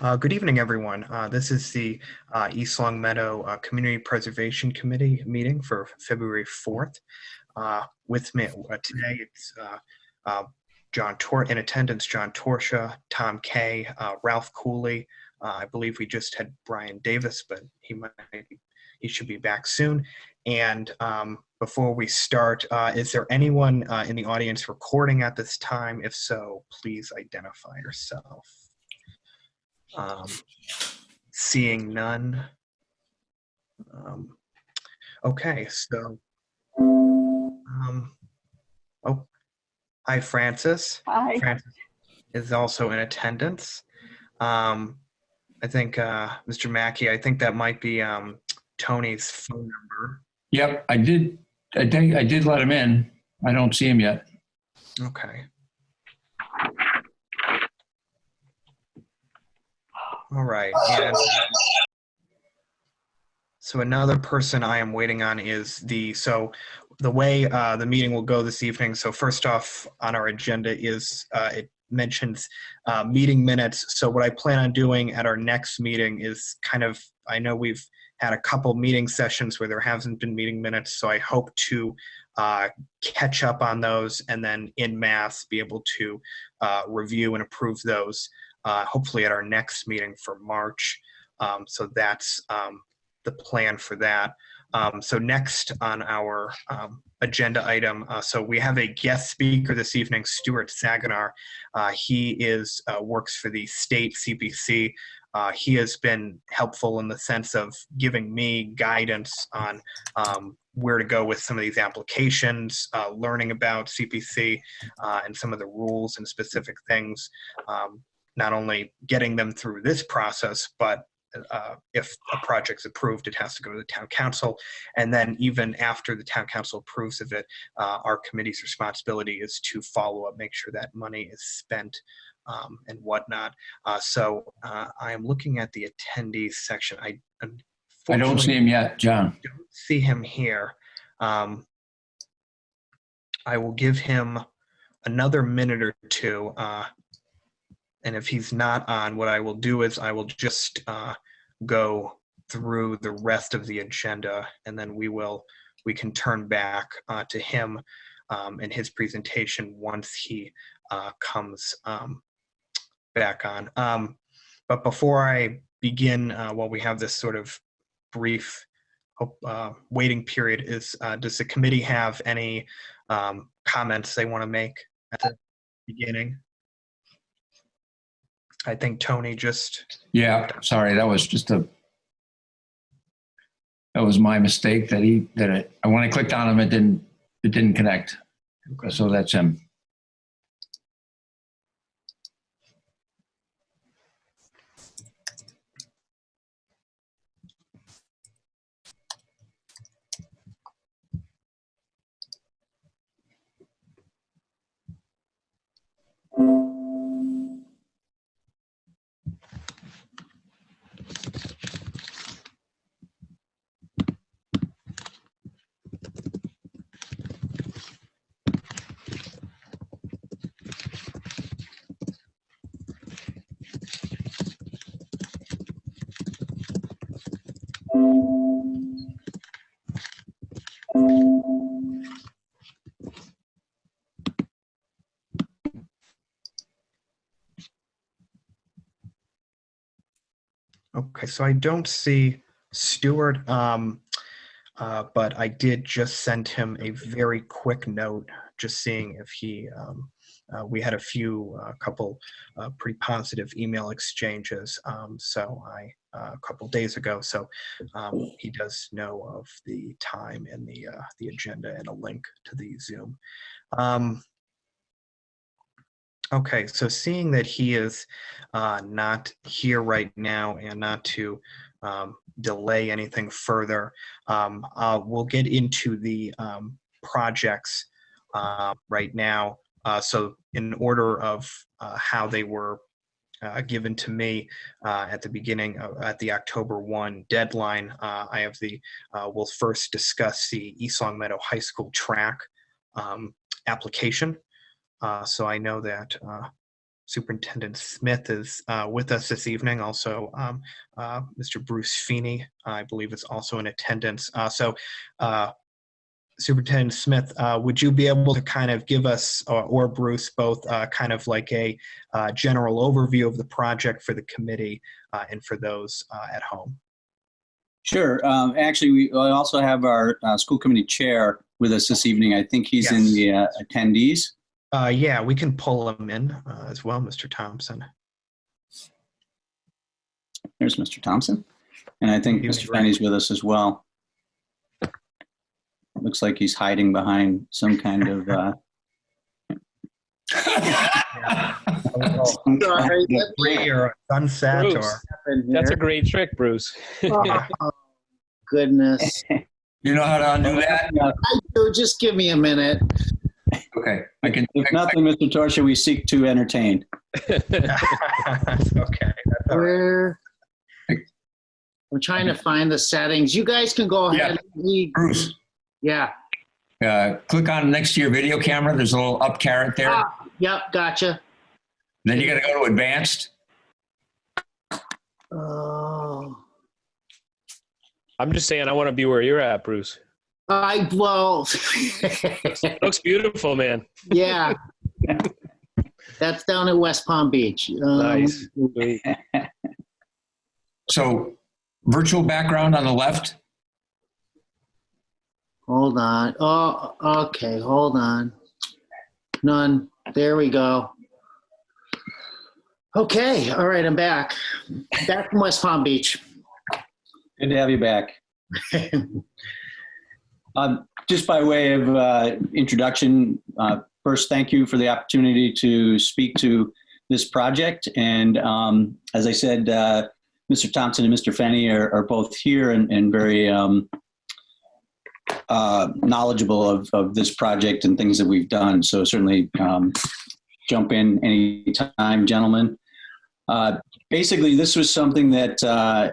Good evening, everyone. This is the East Long Meadow Community Preservation Committee meeting for February 4th. With me today, it's in attendance, John Torsha, Tom Kay, Ralph Cooley. I believe we just had Brian Davis, but he should be back soon. And before we start, is there anyone in the audience recording at this time? If so, please identify yourself. Seeing none. Okay, so, oh, hi, Francis. Hi. Francis is also in attendance. I think, Mr. Mackey, I think that might be Tony's phone number. Yep, I did. I think I did let him in. I don't see him yet. Okay. All right. And so another person I am waiting on is the way the meeting will go this evening. So first off on our agenda is it mentions meeting minutes. So what I plan on doing at our next meeting is I know we've had a couple meeting sessions where there hasn't been meeting minutes. So I hope to catch up on those and then en masse be able to review and approve those hopefully at our next meeting for March. So that's the plan for that. So next on our agenda item, so we have a guest speaker this evening, Stewart Saganar. He works for the state CPC. He has been helpful in the sense of giving me guidance on where to go with some of these applications, learning about CPC and some of the rules and specific things, not only getting them through this process, but if a project's approved, it has to go to the town council. And then even after the town council approves of it, our committee's responsibility is to follow up, make sure that money is spent and whatnot. So I am looking at the attendees section. I don't see him yet, John. Don't see him here. I will give him another minute or two. And if he's not on, what I will do is I will just go through the rest of the agenda, and then we can turn back to him and his presentation once he comes back on. But before I begin, while we have this sort of brief waiting period, does the committee have any comments they want to make at the beginning? I think Tony just. Yeah, sorry, that was my mistake. When I clicked on him, it didn't connect. Okay. So that's him. Okay, so I don't see Stewart, but I did just send him a very quick note, just seeing if he, we had a couple pretty positive email exchanges, a couple days ago, so he does know of the time and the agenda and a link to the Zoom. Okay, so seeing that he is not here right now and not to delay anything further, we'll get into the projects right now. So in order of how they were given to me at the beginning at the October 1 deadline, we'll first discuss the East Long Meadow High School track application. So I know that Superintendent Smith is with us this evening. Also, Mr. Bruce Feeney, I believe, is also in attendance. Superintendent Smith, would you be able to kind of give us, or Bruce, both kind of like a general overview of the project for the committee and for those at home? Sure. Actually, we also have our school committee chair with us this evening. I think he's in the attendees. Yeah, we can pull him in as well, Mr. Thompson. There's Mr. Thompson. And I think Mr. Fenny's with us as well. Looks like he's hiding behind some kind of sunset. Bruce, that's a great trick, Bruce. Oh, goodness. You know how to undo that? I do. Just give me a minute. Okay. I can. If nothing, Mr. Torsha, we seek to entertain. That's okay. That's all right. We're trying to find the settings. You guys can go ahead. Bruce. Yeah. Click on next to your video camera. There's a little up caret there. Yep, gotcha. Then you got to go to advanced. Oh. I'm just saying I want to be where you're at, Bruce. Well. Looks beautiful, man. Yeah. That's down at West Palm Beach. Nice. So virtual background on the left. Hold on. Oh, okay. Hold on. None. There we go. Okay. All right. I'm back. Back from West Palm Beach. Good to have you back. Just by way of introduction, first, thank you for the opportunity to speak to this project. And as I said, Mr. Thompson and Mr. Fenny are both here and very knowledgeable of this project and things that we've done. So certainly jump in anytime, gentlemen. Basically, this was something that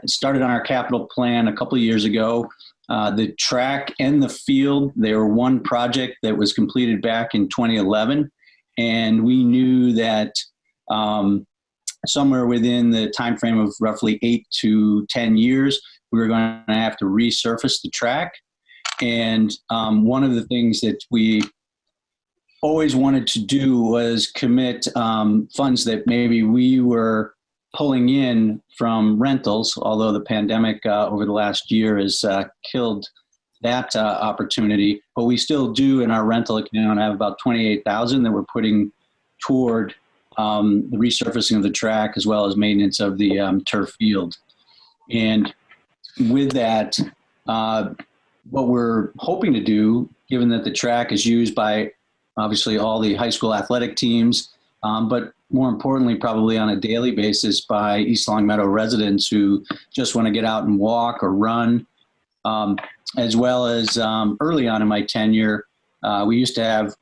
started on our capital plan a couple of years ago. The track and the field, they were one project that was completed back in 2011. And we knew that somewhere within the time frame of roughly 8 to 10 years, we were going to have to resurface the track. And one of the things that we always wanted to do was commit funds that maybe we were pulling in from rentals, although the pandemic over the last year has killed that opportunity. But we still do in our rental account have about $28,000 that we're putting toward the resurfacing of the track as well as maintenance of the turf field. And with that, what we're hoping to do, given that the track is used by obviously all the high school athletic teams, but more importantly, probably on a daily basis by East Long Meadow residents who just want to get out and walk or run, as well as early on in my tenure, we used to have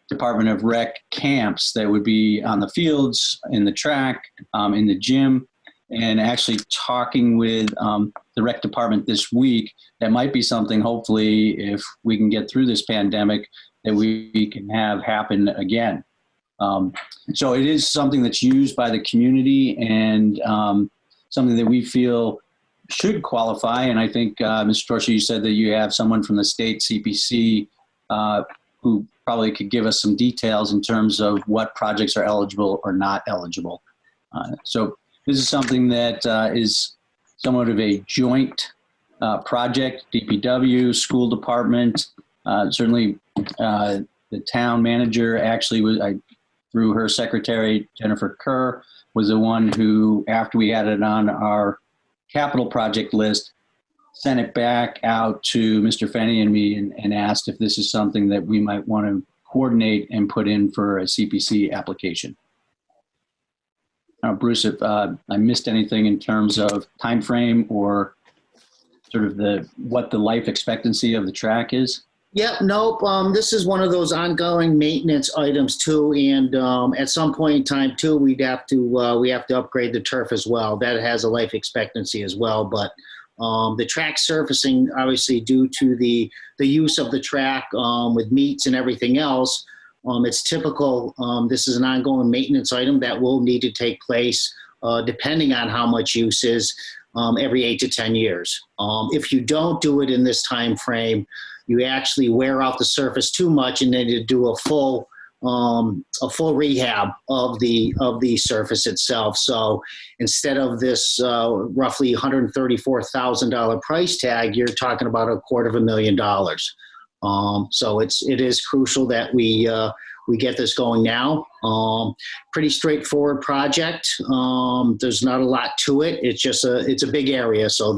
Department of Rec camps that would be on the fields, in the track, in the gym, and actually talking with the rec department this week, that might be something, hopefully, if we can get through this pandemic, that we can have happen again. So it is something that's used by the community and something that we feel should qualify. And I think, Mr. Torsha, you said that you have someone from the state CPC who probably could give us some details in terms of what projects are eligible or not eligible. So this is something that is somewhat of a joint project, DPW, school department, certainly the town manager actually was, through her secretary, Jennifer Kerr, was the one who, after we had it on our capital project list, sent it back out to Mr. Fenny and me and asked if this is something that we might want to coordinate and put in for a CPC application. Bruce, if I missed anything in terms of time frame or sort of what the life expectancy of the track is? Yep, nope. This is one of those ongoing maintenance items too, and at some point in time too, we have to upgrade the turf as well. That has a life expectancy as well. But the track surfacing, obviously, due to the use of the track with meets and everything else, It's typical. This is an ongoing maintenance item that will need to take place depending on how much use is every 8 to 10 years. If you don't do it in this time frame, you actually wear out the surface too much and then you do a full rehab of the surface itself. So instead of this roughly $134,000 price tag, you're talking about $250,000. So it is crucial that we get this going now. Pretty straightforward project. There's not a lot to it. It's a big area, so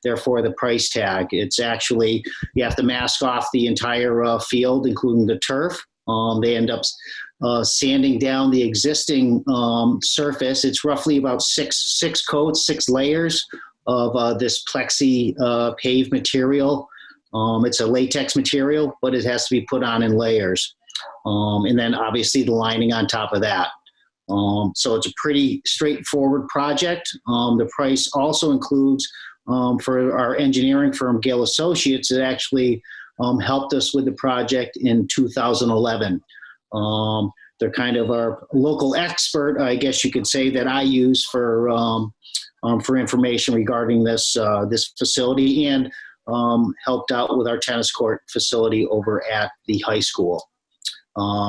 therefore the price tag. It's actually, you have to mask off the entire field, including the turf. They end up sanding down the existing surface. It's roughly about six coats, 6 layers of this plexi paved material. It's a latex material, but it has to be put on in layers. And then obviously the lining on top of that. So it's a pretty straightforward project. The price also includes, for our engineering firm, Gale Associates, it actually helped us with the project in 2011. They're kind of our local expert, I guess you could say, that I use for information regarding this facility, and helped out with our tennis court facility over at the high school.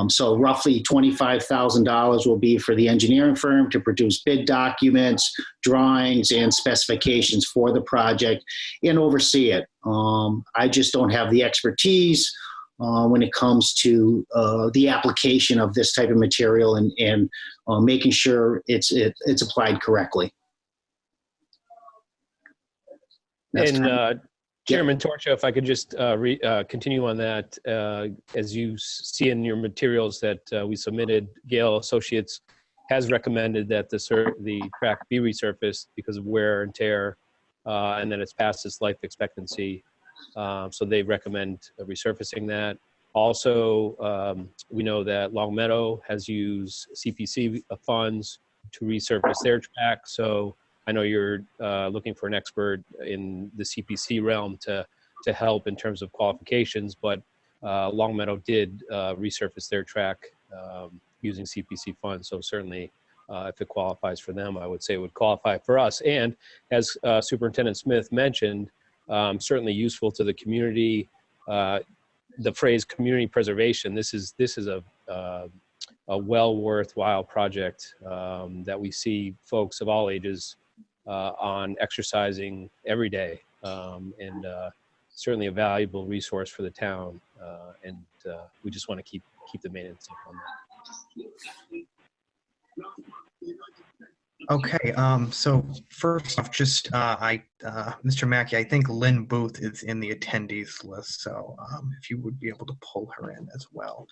So roughly $25,000 will be for the engineering firm to produce bid documents, drawings, and specifications for the project and oversee it. I just don't have the expertise when it comes to the application of this type of material and making sure it's applied correctly. And Chairman Torcha, if I could just continue on that, as you see in your materials that we submitted, Gale Associates has recommended that the track be resurfaced because of wear and tear, and that it's past its life expectancy. So they recommend resurfacing that. Also, we know that Long Meadow has used CPC funds to resurface their track. So I know you're looking for an expert in the CPC realm to help in terms of qualifications, but Long Meadow did resurface their track using CPC funds. So certainly, if it qualifies for them, I would say it would qualify for us. And as Superintendent Smith mentioned, certainly useful to the community. The phrase community preservation, this is a well worthwhile project that we see folks of all ages on exercising every day, and certainly a valuable resource for the town. And we just want to keep the maintenance up on that. Okay, so first off, just Mr. Mackey, I think Lynn Booth is in the attendees list, so if you would be able to pull her in as well.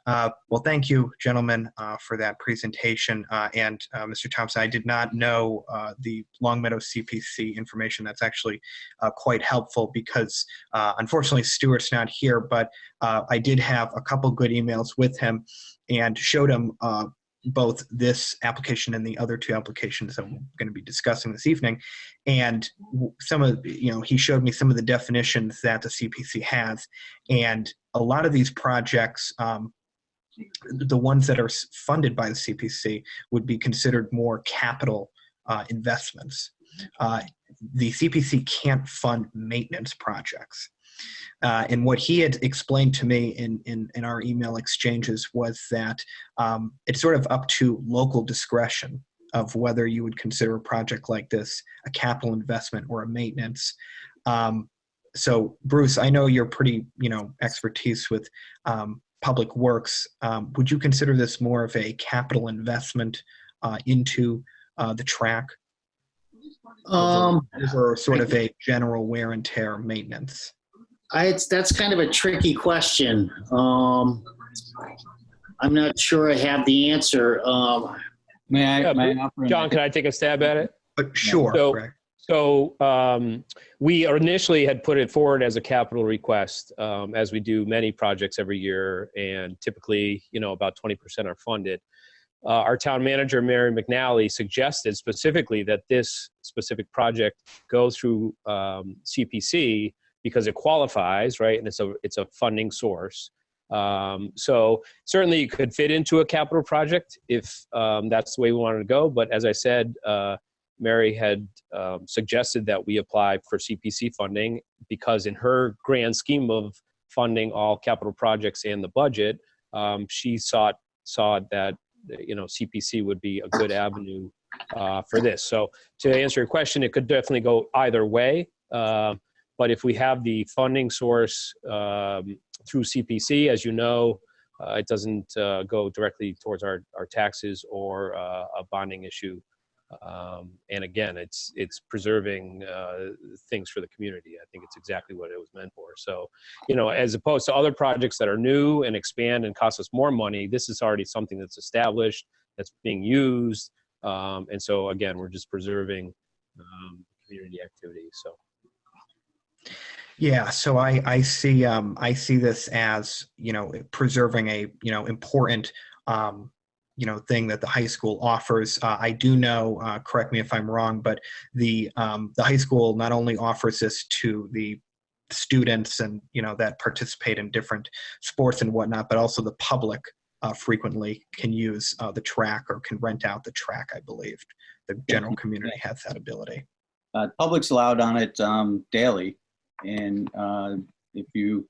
Well, thank you, gentlemen, for that presentation. And Mr. Thompson, I did not know the Longmeadow CPC information. That's actually quite helpful because unfortunately Stewart's not here, but I did have a couple good emails with him and showed him both this application and the other 2 applications that we're going to be discussing this evening. And some of, he showed me some of the definitions that the CPC has. And a lot of these projects, the ones that are funded by the CPC would be considered more capital investments. The CPC can't fund maintenance projects. And what he had explained to me in our email exchanges was that it's sort of up to local discretion of whether you would consider a project like this a capital investment or a maintenance. So Bruce, I know you're pretty, expertise with public works. Would you consider this more of a capital investment into the track? Or sort of a general wear and tear maintenance? That's kind of a tricky question. I'm not sure I have the answer. May I offer John, can I take a stab at it? Sure. So we initially had put it forward as a capital request, as we do many projects every year, and typically, about 20% are funded. Our town manager, Mary McNally, suggested specifically that this specific project go through CPC because it qualifies, right? And it's a funding source. So certainly it could fit into a capital project if that's the way we wanted to go. But as I said, Mary had suggested that we apply for CPC funding because in her grand scheme of funding all capital projects and the budget, she saw that CPC would be a good avenue for this. So to answer your question, it could definitely go either way. But if we have the funding source through CPC, as you know, it doesn't go directly towards our taxes or a bonding issue. And again, it's preserving things for the community. I think it's exactly what it was meant for. So, as opposed to other projects that are new and expand and cost us more money, this is already something that's established, that's being used. And so again, we're just preserving community activity. So. Yeah, so I see this as preserving a important thing that the high school offers. I do know, correct me if I'm wrong, but the high school not only offers this to the students and that participate in different sports and whatnot, but also the public frequently can use the track or can rent out the track. I believe the general community has that ability. Public's allowed on it daily. And if you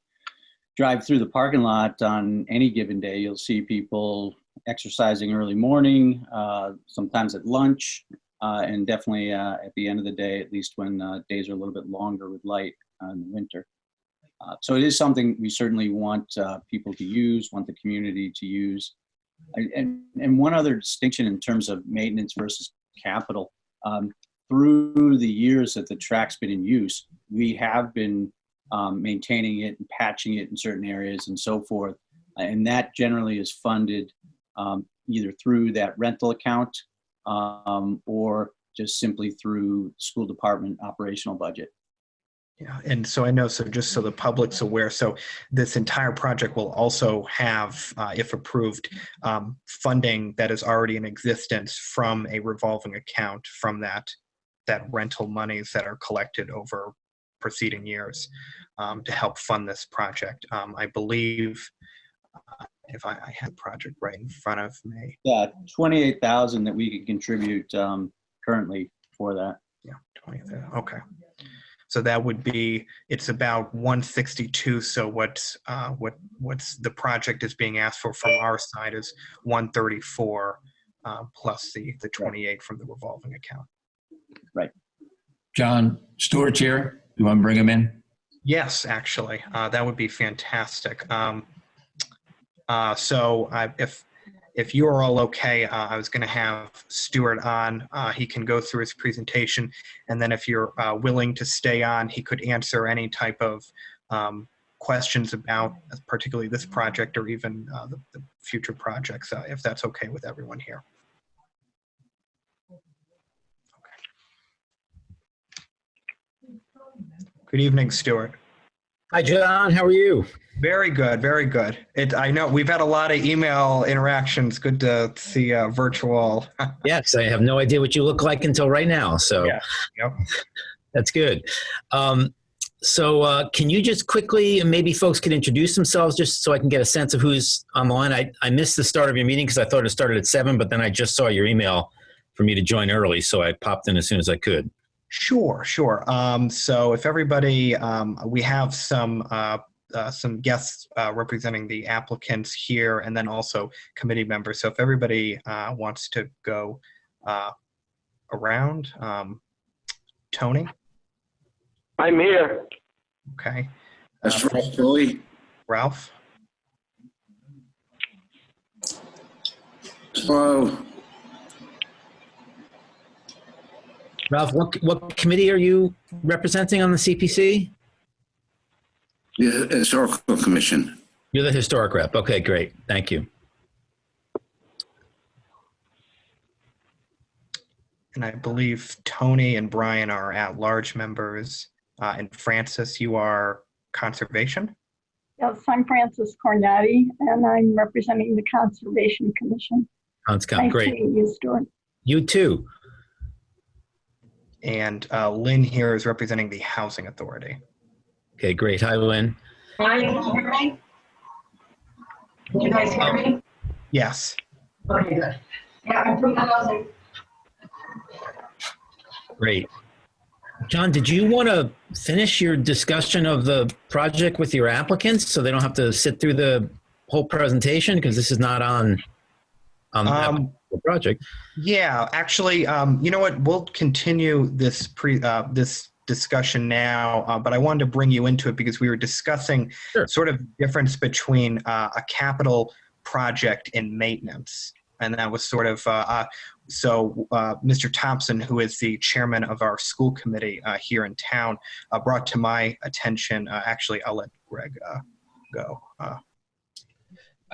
drive through the parking lot on any given day, you'll see people exercising early morning, sometimes at lunch, and definitely at the end of the day, at least when days are a little bit longer with light in the winter. So it is something we certainly want people to use, want the community to use. And one other distinction in terms of maintenance versus capital. Through the years that the track's been in use, we have been maintaining it and patching it in certain areas and so forth. And that generally is funded either through that rental account or just simply through school department operational budget. Yeah, and so I know, so just so the public's aware, so this entire project will also have, if approved, funding that is already in existence from a revolving account from that rental monies that are collected over preceding years to help fund this project. I believe, if I have the project right in front of me. Yeah, 28,000 that we can contribute currently for that. Yeah, 20,000. Okay. So that would be, it's about 162. So what's the project is being asked for from our side is 134 plus the 28 from the revolving account. Right. John Stewart's here. You want to bring him in? Yes, actually, that would be fantastic. If you are all okay, I was going to have Stewart on. He can go through his presentation, and then if you're willing to stay on, he could answer any type of questions about particularly this project or even the future projects, if that's okay with everyone here. Good evening, Stewart. Hi, John. How are you? Very good, very good. I know we've had a lot of email interactions. Good to see virtual. Yes, I have no idea what you look like until right now. So Yeah. Yep. That's good. So can you just quickly, and maybe folks could introduce themselves just so I can get a sense of who's on the line. I missed the start of your meeting because I thought it started at 7, but then I just saw your email for me to join early, so I popped in as soon as I could. Sure. So if everybody, we have some guests representing the applicants here, and then also committee members. So if everybody wants to go around, Tony. I'm here. Okay. That's right, Billy. Ralph. Hello. Ralph, what committee are you representing on the CPC? The Historical Commission. You're the historic rep. Okay, great. Thank you. And I believe Tony and Brian are at-large members. And Francis, you are Conservation? Yes, I'm Frances Cornatti, and I'm representing the Conservation Commission. Sounds Nice great. to meet you, Stewart. You too. And Lynn here is representing the Housing Authority. Okay, great. Hi, Lynn. Hi, Can you guys hear me? Yes. Okay, good. Yeah, I'm from the housing. Great. John, did you want to finish your discussion of the project with your applicants so they don't have to sit through the whole presentation? Because this is not on that project. Yeah, actually, you know what? We'll continue this this discussion now, but I wanted to bring you into it because we were discussing sort of difference between a capital project and maintenance. And that was sort of, Mr. Thompson, who is the chairman of our school committee here in town, brought to my attention, actually, I'll let Greg go.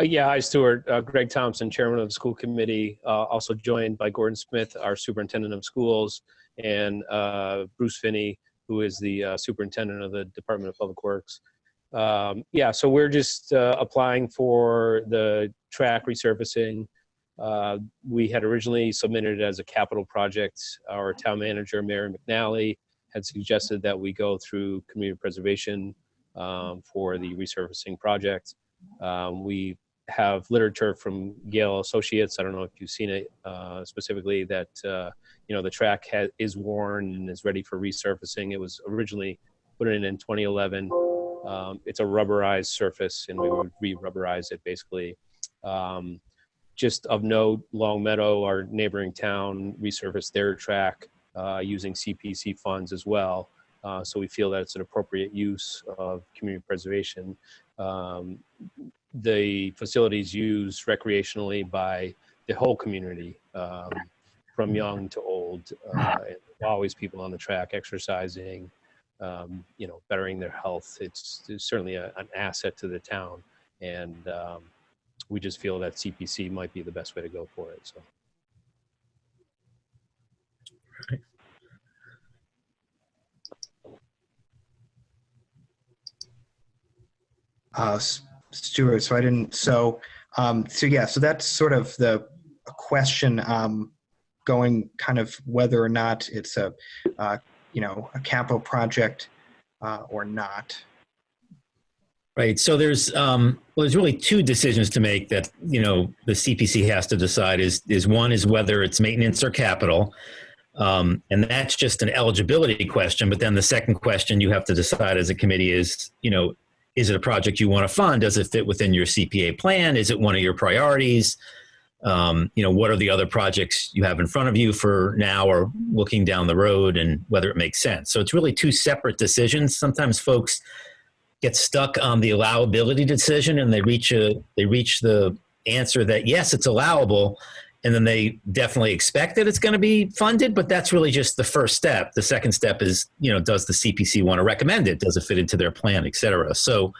Yeah, hi, Stewart. Greg Thompson, chairman of the school committee, also joined by Gordon Smith, our superintendent of schools, and Bruce Finney, who is the superintendent of the Department of Public Works. Yeah, so we're just applying for the track resurfacing. We had originally submitted it as a capital project. Our town manager, Mary McNally, had suggested that we go through community preservation for the resurfacing project. We have literature from Gale Associates. I don't know if you've seen it specifically, that you know, the track is worn and is ready for resurfacing. It was originally put in 2011. It's a rubberized surface, and we would re-rubberize it basically. Just of note, Long Meadow, our neighboring town, resurfaced their track using CPC funds as well. So we feel that it's an appropriate use of community preservation. The facilities used recreationally by the whole community, from young to old. Always people on the track exercising, you know, bettering their health. It's certainly an asset to the town, and we just feel that CPC might be the best way to go for it. So. Stewart, so I didn't, so yeah, so that's sort of the question going kind of whether or not it's a, you know, a capital project or not. Right. So there's well, there's really two decisions to make that, you know, the CPC has to decide. Is one is whether it's maintenance or capital, and that's just an eligibility question. But then the second question you have to decide as a committee is, you know, is it a project you want to fund? Does it fit within your CPA plan? Is it one of your priorities? You know, what are the other projects you have in front of you for now or looking down the road, and whether it makes sense. So it's really two separate decisions. Sometimes folks get stuck on the allowability decision and they reach the answer that yes, it's allowable, and then they definitely expect that it's going to be funded, but that's really just the first step. The second step is, you know, does the CPC want to recommend it? Does it fit into their plan, et cetera? So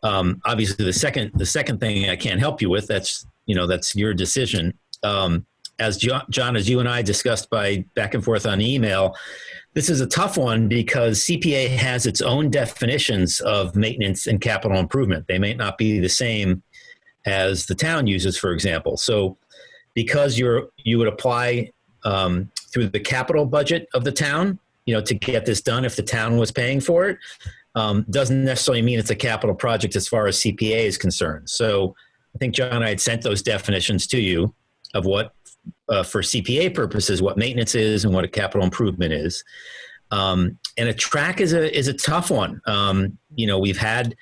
obviously the second thing I can't help you with, that's, you know, that's your decision. As John, as you and I discussed by back and forth on email, this is a tough one because CPA has its own definitions of maintenance and capital improvement. They may not be the same as the town uses, for example. So because you would apply through the capital budget of the town, you know, to get this done if the town was paying for it, doesn't necessarily mean it's a capital project as far as CPA is concerned. So I think John and I had sent those definitions to you of what, for CPA purposes, what maintenance is and what a capital improvement is. And a track is a tough one. You know, we've had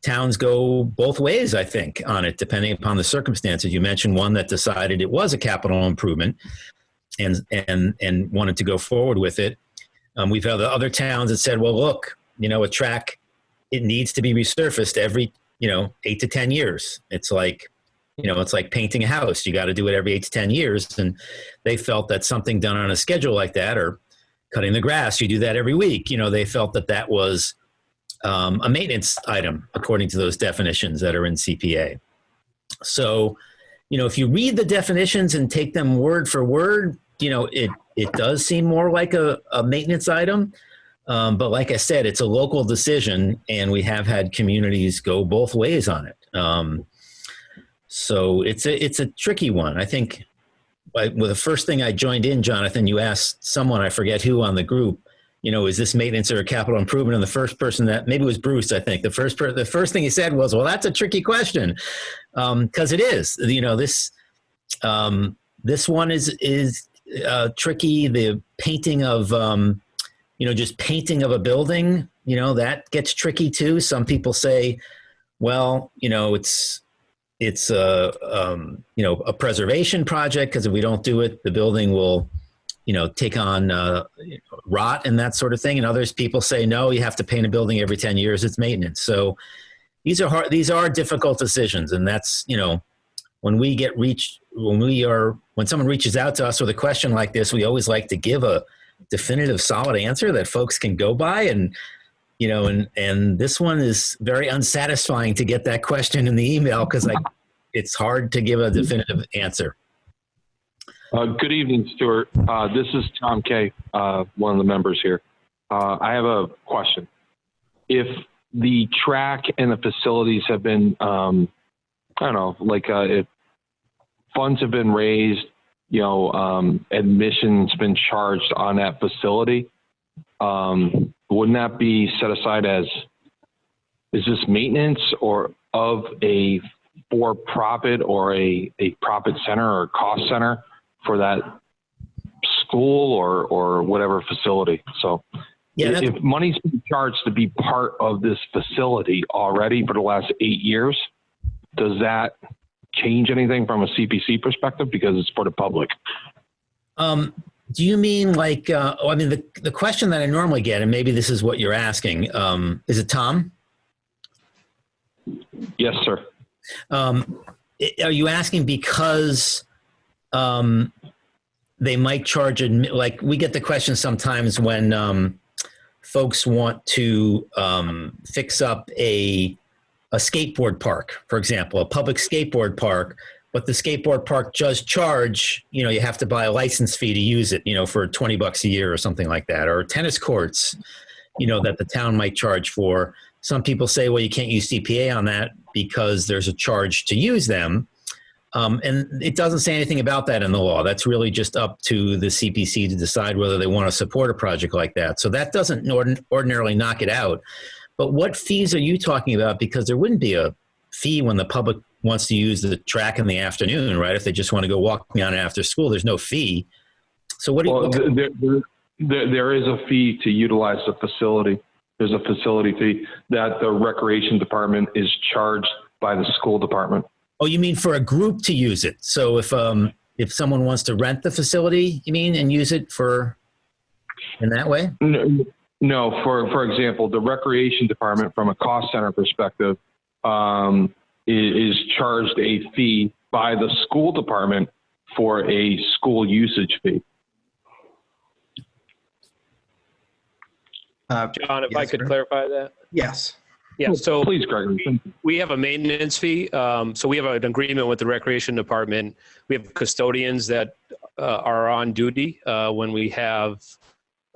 towns go both ways, I think, on it, depending upon the circumstances. You mentioned one that decided it was a capital improvement and wanted to go forward with it. We've had other towns that said, well, look, you know, a track, it needs to be resurfaced every, you know, 8 to 10 years. It's like, you know, it's like painting a house. You got to do it every 8 to 10 years. And they felt that something done on a schedule like that, or cutting the grass, you do that every week. You know, they felt that that was a maintenance item according to those definitions that are in CPA. So, you know, if you read the definitions and take them word for word, you know, it does seem more like a maintenance item. But like I said, it's a local decision, and we have had communities go both ways on it. So it's a tricky one. I think well, the first thing I joined in, Jonathan, you asked someone, I forget who on the group, is this maintenance or a capital improvement? And the first person that, maybe it was Bruce, I think, the first thing he said was, well, that's a tricky question. Cause it is, this one is tricky. The painting of, just painting of a building, that gets tricky too. Some people say, well, it's a preservation project, because if we don't do it, the building will, take on rot and that sort of thing. And others people say, no, you have to paint a building every 10 years. It's maintenance. So these are hard. These are difficult decisions. And that's, when someone reaches out to us with a question like this, we always like to give a definitive, solid answer that folks can go by. And, and this one is very unsatisfying to get that question in the email, because it's hard to give a definitive answer. Good evening, Stewart. This is Tom Kay, one of the members here. I have a question. If the track and the facilities have been, if funds have been raised, admission's been charged on that facility, wouldn't that be set aside as, is this maintenance or of a for-profit or a profit center or cost center for that school or whatever facility? So if money's been charged to be part of this facility already for the last 8 years, does that change anything from a CPC perspective, because it's for the public? Do you mean the question that I normally get, and maybe this is what you're asking, is it Tom? Yes, sir. Are you asking because they might charge, we get the question sometimes when folks want to fix up a skateboard park, for example, a public skateboard park, but the skateboard park does charge, you have to buy a license fee to use it, for $20 a year or something like that, or tennis courts, that the town might charge for. Some people say, well, you can't use CPA on that because there's a charge to use them. And it doesn't say anything about that in the law. That's really just up to the CPC to decide whether they want to support a project like that. So that doesn't ordinarily knock it out. But what fees are you talking about? Because there wouldn't be a fee when the public wants to use the track in the afternoon, right? If they just want to go walking on it after school, there's no fee. So what do you... There is a fee to utilize the facility. There's a facility fee that the recreation department is charged by the school department. Oh, you mean for a group to use it? So if someone wants to rent the facility, you mean, and use it in that way? No, for example, the recreation department, from a cost center perspective, is charged a fee by the school department for a school usage fee. John, if I could clarify that. Yes. Yeah. So please, Gregory. We have a maintenance fee. So we have an agreement with the recreation department. We have custodians that are on duty when we have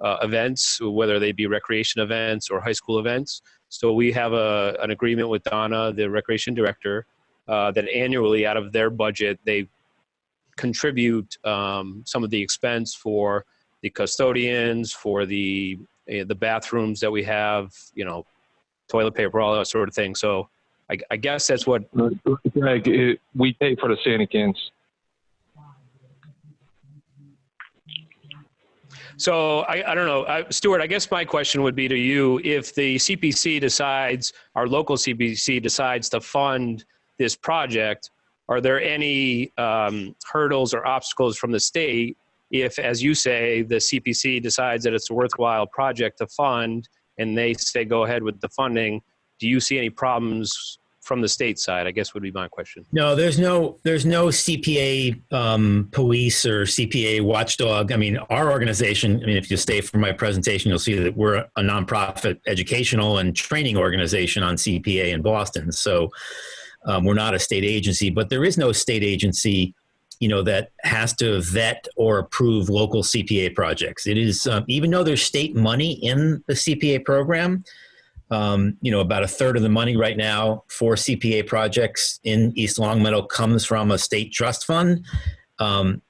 events, whether they be recreation events or high school events. So we have an agreement with Donna, the recreation director, that annually out of their budget, they contribute some of the expense for the custodians, for the bathrooms that we have, toilet paper, all that sort of thing. So I guess that's what... Greg, we pay for the Santa cans. So I don't know. Stewart, I guess my question would be to you, if the CPC decides, our local CPC decides to fund this project, are there any hurdles or obstacles from the state if, as you say, the CPC decides that it's a worthwhile project to fund and they say go ahead with the funding? Do you see any problems from the state side, I guess would be my question. No, there's no CPA police or CPA watchdog. I mean, our organization, if you stay for my presentation, you'll see that we're a nonprofit educational and training organization on CPA in Boston. So we're not a state agency, but there is no state agency, that has to vet or approve local CPA projects. It is, even though there's state money in the CPA program, about a third of the money right now for CPA projects in East Longmeadow comes from a state trust fund.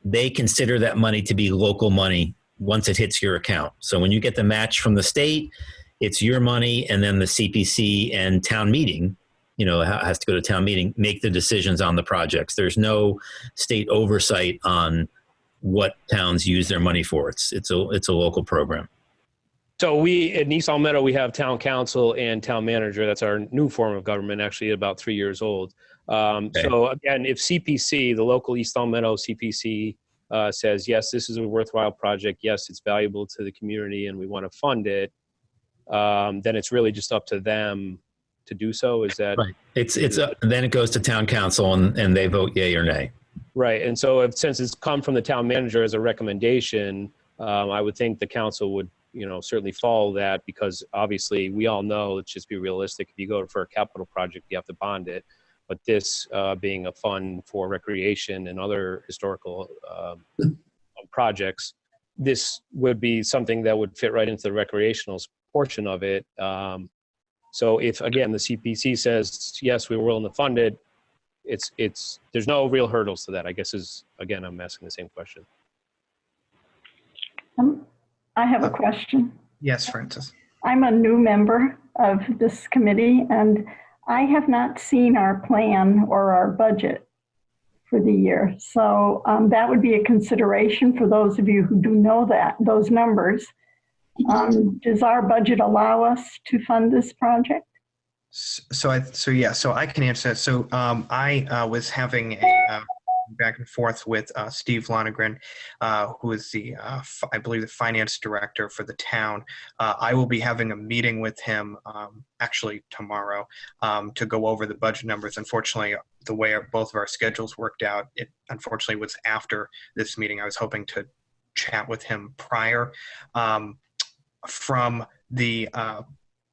They consider that money to be local money once it hits your account. So when you get the match from the state, it's your money, and then the CPC and town meeting, has to go to town meeting, make the decisions on the projects. There's no state oversight on what towns use their money for. It's a local program. So in East Long Meadow, we have town council and town manager. That's our new form of government, actually about 3 years old. Okay. So again, if CPC, the local East Long Meadow CPC, says, yes, this is a worthwhile project, yes, it's valuable to the community and we want to fund it, then it's really just up to them to do so. Is that right? Then it goes to town council and they vote yay or nay. Right. And so since it's come from the town manager as a recommendation, I would think the council would, certainly follow that, because obviously we all know, let's just be realistic. If you go for a capital project, you have to bond it. But this being a fund for recreation and other historical projects, this would be something that would fit right into the recreational portion of it. So if, again, the CPC says, yes, we're willing to fund it, there's no real hurdles to that, I guess I'm asking the same question. I have a question. Yes, Francis. I'm a new member of this committee, and I have not seen our plan or our budget for the year. So that would be a consideration for those of you who do know those numbers. Does our budget allow us to fund this project? So I can answer that. So I was having a back and forth with Steve Lonergan, who is I believe the finance director for the town. I will be having a meeting with him actually tomorrow to go over the budget numbers. Unfortunately, the way both of our schedules worked out, it unfortunately was after this meeting. I was hoping to chat with him prior. From the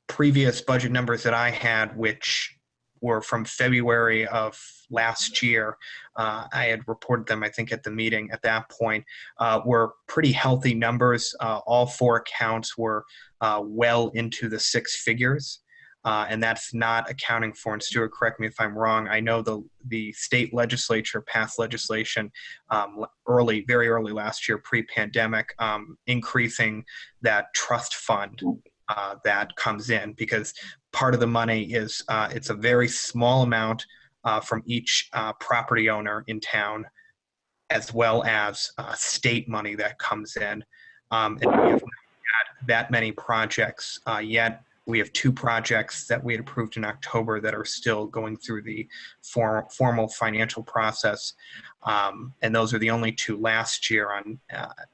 previous budget numbers that I had, which were from February of last year, I had reported them, I think, at the meeting at that point, were pretty healthy numbers. All four accounts were well into the six figures. And that's not accounting for, and Stewart, correct me if I'm wrong, I know the state legislature passed legislation very early last year, pre-pandemic, increasing that trust fund that comes in, because part of the money is, it's a very small amount from each property owner in town, as well as state money that comes in. And we have not had that many projects yet. We have two projects that we had approved in October that are still going through the formal financial process. And those are the only two last year,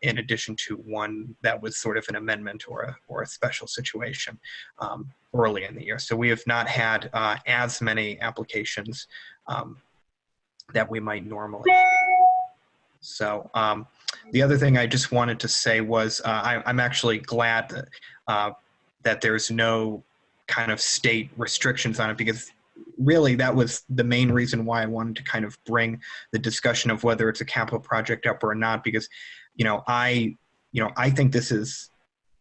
in addition to one that was sort of an amendment or a special situation early in the year. So we have not had as many applications that we might normally. So the other thing I just wanted to say was I'm actually glad that there's no kind of state restrictions on it, because really that was the main reason why I wanted to kind of bring the discussion of whether it's a capital project up or not, because I think this is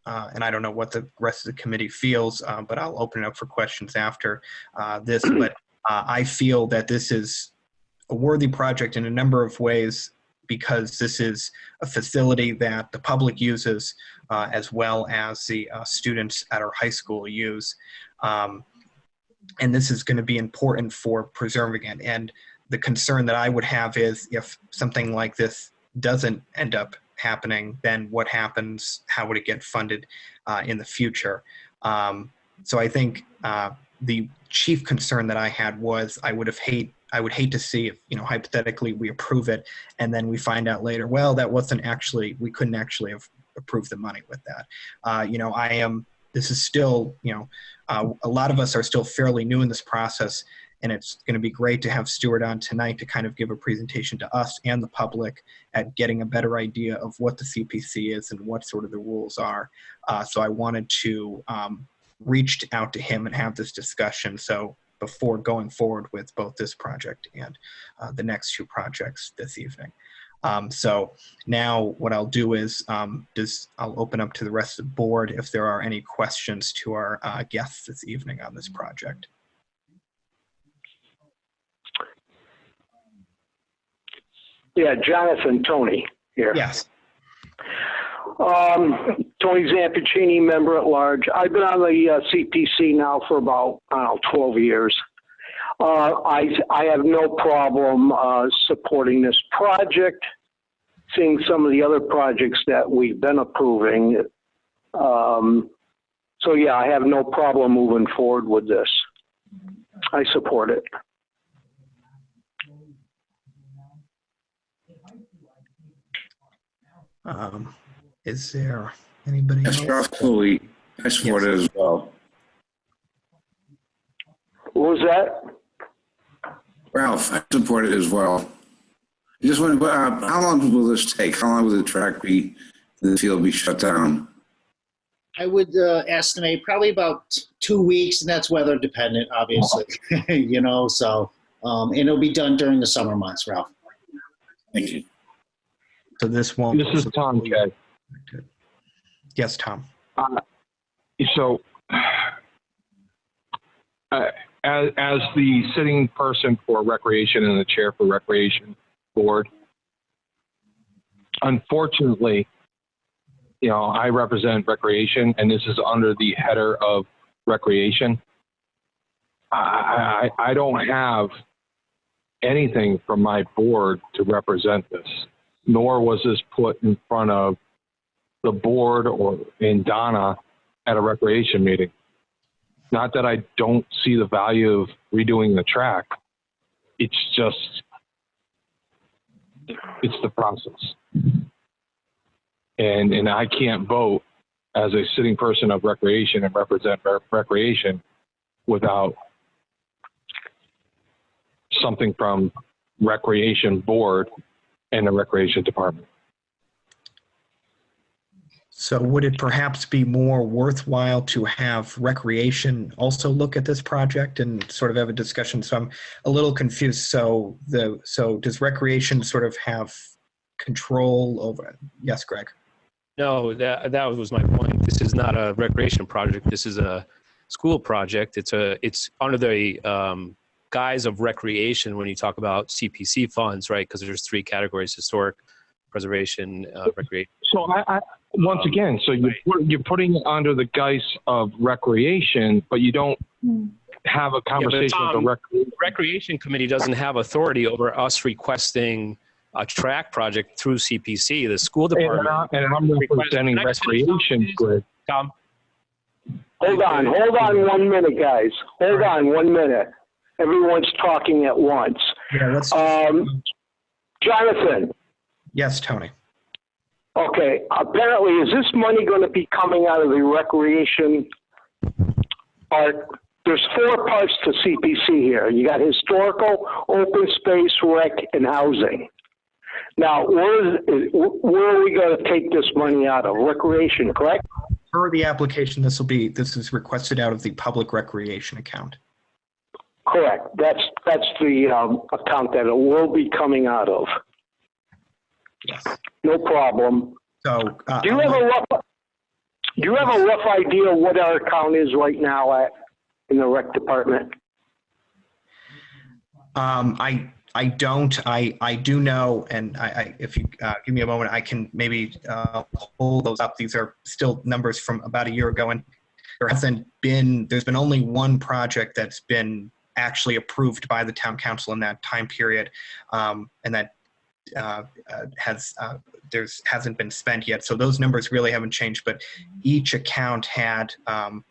and I don't know what the rest of the committee feels, but I'll open it up for questions after this, but I feel that this is a worthy project in a number of ways, because this is a facility that the public uses as well as the students at our high school use. And this is going to be important for preserving it. And the concern that I would have is, if something like this doesn't end up happening, then what happens? How would it get funded in the future? So I think the chief concern that I had was I would hate to see if, hypothetically we approve it and then we find out later, well, we couldn't actually have approved the money with that. This is still, a lot of us are still fairly new in this process, and it's going to be great to have Stewart on tonight to kind of give a presentation to us and the public at getting a better idea of what the CPC is and what sort of the rules are. So I wanted to reach out to him and have this discussion. So before going forward with both this project and the next two projects this evening. So now what I'll do is I'll open up to the rest of the board if there are any questions to our guests this evening on this project. Yeah, Jonathan Tony here. Yes. Tony Zampicini, member at large. I've been on the CPC now for about, 12 years. I have no problem supporting this project, seeing some of the other projects that we've been approving. So yeah, I have no problem moving forward with this. I support it. Is there anybody else? Absolutely. I support it as well. What was that? Ralph, I support it as well. I just want to, how long will this take? How long will the track be, the field be shut down? I would estimate probably about 2 weeks, and that's weather dependent, obviously. You know, so and it'll be done during the summer months, Ralph. Thank you. So this won't. This is Tom, Jay. Yes, Tom. So, as the sitting person for recreation and the chair for recreation board, unfortunately, you know, I represent recreation, and this is under the header of recreation. I don't have anything from my board to represent this, nor was this put in front of the board or in Donna at a recreation meeting. Not that I don't see the value of redoing the track. It's just, it's the process. And I can't vote as a sitting person of recreation and represent recreation without something from recreation board and the recreation department. So would it perhaps be more worthwhile to have recreation also look at this project and sort of have a discussion? So I'm a little confused. So does recreation sort of have control over it? Yes, Greg. No, that was my point. This is not a recreation project. This is a school project. It's under the guise of recreation when you talk about CPC funds, right? Because there's 3 categories: historic, preservation, recreation. So I once again, so you're putting it under the guise of recreation, but you don't have a conversation with the recreation committee doesn't have authority over us requesting a track project through CPC. The school department. And I'm representing recreation, Greg. Tom. Hold on 1 minute, guys. Hold on 1 minute. Everyone's talking at once. Yeah, let's. Jonathan. Yes, Tony. Okay, apparently, is this money going to be coming out of the recreation part? There's 4 parts to CPC here. You got historical, open space, rec, and housing. Now, where are we going to take this money out of? Recreation, correct? Per the application, this is requested out of the public recreation account. Correct. That's the account that it will be coming out of. Yes. No problem. So, do you have a rough idea what our account is right now in the rec department? I don't. I do know, and I if you give me a moment, I can maybe pull those up. These are still numbers from about a year ago, and there's been only one project that's been actually approved by the town council in that time period, and that hasn't been spent yet. So those numbers really haven't changed, but each account had, I'm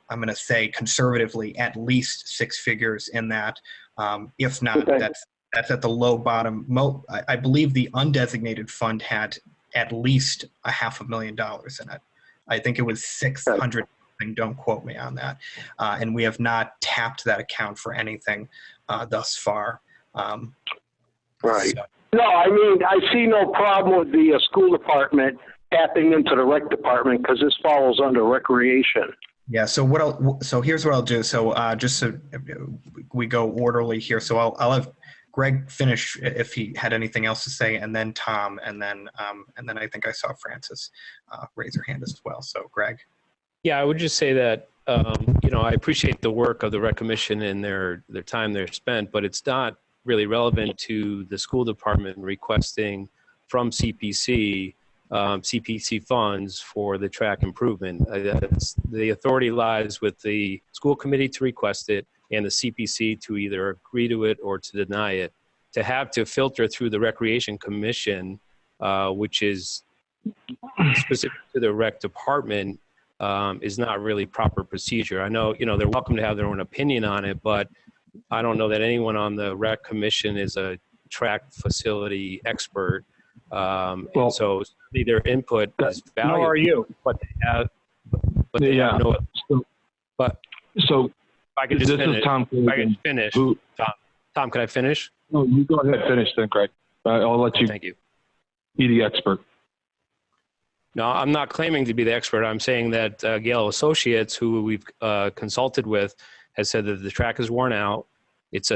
going to say conservatively, at least 6 figures in that. If not, okay. that's at the low bottom. I believe the undesignated fund had at least $500,000 in it. I think it was 600. Don't quote me on that. And we have not tapped that account for anything thus far. Right. So. No, I mean, I see no problem with the school department tapping into the rec department because this falls under recreation. Yeah. So here's what I'll do. So just so we go orderly here. So I'll have Greg finish if he had anything else to say, and then Tom, and then I think I saw Francis raise her hand as well. So Greg. Yeah, I would just say that I appreciate the work of the rec commission and their time they're spent, but it's not really relevant to the school department requesting from CPC CPC funds for the track improvement. The authority lies with the school committee to request it and the CPC to either agree to it or to deny it. To have to filter through the Recreation Commission, which is specific to the rec department, is not really proper procedure. I know, they're welcome to have their own opinion on it, but I don't know that anyone on the rec commission is a track facility expert. And so their input is valuable. Nor are you. But they have no. But so if I could just this finish. is Tom. If I could finish. Tom, can I finish? No, you go ahead. Finish then, Craig. I'll let you. Thank you. Be the expert. No, I'm not claiming to be the expert. I'm saying that Gale Associates, who we've consulted with, has said that the track is worn out. It's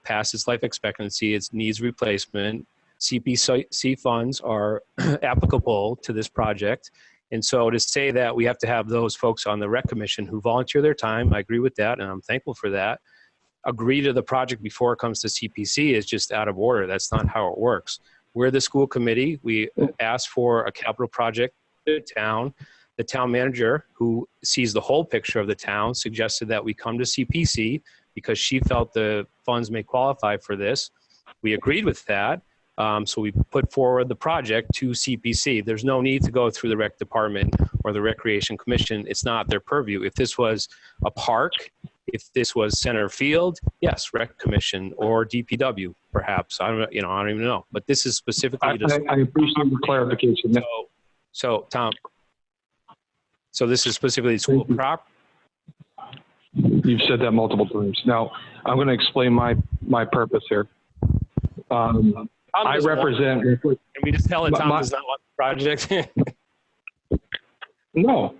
past its life expectancy. It needs replacement. CPC funds are applicable to this project. And so to say that we have to have those folks on the rec commission who volunteer their time, I agree with that, and I'm thankful for that, agree to the project before it comes to CPC is just out of order. That's not how it works. We're the school committee. We asked for a capital project in the town. The town manager, who sees the whole picture of the town, suggested that we come to CPC because she felt the funds may qualify for this. We agreed with that. So we put forward the project to CPC. There's no need to go through the rec department or the recreation commission. It's not their purview. If this was a park, if this was center field, yes, rec commission or DPW, perhaps. I don't even know. But this is specifically. I appreciate the clarification. So Tom. So this is specifically school prop. You've said that multiple times. Now I'm going to explain my purpose here. I represent. Can we just tell that Tom does not want the project? No.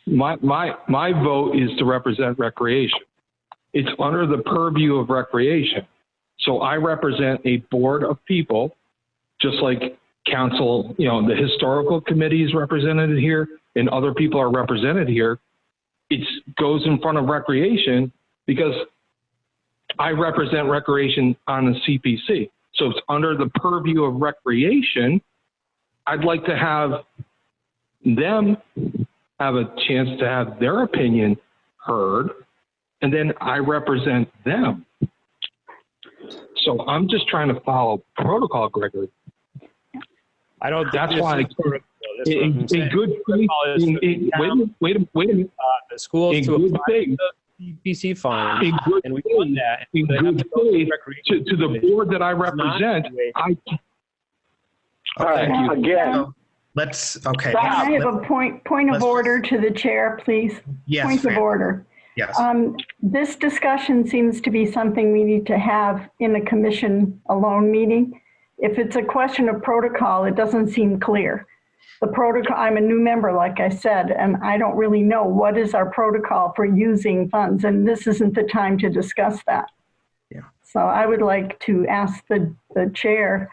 My vote is to represent recreation. It's under the purview of recreation. So I represent a board of people, just like council, the historical committee is represented here and other people are represented here. It goes in front of recreation because I represent recreation on the CPC. So it's under the purview of recreation. I'd like to have them have a chance to have their opinion heard, and then I represent them. So I'm just trying to follow protocol, Gregory. I don't. That's why. In good faith. Wait a minute. The schools in to good apply faith. the CPC fund, and we faith, done that. In good faith, to the board that I represent, Again. Okay. I have a point of order to the chair, please. Yes. Point of order. Yes. This discussion seems to be something we need to have in a commission alone meeting. If it's a question of protocol, it doesn't seem clear. The protocol, I'm a new member, like I said, and I don't really know what is our protocol for using funds, and this isn't the time to discuss that. Yeah. So I would like to ask the chair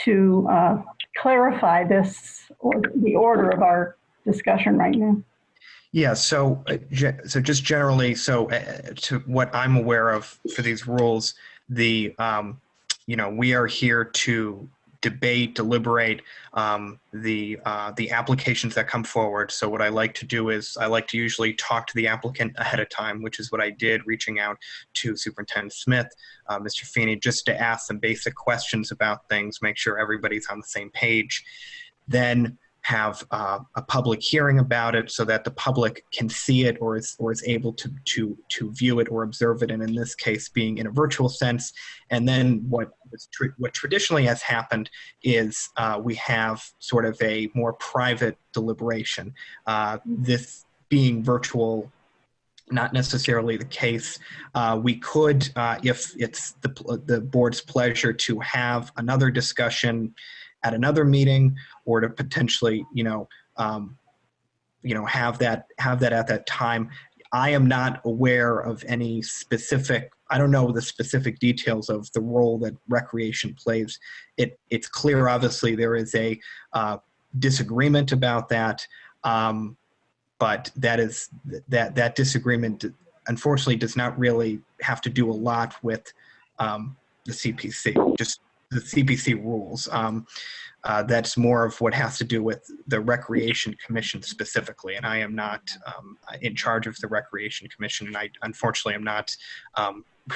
to clarify this, or the order of our discussion right now. Yeah, so just generally, to what I'm aware of for these rules, we are here to debate, deliberate the applications that come forward. So what I like to do is I like to usually talk to the applicant ahead of time, which is what I did, reaching out to Superintendent Smith, Mr. Feeney, just to ask some basic questions about things, make sure everybody's on the same page. Then have a public hearing about it so that the public can see it or is able to view it or observe it, and in this case being in a virtual sense. And then what traditionally has happened is we have sort of a more private deliberation. This being virtual, not necessarily the case. We could, if it's the board's pleasure, to have another discussion at another meeting, or to potentially, have that at that time. I am not aware of any specific. I don't know the specific details of the role that recreation plays. It's clear, obviously, there is a disagreement about that, but that disagreement, unfortunately, does not really have to do a lot with the CPC. Just the CPC rules. That's more of what has to do with the Recreation Commission specifically, and I am not in charge of the Recreation Commission, and I unfortunately am not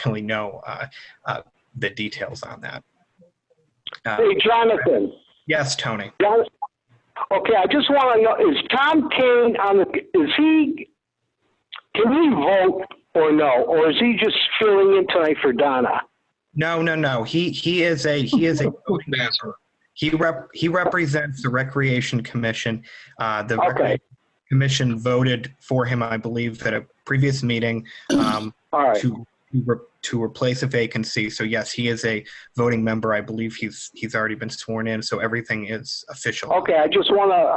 really know the details on that. Hey, Jonathan. Yes, Tony. Okay, I just want to know, is Tom Kane can he vote or no? Or is he just filling in tonight for Donna? No. He is a voting member. He represents the Recreation Commission. The Recreation Commission voted for him, I believe, at a previous meeting All right. to replace a vacancy. So yes, he is a voting member. I believe he's already been sworn in, so everything is official. Okay, I just wanted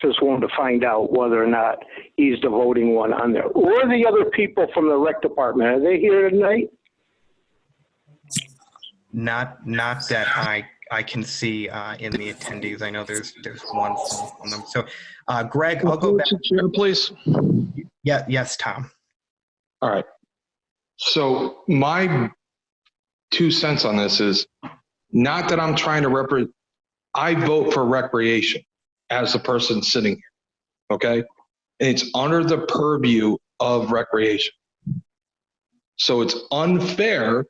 to find out whether or not he's the voting one on there. Where are the other people from the rec department? Are they here tonight? Not that I can see in the attendees. I know there's one from them. So, Greg, I'll go back. Chair, please. Yeah, yes, Tom. All right. So my 2 cents on this is not that I'm trying to represent. I vote for recreation as the person sitting here. Okay, and it's under the purview of recreation. So it's unfair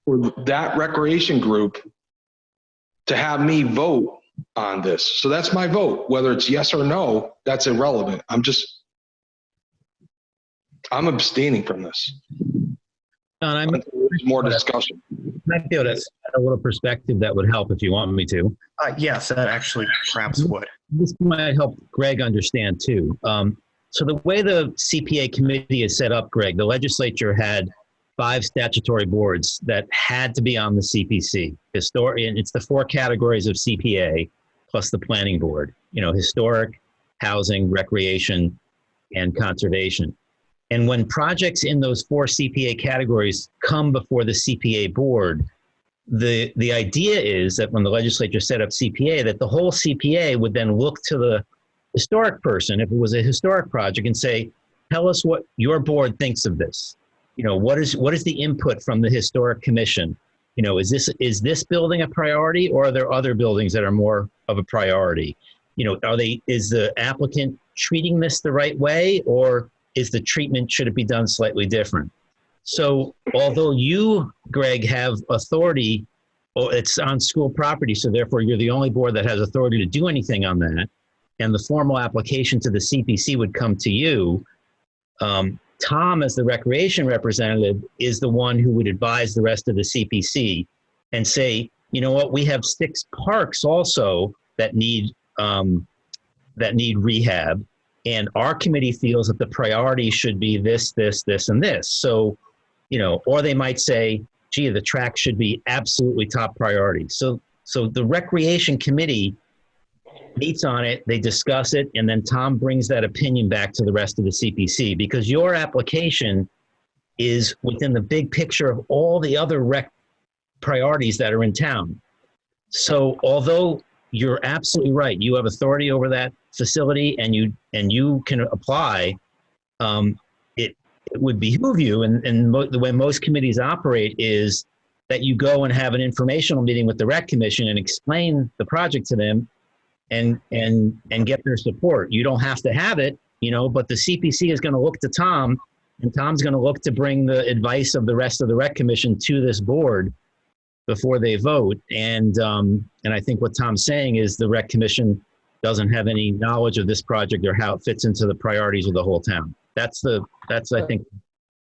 for that recreation group to have me vote on this. So that's my vote. Whether it's yes or no, that's irrelevant. I'm abstaining from this. John, I'm more discussion. might be able to add a little perspective that would help if you want me to. Yes, that actually perhaps would. This might help Greg understand too. So the way the CPA committee is set up, Greg, the legislature had 5 statutory boards that had to be on the CPC. And it's the 4 categories of CPA plus the planning board, historic, housing, recreation, and conservation. And when projects in those 4 CPA categories come before the CPA board, the idea is that when the legislature set up CPA, that the whole CPA would then look to the historic person, if it was a historic project, and say, tell us what your board thinks of this. What is the input from the historic commission? Is this building a priority, or are there other buildings that are more of a priority? Is the applicant treating this the right way, or is the treatment, should it be done slightly different? So although you, Greg, have authority, it's on school property, so therefore you're the only board that has authority to do anything on that, and the formal application to the CPC would come to you, Tom, as the recreation representative, is the one who would advise the rest of the CPC and say, you know what, we have 6 parks also that need rehab. And our committee feels that the priority should be this, this, this, and this. So, or they might say, gee, the track should be absolutely top priority. So the recreation committee meets on it, they discuss it, and then Tom brings that opinion back to the rest of the CPC, because your application is within the big picture of all the other rec priorities that are in town. So although you're absolutely right, you have authority over that facility and you can apply, it would behoove you, and the way most committees operate is that you go and have an informational meeting with the rec commission and explain the project to them and get their support. You don't have to have it, but the CPC is going to look to Tom, and Tom's going to look to bring the advice of the rest of the rec commission to this board before they vote. And I think what Tom's saying is the rec commission doesn't have any knowledge of this project or how it fits into the priorities of the whole town. That's I think,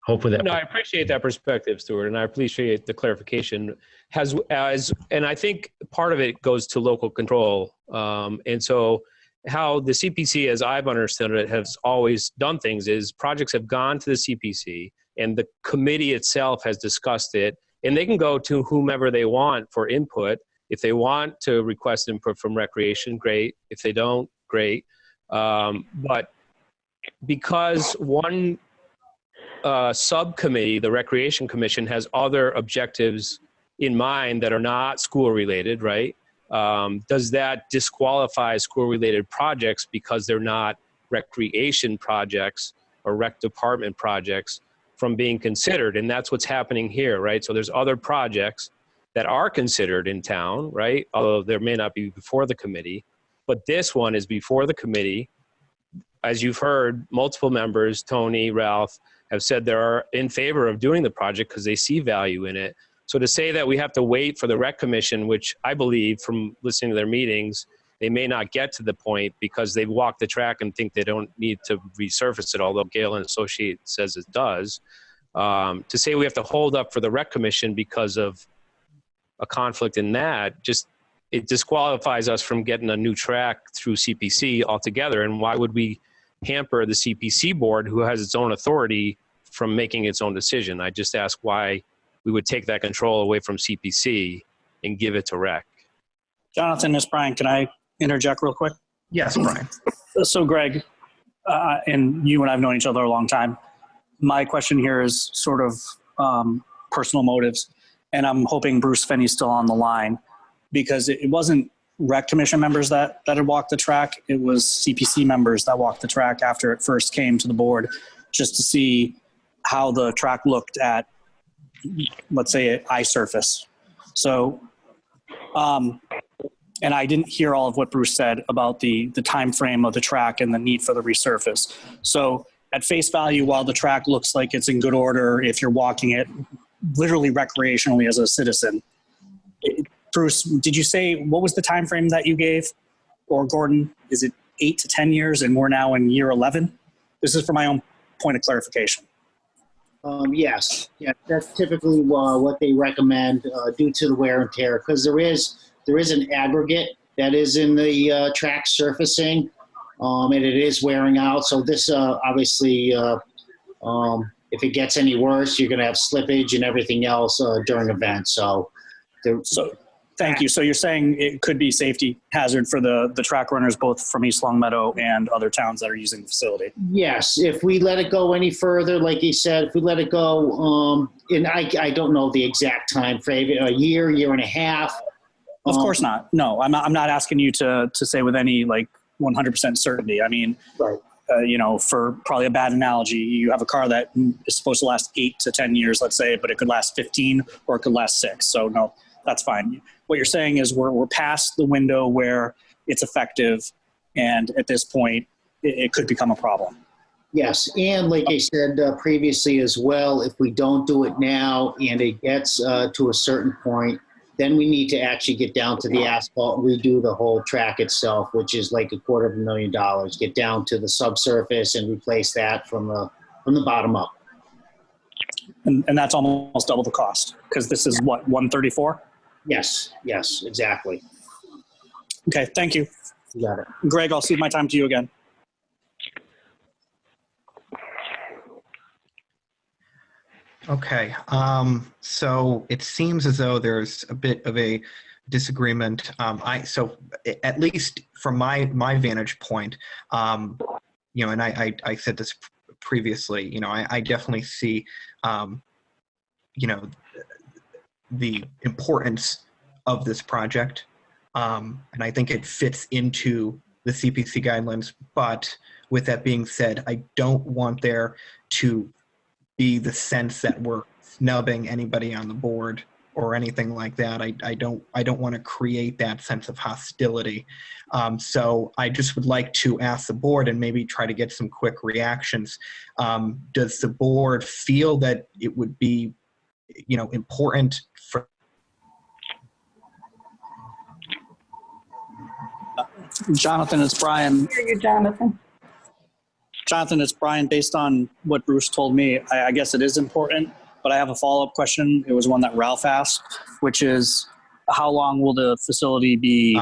hopefully that. No, I appreciate that perspective, Stewart, and I appreciate the clarification. And I think part of it goes to local control. And so how the CPC, as I've understood it, has always done things is projects have gone to the CPC and the committee itself has discussed it, and they can go to whomever they want for input. If they want to request input from recreation, great. If they don't, great. But because one subcommittee, the Recreation Commission, has other objectives in mind that are not school related, right? Does that disqualify school related projects because they're not recreation projects or rec department projects from being considered. And that's what's happening here, right? So there's other projects that are considered in town, right? Although there may not be before the committee, but this one is before the committee. As you've heard, multiple members, Tony, Ralph, have said they're in favor of doing the project because they see value in it. So to say that we have to wait for the rec commission, which I believe from listening to their meetings, they may not get to the point because they've walked the track and think they don't need to resurface it, although Gale and Associates says it does. To say we have to hold up for the rec commission because of a conflict in that, it disqualifies us from getting a new track through CPC altogether. And why would we hamper the CPC board, who has its own authority, from making its own decision? I just ask why we would take that control away from CPC and give it to rec. Jonathan, Ms. Brian, can I interject real quick? Yes, Brian. So Greg, and you and I have known each other a long time. My question here is sort of personal motives, and I'm hoping Bruce Finney's still on the line, because it wasn't rec commission members that had walked the track. It was CPC members that walked the track after it first came to the board, just to see how the track looked at, let's say, at eye surface. So, and I didn't hear all of what Bruce said about the time frame of the track and the need for the resurface. So at face value, while the track looks like it's in good order, if you're walking it literally recreationally as a citizen, Bruce, did you say, what was the time frame that you gave? Or Gordon, is it 8 to 10 years and we're now in year 11? This is for my own point of clarification. Yes, yeah, that's typically what they recommend due to the wear and tear, because there is an aggregate that is in the track surfacing, and it is wearing out. So this obviously, if it gets any worse, you're going to have slippage and everything else during events. So thank you. So you're saying it could be safety hazard for the track runners, both from East Longmeadow and other towns that are using the facility? Yes, if we let it go any further, like he said, if we let it go, and I don't know the exact time frame, a year and a half. Of course not. No, I'm not asking you to say with any like 100% certainty. I mean, right. For probably a bad analogy, you have a car that is supposed to last 8 to 10 years, let's say, but it could last 15 or it could last 6. So no, that's fine. What you're saying is we're past the window where it's effective, and at this point, it could become a problem. Yes, and like I said previously as well, if we don't do it now and it gets to a certain point, then we need to actually get down to the asphalt and redo the whole track itself, which is like $250,000. Get down to the subsurface and replace that from the bottom up. And that's almost double the cost, because this is what, 134? Yes, exactly. Okay, thank you. You got it. Greg, I'll cede my time to you again. Okay, so it seems as though there's a bit of a disagreement. So at least from my vantage point, and I said this previously, I definitely see, the importance of this project, and I think it fits into the CPC guidelines. But with that being said, I don't want there to be the sense that we're snubbing anybody on the board or anything like that. I don't want to create that sense of hostility. So I just would like to ask the board and maybe try to get some quick reactions. Does the board feel that it would be, important for Jonathan, it's Brian. I hear you, Jonathan. Jonathan, it's Brian. Based on what Bruce told me, I guess it is important, but I have a follow-up question. It was one that Ralph asked, which is, how long will the facility be?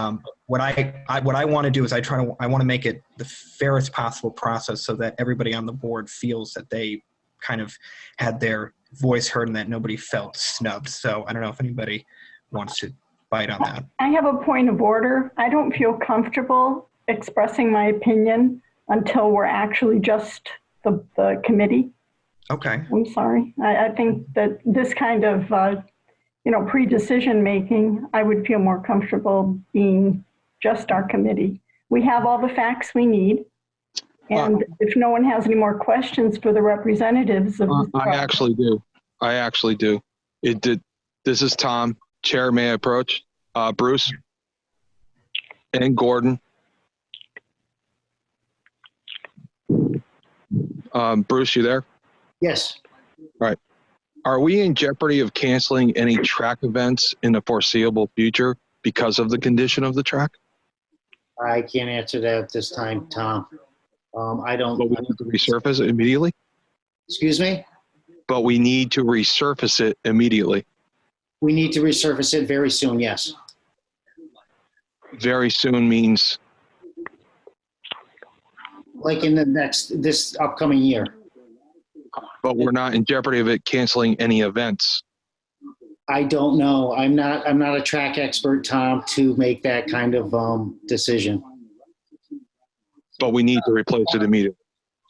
What I want to do is I want to make it the fairest possible process so that everybody on the board feels that they kind of had their voice heard and that nobody felt snubbed. So I don't know if anybody wants to bite on that. I have a point of order. I don't feel comfortable expressing my opinion until we're actually just the committee. Okay. I'm sorry. I think that this kind of, pre-decision making, I would feel more comfortable being just our committee. We have all the facts we need. And if no one has any more questions for the representatives of this I actually do. I actually do. It did. This is Tom. Chair, may I approach? Bruce and Gordon. Bruce, you there? Yes. All right. Are we in jeopardy of canceling any track events in the foreseeable future because of the condition of the track? I can't answer that at this time, Tom. I don't. But we need to resurface it immediately? Excuse me? But we need to resurface it immediately. We need to resurface it very soon, yes. Very soon means, Like in this upcoming year. but we're not in jeopardy of it canceling any events. I don't know. I'm not a track expert, Tom, to make that kind of decision. But we need to replace it immediately.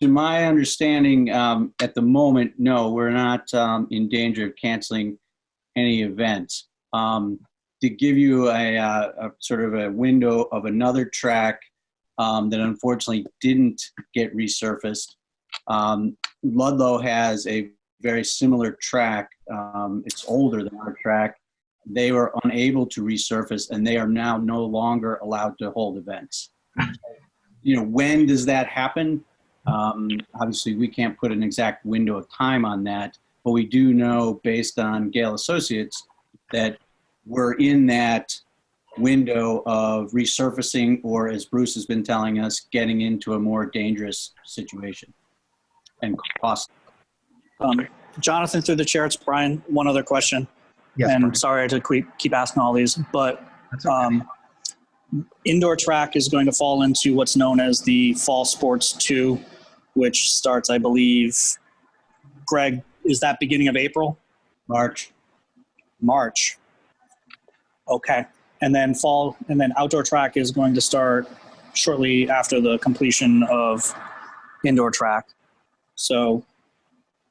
To my understanding, at the moment, no, we're not in danger of canceling any events. To give you a sort of a window of another track that unfortunately didn't get resurfaced, Ludlow has a very similar track. It's older than our track. They were unable to resurface, and they are now no longer allowed to hold events. You know, when does that happen? Obviously, we can't put an exact window of time on that, but we do know based on Gale Associates that we're in that window of resurfacing, or as Bruce has been telling us, getting into a more dangerous situation and cost. Jonathan, through the chair, it's Brian. One other question. Yes, and Brian. sorry to keep asking all these, but Okay. Indoor track is going to fall into what's known as the Fall Sports 2, which starts, I believe, Greg, is that beginning of April? March. Okay. And then outdoor track is going to start shortly after the completion of indoor track. So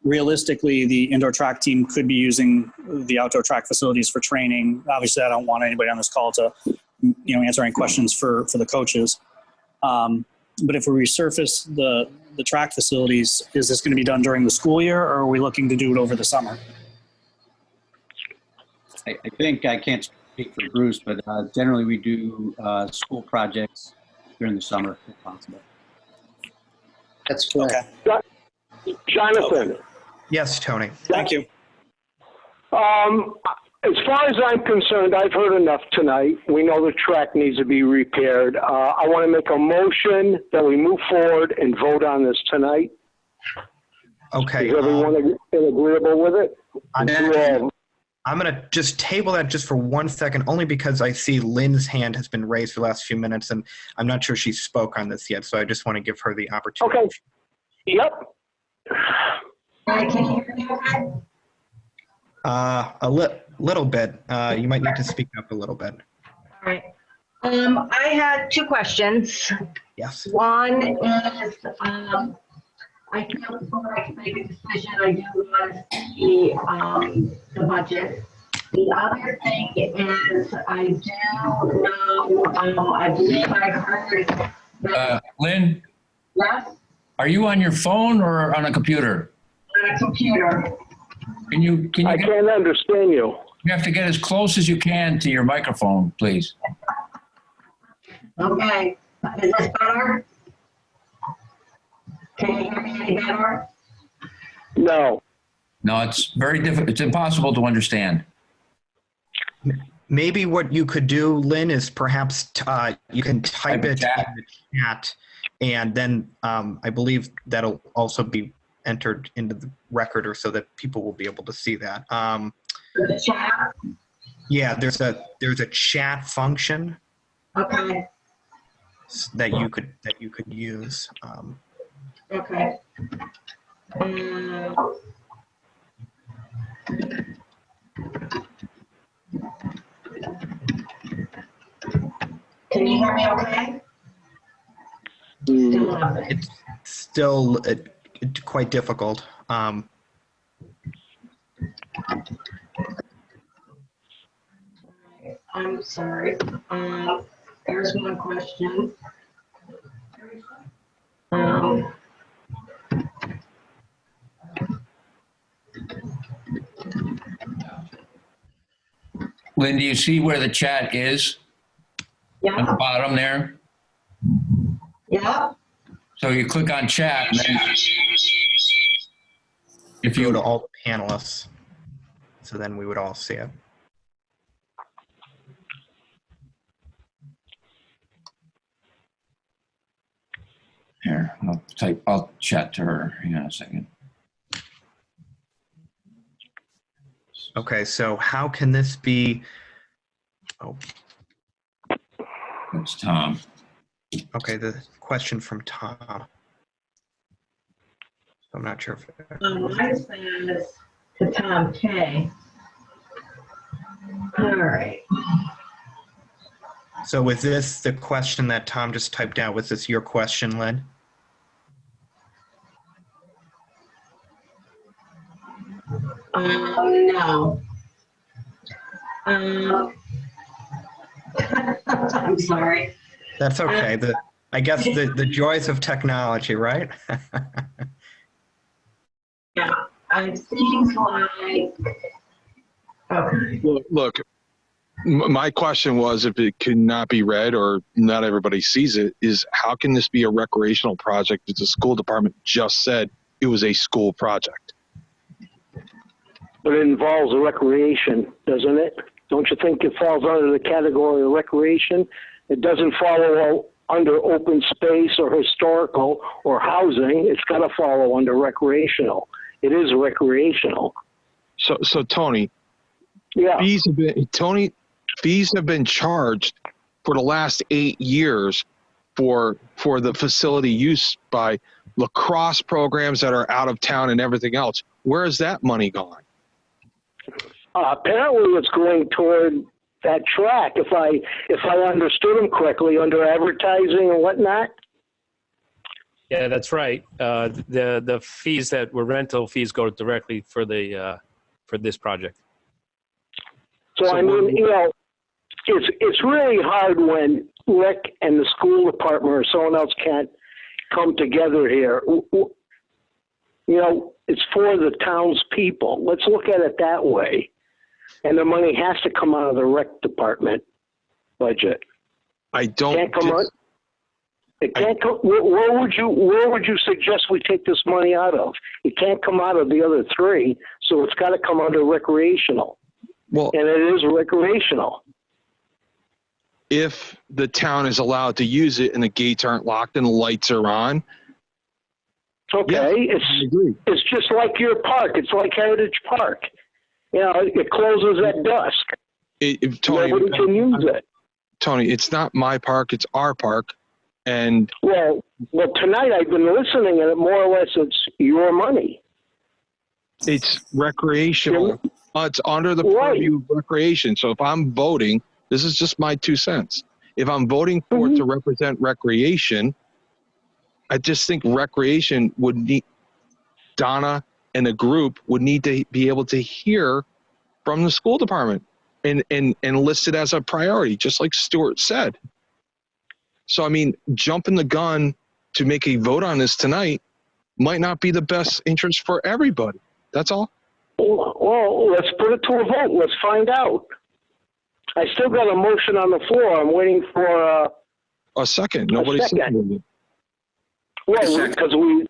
realistically, the indoor track team could be using the outdoor track facilities for training. Obviously, I don't want anybody on this call to, answer any questions for the coaches. But if we resurface the track facilities, is this going to be done during the school year, or are we looking to do it over the summer? I think, I can't speak for Bruce, but generally we do school projects during the summer if possible. That's correct. Okay. Jonathan. Okay. Yes, Tony. Thank you. As far as I'm concerned, I've heard enough tonight. We know the track needs to be repaired. I want to make a motion that we move forward and vote on this tonight. Okay. Is everyone agreeable with it? I'm going to just table that just for 1 second, only because I see Lynn's hand has been raised for the last few minutes, and I'm not sure she spoke on this yet, so I just want to give her the opportunity. Okay. Yep. Can you hear me okay? A little bit. You might need to speak up a little bit. All right. I had two questions. Yes. One is, I feel before I can make a decision, I do want to see the budget. The other thing is, I do know, I believe I heard that. Lynn, Yes, are you on your phone or on a computer? on a computer. Can you I can't understand you. you have to get as close as you can to your microphone, please. Okay, is this better? Can you hear me any better? No. No, it's very difficult. It's impossible to understand. Maybe what you could do, Lynn, is perhaps you can type Type it chat. in the chat, and then I believe that'll also be entered into the record, or so that people will be able to see that. The chat? Yeah, there's a chat function Okay, that you could use. okay. Can you hear me okay? Still nothing. It's still quite difficult. I'm sorry. There's one question. Lynn, do you see where the chat is? Yeah. On the bottom there? Yeah. So you click on chat, and then if Go you to all the panelists. So then we would all see it. here, I'll chat to her. Hang on a second. Okay, so how can this be? Oh, That's Tom. okay, the question from Tom. I'm not sure if I says to Tom K. All right. So was this the question that Tom just typed out? Was this your question, Lynn? No. I'm sorry. That's okay. I guess the joys of technology, right? Yeah, it seems like. Okay. Look, my question was, if it could not be read or not everybody sees it, is how can this be a recreational project if the school department just said it was a school project? But it involves a recreation, doesn't it? Don't you think it falls under the category of recreation? It doesn't follow under open space or historical or housing. It's got to follow under recreational. It is recreational. So Tony, yeah. Fees have been charged for the last 8 years for the facility use by lacrosse programs that are out of town and everything else. Where is that money gone? Apparently it's going toward that track, if I understood him correctly, under advertising and whatnot. Yeah, that's right. The fees that were rental fees go directly for this project. So I mean, it's really hard when Rick and the school department or someone else can't come together here. It's for the townspeople. Let's look at it that way. And the money has to come out of the rec department budget. I don't. Can't come out. It can't come. Where would you suggest we take this money out of? It can't come out of the other three, so it's got to come under recreational. Well, and it is recreational. If the town is allowed to use it and the gates aren't locked and the lights are on. Okay, yes, it's just like your park. It's like Heritage Park. It closes at dusk. Tony, nobody can use it. Tony, it's not my park, it's our park. And well, tonight I've been listening, and more or less it's your money. It's recreational. It's under the purview of recreation. So if I'm voting, this is just my 2 cents. If I'm voting for it to represent recreation, I just think recreation would need, Donna and the group would need to be able to hear from the school department and list it as a priority, just like Stewart said. So, I mean, jumping the gun to make a vote on this tonight might not be the best interest for everybody. That's all. Well, let's put it to a vote. Let's find out. I still got a motion on the floor. I'm waiting for a second. Nobody's seconded it. Well, because we.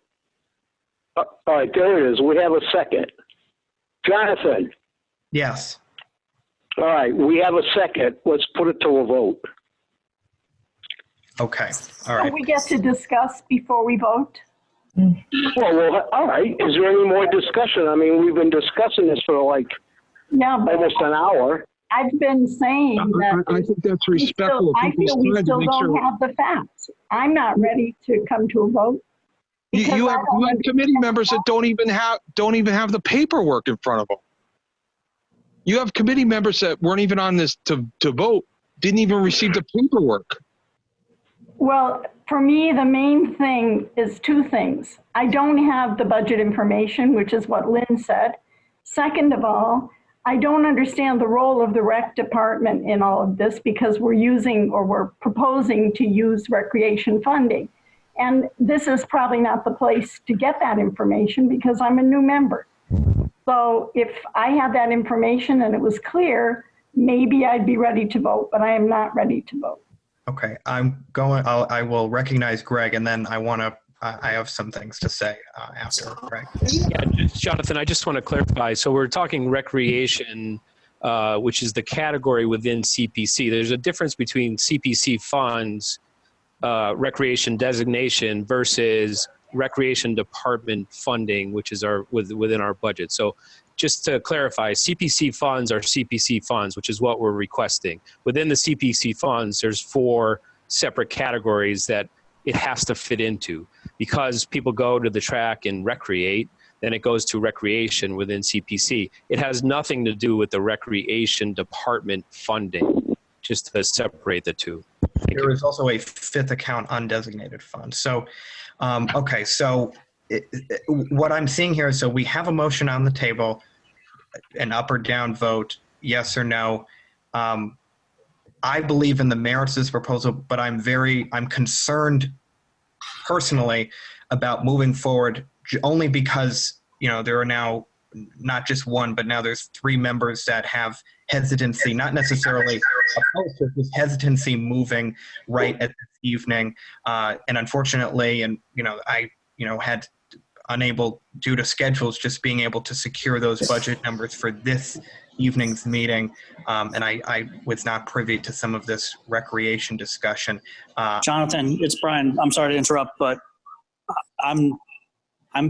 All right, there it is. We have a second. Jonathan. Yes. All right, we have a second. Let's put it to a vote. Okay. All right. Do we get to discuss before we vote? Well, all right. Is there any more discussion? I mean, we've been discussing this for almost an hour. I've been saying that. I think that's respectful. I feel we still don't have the facts. I'm not ready to come to a vote. You have committee members that don't even have the paperwork in front of them. You have committee members that weren't even on this to vote, didn't even receive the paperwork. Well, for me, the main thing is two things. I don't have the budget information, which is what Lynn said. Second of all, I don't understand the role of the rec department in all of this because we're proposing to use recreation funding. And this is probably not the place to get that information because I'm a new member. So if I had that information and it was clear, maybe I'd be ready to vote, but I am not ready to vote. Okay, I will recognize Greg, and then I have some things to say after Greg. Yeah, Jonathan, I just want to clarify. So we're talking recreation, which is the category within CPC. There's a difference between CPC funds, recreation designation versus recreation department funding, which is within our budget. So just to clarify, CPC funds are CPC funds, which is what we're requesting. Within the CPC funds, there's 4 separate categories that it has to fit into. Because people go to the track and recreate, then it goes to recreation within CPC. It has nothing to do with the recreation department funding, just to separate the two. There is also a 5th account undesignated fund. So, okay, so what I'm seeing here is, so we have a motion on the table, an up or down vote, yes or no. I believe in the merits of this proposal, but I'm concerned personally about moving forward only because, there are now not just one, but now there's 3 members that have hesitancy, not necessarily opposed to, just hesitancy moving right at this evening. And unfortunately, I had unable, due to schedules, just being able to secure those budget numbers for this evening's meeting. And I was not privy to some of this recreation discussion. Jonathan, it's Brian. I'm sorry to interrupt, but I'm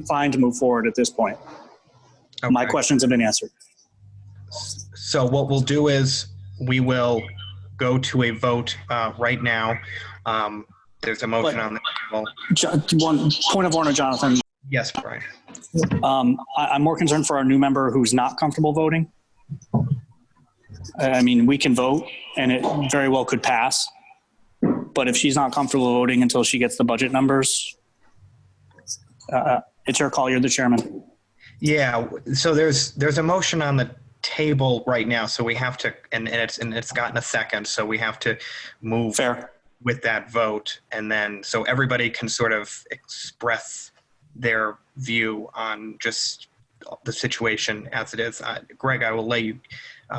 fine to move forward at this point. Okay. My questions have been answered. So what we'll do is we will go to a vote right now. There's a motion on the table. One point of order, Jonathan. Yes, Brian. I'm more concerned for our new member who's not comfortable voting. I mean, we can vote and it very well could pass, but if she's not comfortable voting until she gets the budget numbers, it's her call. You're the chairman. Yeah. So there's a motion on the table right now. So we have to, and it's gotten a second. So we have to move with that vote. And then, so everybody can sort of express their view on just the situation as it is. Greg, I will lay you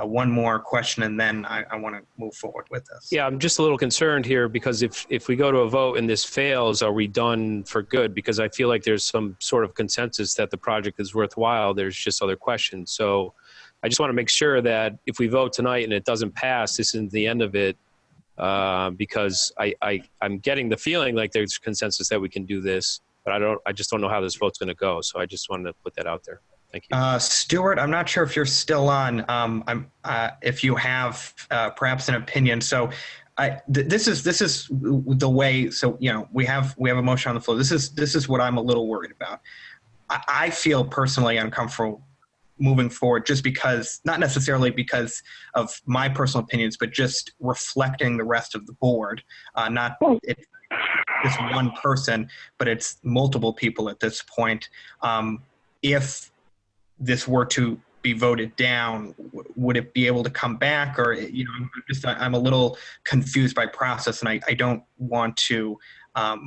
one more question, and then I want to move forward with this. Yeah, I'm just a little concerned here because if we go to a vote and this fails, are we done for good? Because I feel like there's some sort of consensus that the project is worthwhile. There's just other questions. So I just want to make sure that if we vote tonight and it doesn't pass, this isn't the end of it, because I'm getting the feeling like there's consensus that we can do this, but I just don't know how this vote's going to go. So I just wanted to put that out there. Thank you. Stewart, I'm not sure if you're still on. If you have perhaps an opinion. So this is the way. So we have a motion on the floor. This is what I'm a little worried about. I feel personally uncomfortable moving forward, just because, not necessarily because of my personal opinions, but just reflecting the rest of the board. Not just one person, but it's multiple people at this point. If this were to be voted down, would it be able to come back? Or, I'm a little confused by process, and I don't want to, have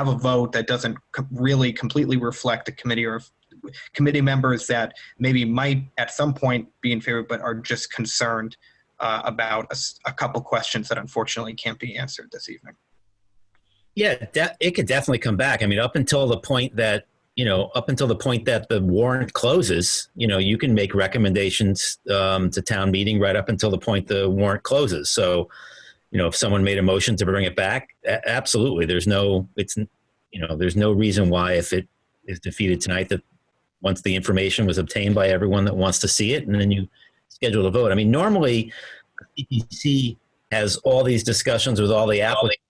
a vote that doesn't really completely reflect the committee or committee members that maybe might at some point be in favor, but are just concerned about a couple questions that unfortunately can't be answered this evening. Yeah, it could definitely come back. I mean, up until the point that the warrant closes, you can make recommendations to town meeting right up until the point the warrant closes. So, if someone made a motion to bring it back, absolutely. There's no reason why, if it is defeated tonight, that once the information was obtained by everyone that wants to see it, and then you schedule a vote. I mean, normally CPC has all these discussions with all the applicants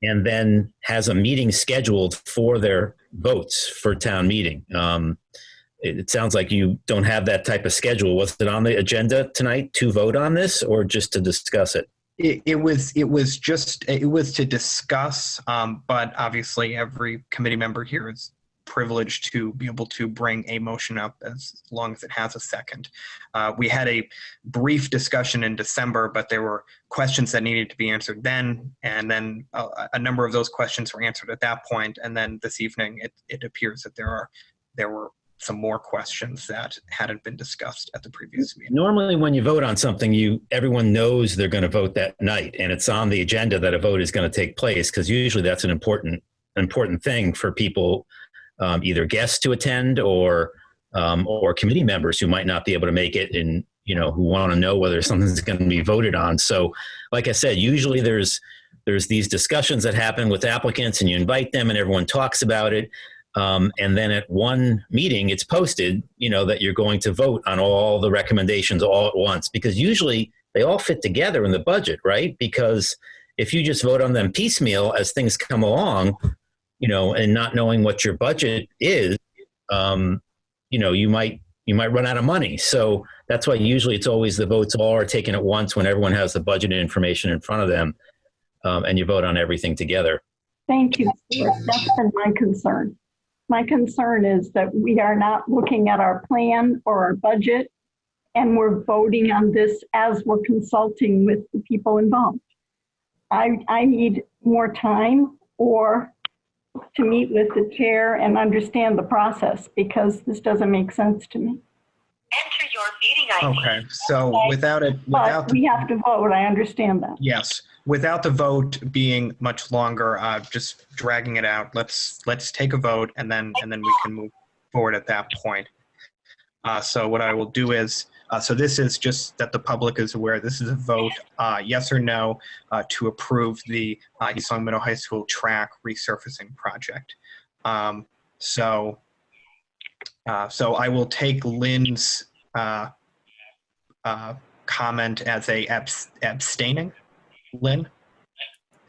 and then has a meeting scheduled for their votes for town meeting. It sounds like you don't have that type of schedule. Was it on the agenda tonight to vote on this, or just to discuss it? It was to discuss, but obviously every committee member here is privileged to be able to bring a motion up as long as it has a second. We had a brief discussion in December, but there were questions that needed to be answered then, and then a number of those questions were answered at that point. And then this evening, it appears that there were some more questions that hadn't been discussed at the previous meeting. Normally, when you vote on something, everyone knows they're going to vote that night, and it's on the agenda that a vote is going to take place, because usually that's an important thing for people, either guests to attend or committee members who might not be able to make it, and who want to know whether something's going to be voted on. So, like I said, usually there's these discussions that happen with applicants, and you invite them, and everyone talks about it. And then at one meeting, it's posted, that you're going to vote on all the recommendations all at once, because usually they all fit together in the budget, right? Because if you just vote on them piecemeal as things come along, and not knowing what your budget is, you might run out of money. So that's why usually it's always the votes all are taken at once when everyone has the budget information in front of them, and you vote on everything together. Thank you, Stewart. That's been my concern. My concern is that we are not looking at our plan or our budget, and we're voting on this as we're consulting with the people involved. I need more time or to meet with the chair and understand the process, because this doesn't make sense to me. Enter your meeting ID. Okay, so But we have to vote, I understand that. Yes, without the vote being much longer, just dragging it out, let's take a vote, and then we can move forward at that point. So what I will do is, so this is just that the public is aware, this is a vote, yes or no, to approve the East Long Meadow High School track resurfacing project. So I will take Lynn's comment as abstaining. Lynn,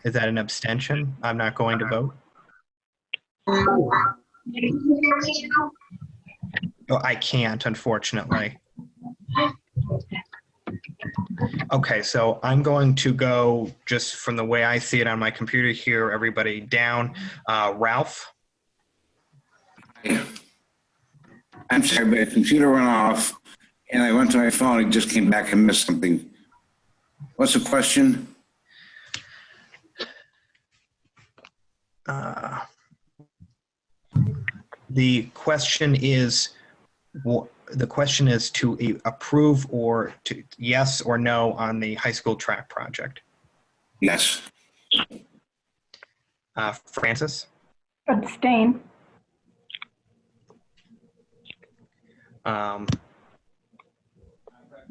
is that an abstention? I'm not going to vote. Oh, I can't, unfortunately. Okay, so I'm going to go just from the way I see it on my computer here, everybody down. Ralph? I'm sorry, but the computer went off and I went to my phone. It just came back and missed something. What's the question? The question is to approve or to yes or no on the high school track project. Yes. Francis? Abstain.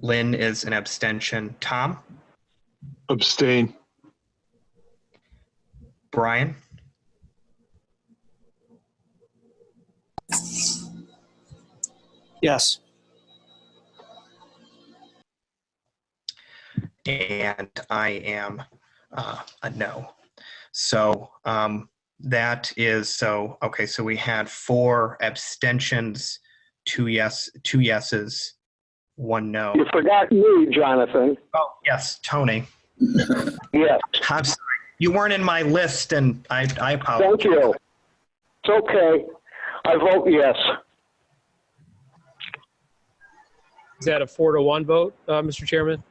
Lynn is an abstention. Tom? Abstain. Brian? Yes. And I am a no. So that is, so, okay, so we had 4 abstentions, 2 yeses, 1 no. You forgot me, Jonathan. Oh, yes, Tony. Yes. I'm sorry. You weren't in my list, and I apologize. Thank you. It's okay. I vote yes. Is that a 4-1 vote, Mr. Chairman?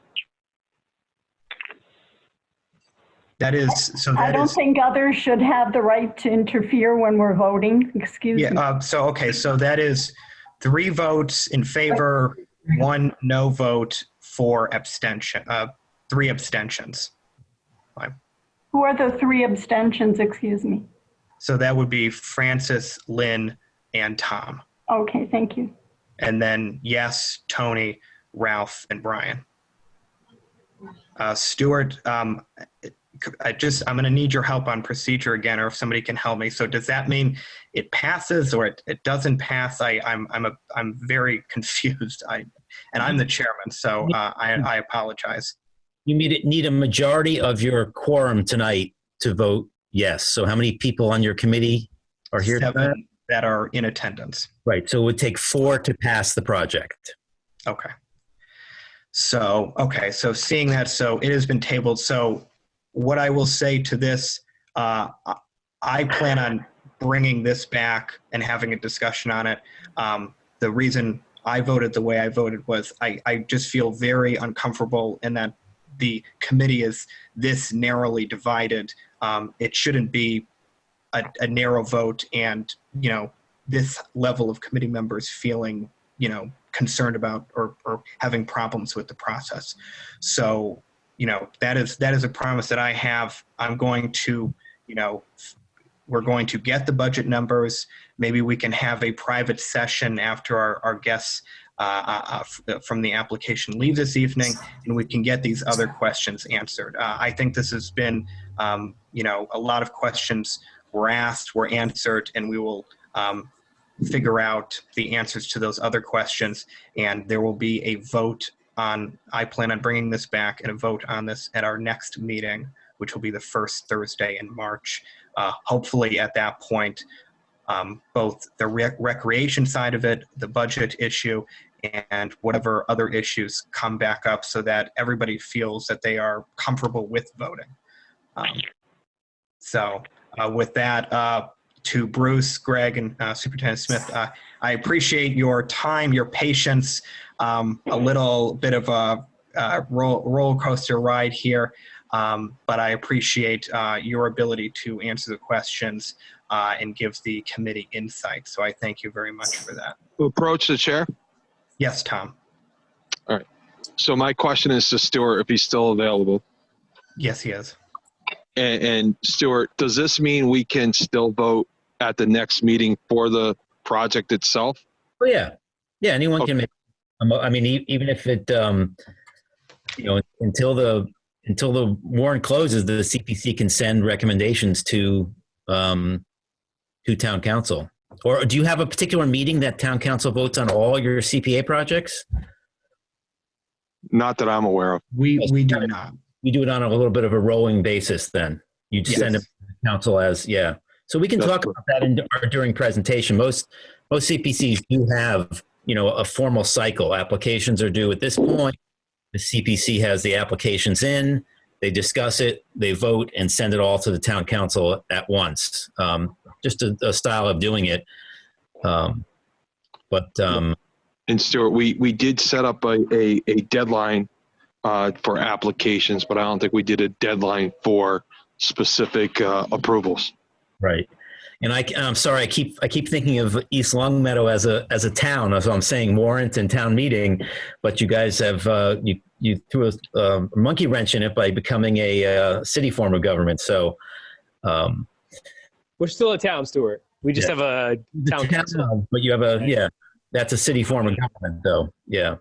That is, so that I don't is, think others should have the right to interfere when we're voting. Excuse me. yeah, so, okay, so that is 3 votes in favor, 1 no vote, 4 abstention, 3 abstentions. Fine. Who are the 3 abstentions? Excuse me. So that would be Francis, Lynn, and Tom. Okay, thank you. And then yes, Tony, Ralph, and Brian. Stewart, I'm going to need your help on procedure again, or if somebody can help me. So does that mean it passes or it doesn't pass? I'm very confused. And I'm the chairman, so I apologize. You need a majority of your quorum tonight to vote yes. So how many people on your committee are here? 7 that are in attendance. Right. So it would take 4 to pass the project. Okay. So, okay. So seeing that, so it has been tabled. So what I will say to this, I plan on bringing this back and having a discussion on it. The reason I voted the way I voted was I just feel very uncomfortable in that the committee is this narrowly divided. It shouldn't be a narrow vote and, this level of committee members feeling, concerned about or having problems with the process. So, that is a promise that I have. I'm going to, we're going to get the budget numbers. Maybe we can have a private session after our guests from the application leave this evening, and we can get these other questions answered. I think this has been, a lot of questions were asked, were answered, and we will figure out the answers to those other questions, and there will be a vote on, I plan on bringing this back and a vote on this at our next meeting, which will be the first Thursday in March. Hopefully at that point, both the recreation side of it, the budget issue, and whatever other issues come back up so that everybody feels that they are comfortable with voting. So with that, to Bruce, Greg, and Superintendent Smith, I appreciate your time, your patience, a little bit of a roller coaster ride here, but I appreciate your ability to answer the questions and give the committee insight. So I thank you very much for that. Approach the chair. Yes, Tom. All right. So my question is to Stewart, if he's still available. Yes, he is. And Stewart, does this mean we can still vote at the next meeting for the project itself? Oh, yeah. Yeah, anyone can make, I mean, even if it, until the warrant closes, the CPC can send recommendations to town council. Or do you have a particular meeting that town council votes on all your CPA projects? Not that I'm aware of. We do not. You do it on a little bit of a rolling basis then. You just send it to the council as, yeah. So we can talk about that during presentation. Most CPCs do have, a formal cycle. Applications are due at this point. The CPC has the applications in, they discuss it, they vote, and send it all to the town council at once. Just a style of doing it. And Stewart, we did set up a deadline for applications, but I don't think we did a deadline for specific approvals. Right. And I'm sorry, I keep thinking of East Longmeadow as a town. So I'm saying warrant and town meeting, but you guys have you threw a monkey wrench in it by becoming a city form of government. So we're still a town, Stewart. We just have a town council. But you have that's a city form of government, though. Yeah.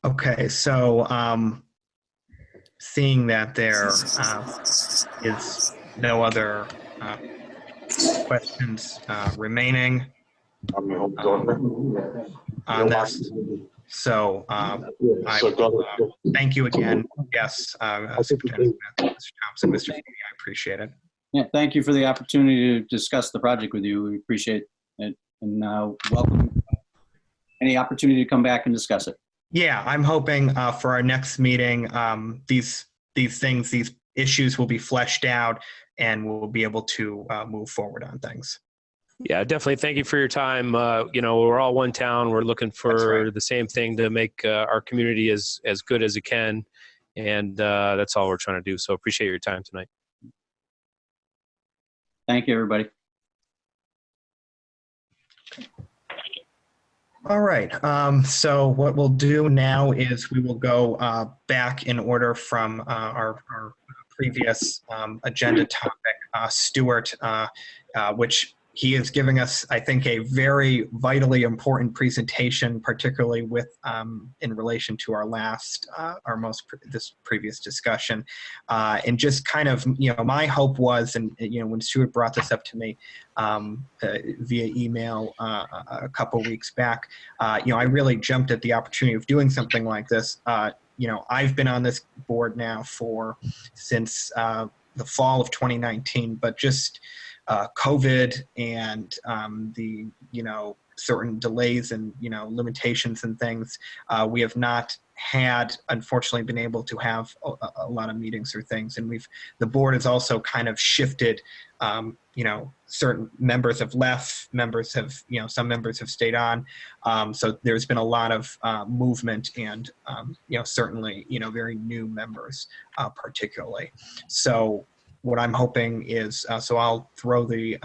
Okay, so seeing that there is no other questions remaining on this, so thank you again. Yes, Superintendent Smith, Mr. Thompson, Mr. Feeney, I appreciate it. Yeah, thank you for the opportunity to discuss the project with you. We appreciate it, and welcome any opportunity to come back and discuss it. Yeah, I'm hoping for our next meeting, these issues will be fleshed out, and we'll be able to move forward on things. Yeah, definitely. Thank you for your time. We're all one town. We're looking for the same thing to make our community as good as it can, and that's all we're trying to do. So appreciate your time tonight. Thank you, everybody. All right. So what we'll do now is we will go back in order from our previous agenda topic, Stewart, which he is giving us, I think, a very vitally important presentation, particularly with in relation to our this previous discussion, and just kind of, my hope was, and when Stewart brought this up to me via email a couple weeks back, I really jumped at the opportunity of doing something like this. I've been on this board now since the fall of 2019, but just COVID and the certain delays and limitations and things, we have not had, unfortunately, been able to have a lot of meetings or things, and the board has also kind of shifted. Certain members have left, some members have stayed on, so there's been a lot of movement and certainly very new members particularly. So what I'm hoping is, so I'll throw to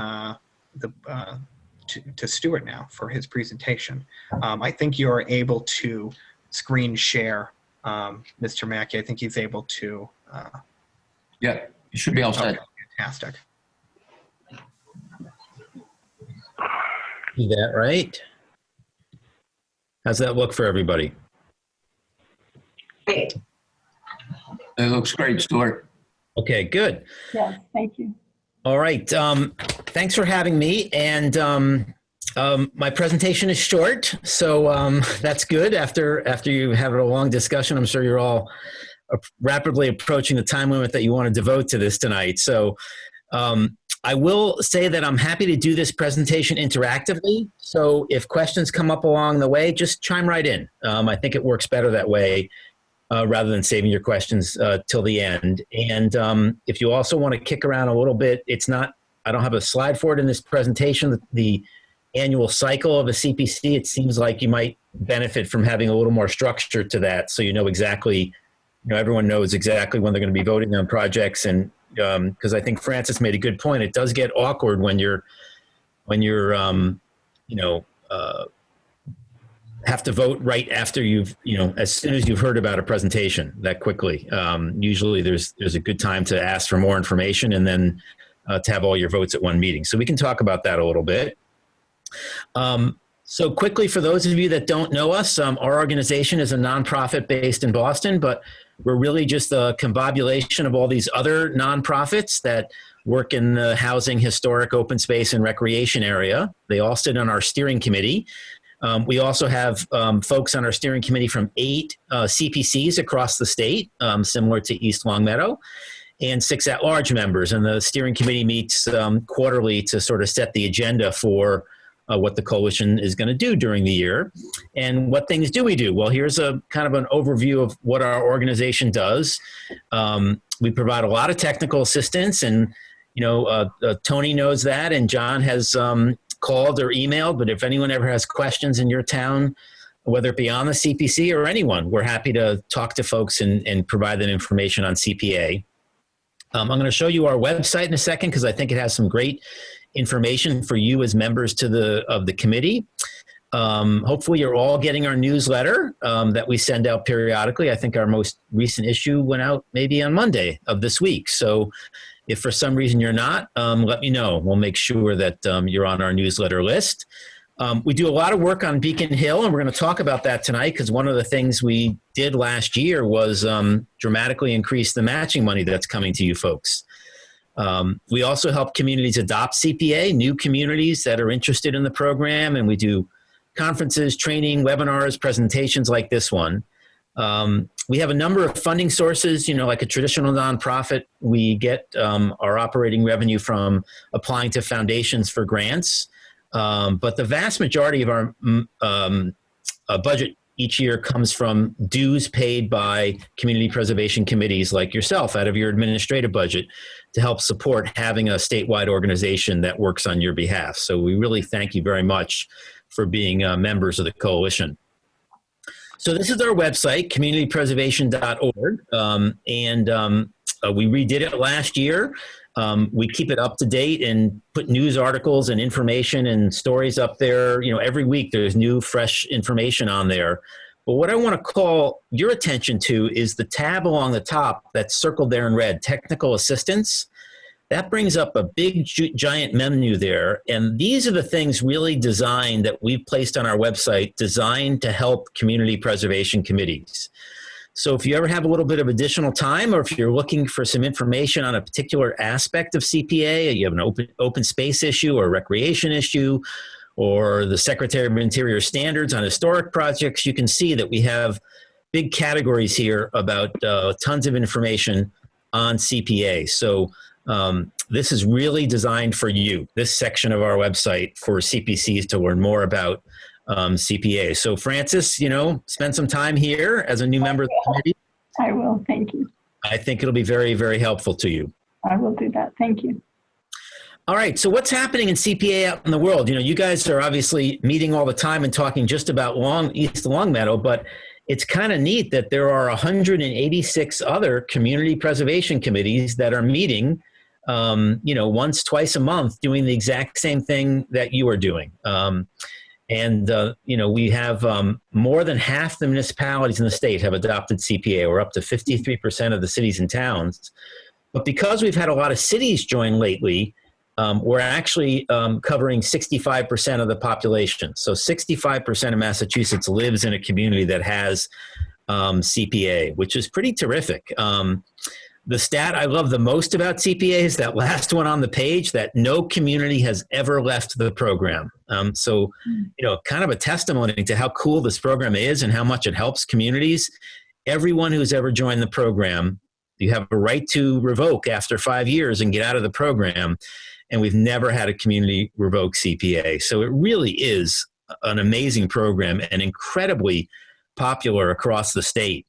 Stewart now for his presentation. I think you're able to screen share, Mr. Mackey. I think he's able to. Yeah, you should be all set. Okay, fantastic. See that, right? How's that look for everybody? It looks great, Stewart. Okay, good. Yes, thank you. All right. Thanks for having me. And my presentation is short, so that's good. After you have a long discussion, I'm sure you're all rapidly approaching the time limit that you want to devote to this tonight. So I will say that I'm happy to do this presentation interactively. So if questions come up along the way, just chime right in. I think it works better that way. Rather than saving your questions till the end. And if you also want to kick around a little bit, I don't have a slide for it in this presentation, the annual cycle of a CPC, it seems like you might benefit from having a little more structure to that, so you know exactly, everyone knows exactly when they're going to be voting on projects. And because I think Francis made a good point, it does get awkward when you're have to vote right after as soon as you've heard about a presentation that quickly. Usually there's a good time to ask for more information and then to have all your votes at one meeting. So we can talk about that a little bit. So quickly, for those of you that don't know us, our organization is a nonprofit based in Boston, but we're really just a combobulation of all these other nonprofits that work in the housing, historic, open space, and recreation area. They all sit on our steering committee. We also have folks on our steering committee from 8 CPCs across the state, similar to East Longmeadow, and 6 at-large members. And the steering committee meets quarterly to sort of set the agenda for what the coalition is going to do during the year. And what things do we do? Well, here's a kind of an overview of what our organization does. We provide a lot of technical assistance, and Tony knows that, and John has called or emailed, but if anyone ever has questions in your town, whether it be on the CPC or anyone, we're happy to talk to folks and provide that information on CPA. I'm going to show you our website in a second because I think it has some great information for you as members of the committee. Hopefully you're all getting our newsletter that we send out periodically. I think our most recent issue went out maybe on Monday of this week. So if for some reason you're not, let me know. We'll make sure that you're on our newsletter list. We do a lot of work on Beacon Hill, and we're going to talk about that tonight because one of the things we did last year was dramatically increase the matching money that's coming to you folks. We also help communities adopt CPA, new communities that are interested in the program, and we do conferences, training, webinars, presentations like this one. We have a number of funding sources, like a traditional nonprofit. We get our operating revenue from applying to foundations for grants. But the vast majority of our budget each year comes from dues paid by community preservation committees like yourself out of your administrative budget to help support having a statewide organization that works on your behalf. So we really thank you very much for being members of the coalition. So this is our website, communitypreservation.org, and we redid it last year. We keep it up to date and put news articles and information and stories up there. Every week there's new, fresh information on there. But what I want to call your attention to is the tab along the top that's circled there in red, technical assistance. That brings up a big, giant menu there. And these are the things really designed that we've placed on our website, designed to help community preservation committees. So if you ever have a little bit of additional time, or if you're looking for some information on a particular aspect of CPA, you have an open space issue or recreation issue, or the Secretary of Interior standards on historic projects, you can see that we have big categories here about tons of information on CPA. So this is really designed for you, this section of our website, for CPCs to learn more about CPA. So Francis, spend some time here as a new member of the committee. I will, thank you. I think it'll be very, very helpful to you. I will do that, thank you. All right, so what's happening in CPA out in the world? You guys are obviously meeting all the time and talking just about East Longmeadow, but it's kind of neat that there are 186 other community preservation committees that are meeting once, twice a month doing the exact same thing that you are doing. We have more than half the municipalities in the state have adopted CPA. We're up to 53% of the cities and towns. But because we've had a lot of cities join lately, we're actually covering 65% of the population. So 65% of Massachusetts lives in a community that has CPA, which is pretty terrific. The stat I love the most about CPA is that last one on the page, that no community has ever left the program. Kind of a testimony to how cool this program is and how much it helps communities. Everyone who's ever joined the program, you have a right to revoke after 5 years and get out of the program. And we've never had a community revoke CPA. So it really is an amazing program and incredibly popular across the state.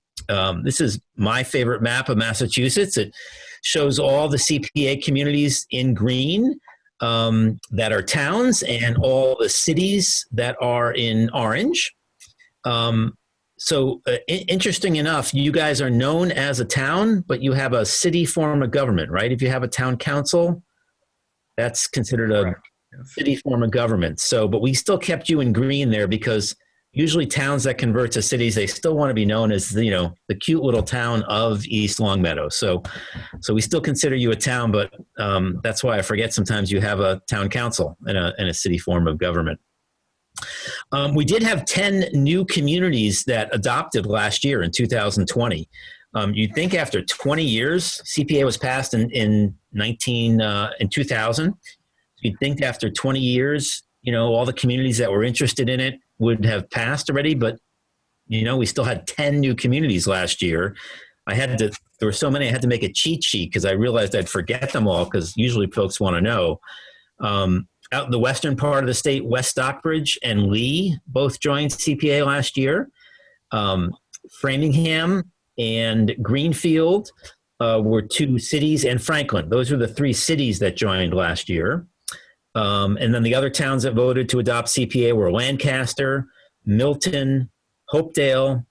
This is my favorite map of Massachusetts. It shows all the CPA communities in green that are towns and all the cities that are in orange. Interesting enough, you guys are known as a town, but you have a city form of government, right? If you have a town council, that's considered a city form of government. But we still kept you in green there because usually towns that convert to cities, they still want to be known as, the cute little town of East Longmeadow. So we still consider you a town, but that's why I forget sometimes you have a town council and a city form of government. We did have 10 new communities that adopted last year in 2020. You'd think after 20 years, CPA was passed in 2000. You'd think after 20 years, all the communities that were interested in it would have passed already, but we still had 10 new communities last year. There were so many, I had to make a cheat sheet because I realized I'd forget them all because usually folks want to know. Out in the western part of the state, West Stockbridge and Lee both joined CPA last year. Framingham and Greenfield were 2 cities, and Franklin. Those were the 3 cities that joined last year. And then the other towns that voted to adopt CPA were Lancaster, Milton, Hopedale,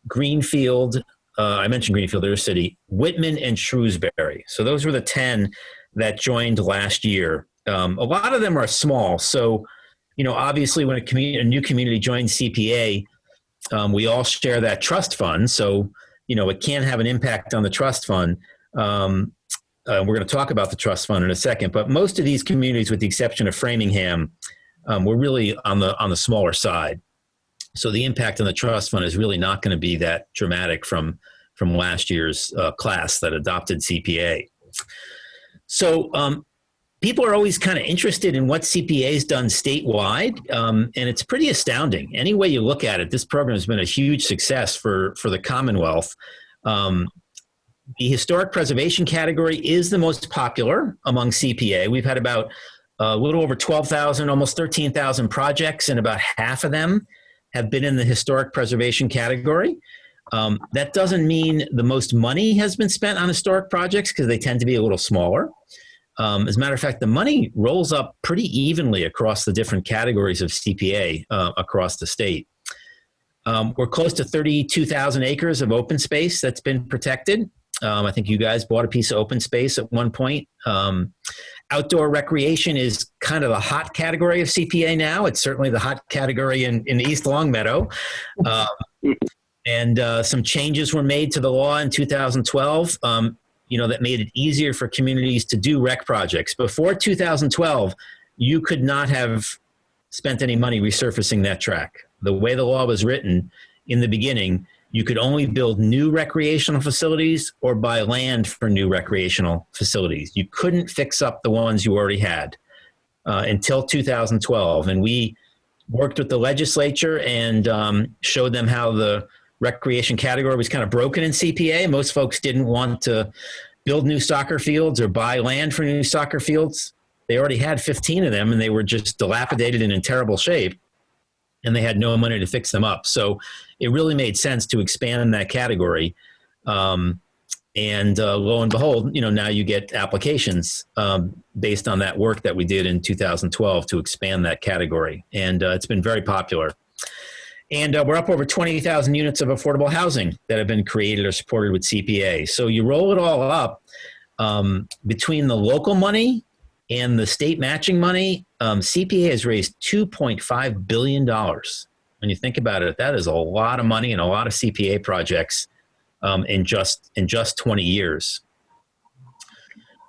Greenfield. I mentioned Greenfield, their city, Whitman, and Shrewsbury. So those were the 10 that joined last year. A lot of them are small. So, obviously when a new community joins CPA, we all share that trust fund. So, it can have an impact on the trust fund. We're going to talk about the trust fund in a second, but most of these communities, with the exception of Framingham, were really on the smaller side. So the impact on the trust fund is really not going to be that dramatic from last year's class that adopted CPA. So people are always kind of interested in what CPA has done statewide, and it's pretty astounding. Any way you look at it, this program has been a huge success for the Commonwealth. The historic preservation category is the most popular among CPA. We've had about a little over 12,000, almost 13,000 projects, and about half of them have been in the historic preservation category. That doesn't mean the most money has been spent on historic projects because they tend to be a little smaller. As a matter of fact, the money rolls up pretty evenly across the different categories of CPA across the state. We're close to 32,000 acres of open space that's been protected. I think you guys bought a piece of open space at one point. Outdoor recreation is kind of the hot category of CPA now. It's certainly the hot category in East Longmeadow. And some changes were made to the law in 2012, that made it easier for communities to do rec projects. Before 2012, you could not have spent any money resurfacing that track. The way the law was written in the beginning, you could only build new recreational facilities or buy land for new recreational facilities. You couldn't fix up the ones you already had until 2012. And we worked with the legislature and showed them how the recreation category was kind of broken in CPA. Most folks didn't want to build new soccer fields or buy land for new soccer fields. They already had 15 of them and they were just dilapidated and in terrible shape, and they had no money to fix them up. So it really made sense to expand that category. And lo and behold, now you get applications based on that work that we did in 2012 to expand that category. And it's been very popular. And we're up over 20,000 units of affordable housing that have been created or supported with CPA. So you roll it all up, Between the local money and the state matching money, CPA has raised $2.5 billion. When you think about it, that is a lot of money and a lot of CPA projects in just 20 years.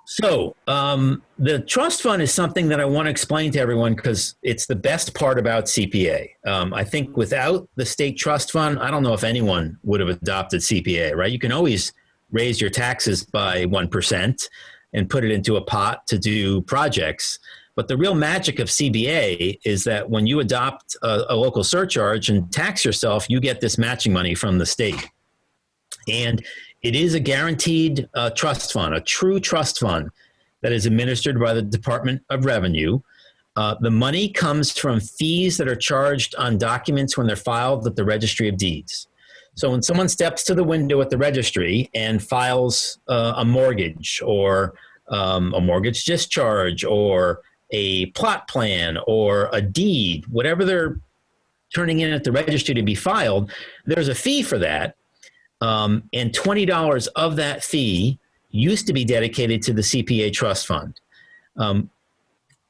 So the trust fund is something that I want to explain to everyone because it's the best part about CPA. I think without the state trust fund, I don't know if anyone would have adopted CPA, right? You can always raise your taxes by 1% and put it into a pot to do projects. But the real magic of CBA is that when you adopt a local surcharge and tax yourself, you get this matching money from the state. And it is a guaranteed trust fund, a true trust fund that is administered by the Department of Revenue. The money comes from fees that are charged on documents when they're filed at the Registry of Deeds. So when someone steps to the window at the registry and files a mortgage or a mortgage discharge or a plot plan or a deed, whatever they're turning in at the registry to be filed, there's a fee for that. And $20 of that fee used to be dedicated to the CPA trust fund.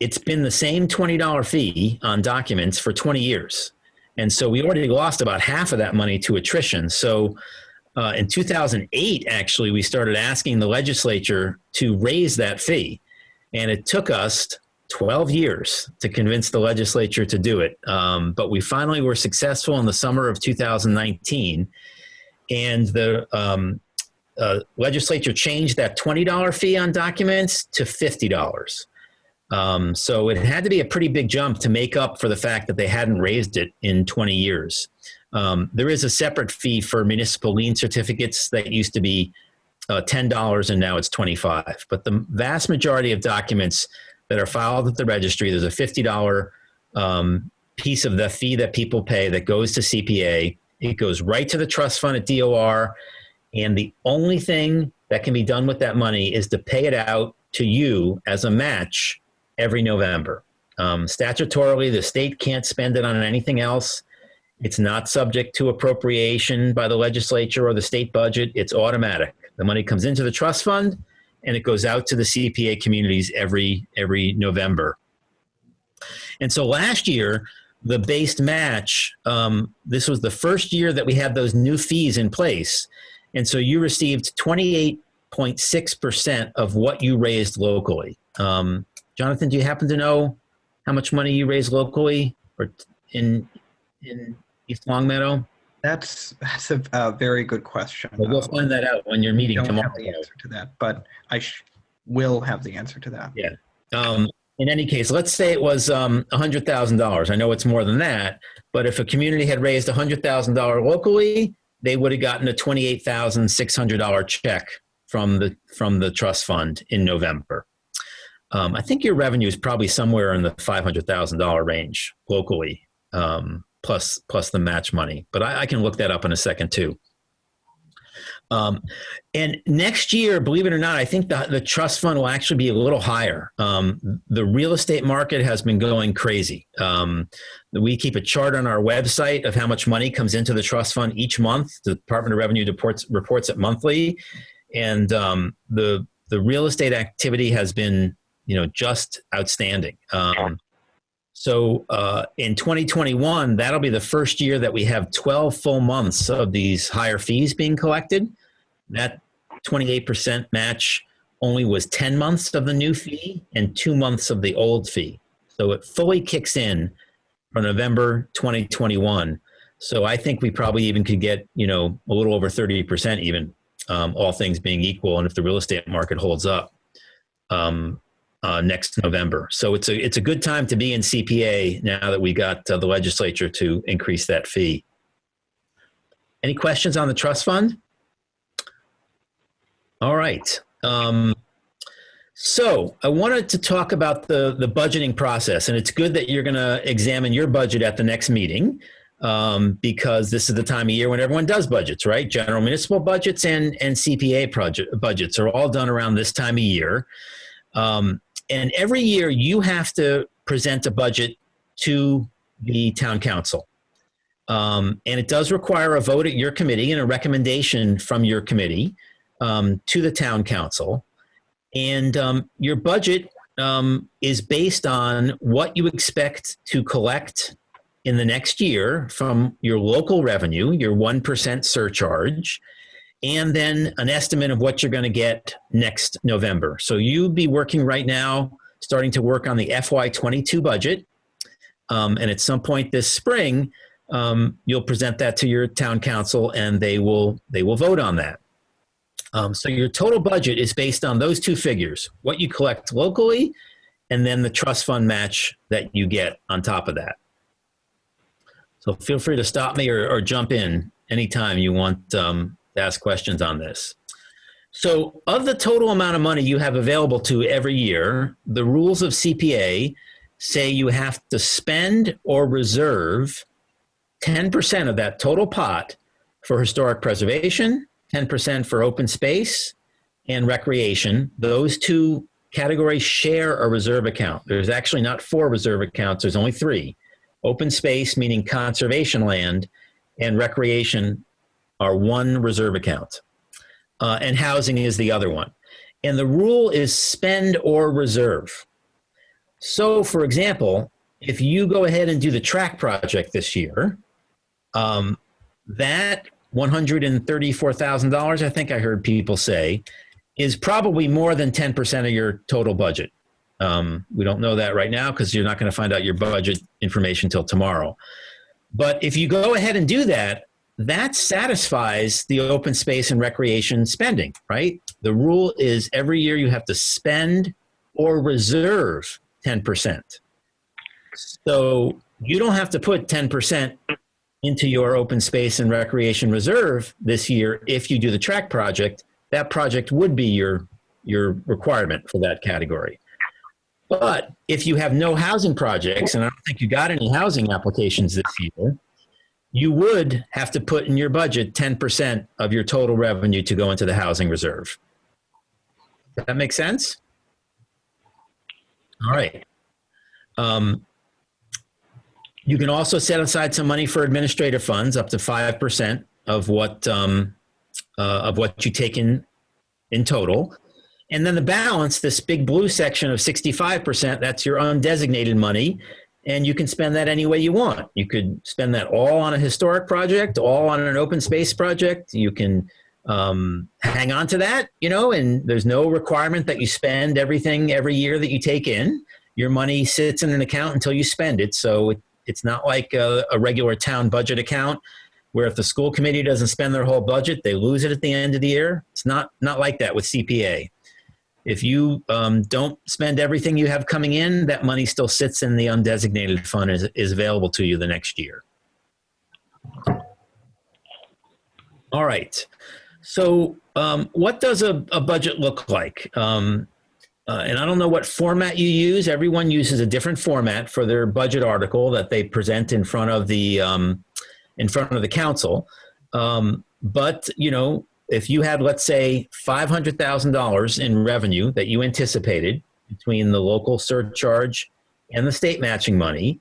It's been the same $20 fee on documents for 20 years. And so we already lost about half of that money to attrition. So in 2008, actually, we started asking the legislature to raise that fee. And it took us 12 years to convince the legislature to do it. But we finally were successful in the summer of 2019. And the legislature changed that $20 fee on documents to $50. So it had to be a pretty big jump to make up for the fact that they hadn't raised it in 20 years. There is a separate fee for municipal lien certificates that used to be $10 and now it's $25. But the vast majority of documents that are filed at the registry, there's a $50 piece of the fee that people pay that goes to CPA. It goes right to the trust fund at DOR. And the only thing that can be done with that money is to pay it out to you as a match every November. Statutorily, the state can't spend it on anything else. It's not subject to appropriation by the legislature or the state budget. It's automatic. The money comes into the trust fund and it goes out to the CPA communities every November. And so last year, the based match, this was the first year that we had those new fees in place. And so you received 28.6% of what you raised locally. Jonathan, do you happen to know how much money you raised locally or in East Longmeadow? That's a very good question. Well, we'll find that out when you're meeting tomorrow. I don't have the answer to that, but I will have the answer to that. Yeah. In any case, let's say it was $100,000. I know it's more than that, but if a community had raised $100,000 locally, they would have gotten a $28,600 check from the trust fund in November. I think your revenue is probably somewhere in the $500,000 range locally, plus the match money. But I can look that up in a second too. And next year, believe it or not, I think the trust fund will actually be a little higher. The real estate market has been going crazy. We keep a chart on our website of how much money comes into the trust fund each month. The Department of Revenue reports it monthly. And the real estate activity has been, just outstanding. So in 2021, that'll be the first year that we have 12 full months of these higher fees being collected. That 28% match only was 10 months of the new fee and 2 months of the old fee. So it fully kicks in for November 2021. So I think we probably even could get, a little over 30% even, all things being equal. And if the real estate market holds up next November. So it's a good time to be in CPA now that we got the legislature to increase that fee. Any questions on the trust fund? All right. So I wanted to talk about the budgeting process, and it's good that you're going to examine your budget at the next meeting because this is the time of year when everyone does budgets, right? General municipal budgets and CPA budgets are all done around this time of year. And every year you have to present a budget to the town council. And it does require a vote at your committee and a recommendation from your committee to the town council. And your budget is based on what you expect to collect in the next year from your local revenue, your 1% surcharge, and then an estimate of what you're going to get next November. So you'd be working right now, starting to work on the FY22 budget. And at some point this spring, you'll present that to your town council and they will vote on that. So your total budget is based on those two figures, what you collect locally and then the trust fund match that you get on top of that. So feel free to stop me or jump in anytime you want to ask questions on this. So of the total amount of money you have available to every year, the rules of CPA say you have to spend or reserve 10% of that total pot for historic preservation, 10% for open space and recreation. Those two categories share a reserve account. There's actually not 4 reserve accounts, there's only 3. Open space, meaning conservation land, and recreation are 1 reserve account. And housing is the other one. And the rule is spend or reserve. So, for example, if you go ahead and do the track project this year, that $134,000, I think I heard people say, is probably more than 10% of your total budget. We don't know that right now because you're not going to find out your budget information till tomorrow. But if you go ahead and do that, that satisfies the open space and recreation spending, right? The rule is every year you have to spend or reserve 10%. So you don't have to put 10% into your open space and recreation reserve this year. If you do the track project, that project would be your requirement for that category. But if you have no housing projects, and I don't think you got any housing applications this year, you would have to put in your budget 10% of your total revenue to go into the housing reserve. Does that make sense? All right. You can also set aside some money for administrative funds, up to 5% of what you take in total. And then the balance, this big blue section of 65%, that's your undesignated money. And you can spend that any way you want. You could spend that all on a historic project, all on an open space project. You can hang on to that, and there's no requirement that you spend everything every year that you take in. Your money sits in an account until you spend it. So it's not like a regular town budget account where if the school committee doesn't spend their whole budget, they lose it at the end of the year. It's not like that with CPA. If you don't spend everything you have coming in, that money still sits in the undesignated fund and is available to you the next year. All right. So what does a budget look like? And I don't know what format you use. Everyone uses a different format for their budget article that they present in front of the council. But if you had, let's say, $500,000 in revenue that you anticipated between the local surcharge and the state matching money,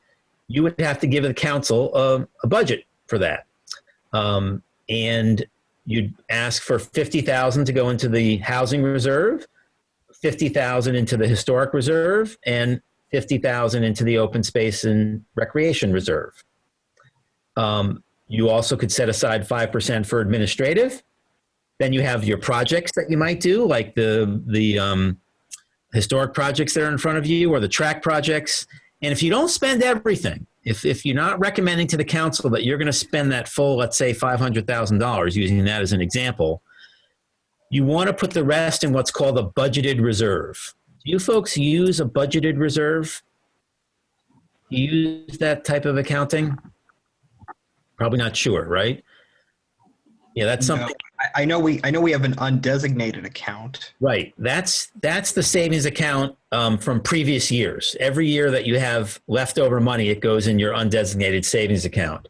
you would have to give the council a budget for that. And you'd ask for $50,000 to go into the housing reserve, $50,000 into the historic reserve, and $50,000 into the open space and recreation reserve. You also could set aside 5% for administrative. Then you have your projects that you might do, like the historic projects that are in front of you or the track projects. And if you don't spend everything, if you're not recommending to the council that you're going to spend that full, let's say $500,000, using that as an example, you want to put the rest in what's called a budgeted reserve. Do you folks use a budgeted reserve? Do you use that type of accounting? Probably not sure, right? Yeah, that's something. No, I know we have an undesignated account. Right. That's the savings account from previous years. Every year that you have leftover money, it goes in your undesignated savings account.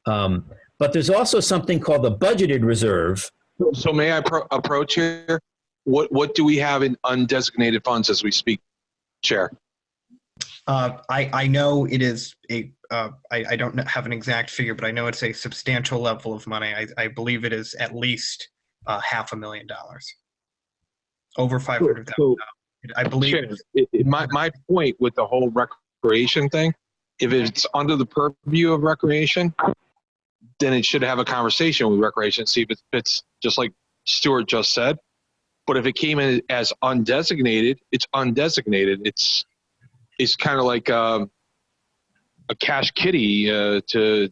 But there's also something called the budgeted reserve. So may I approach here? What do we have in undesignated funds as we speak, Chair? I know it is I don't have an exact figure, but I know it's a substantial level of money. I believe it is at least $500,000. over $500,000. I believe. Chair, my point with the whole recreation thing, if it's under the purview of recreation, then it should have a conversation with recreation, see if it fits, just like Stewart just said. But if it came in as undesignated, it's undesignated. It's kind of like a cash kitty to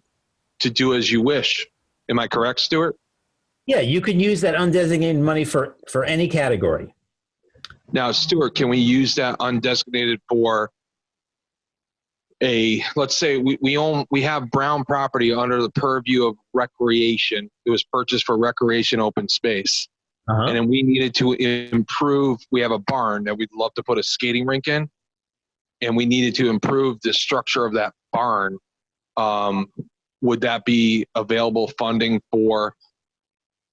do as you wish. Am I correct, Stewart? Yeah, you could use that undesignated money for any category. Now, Stewart, can we use that undesignated for let's say we have Brown property under the purview of recreation. It was purchased for recreation open space. And then we needed to improve. We have a barn that we'd love to put a skating rink in, and we needed to improve the structure of that barn. Would that be available funding for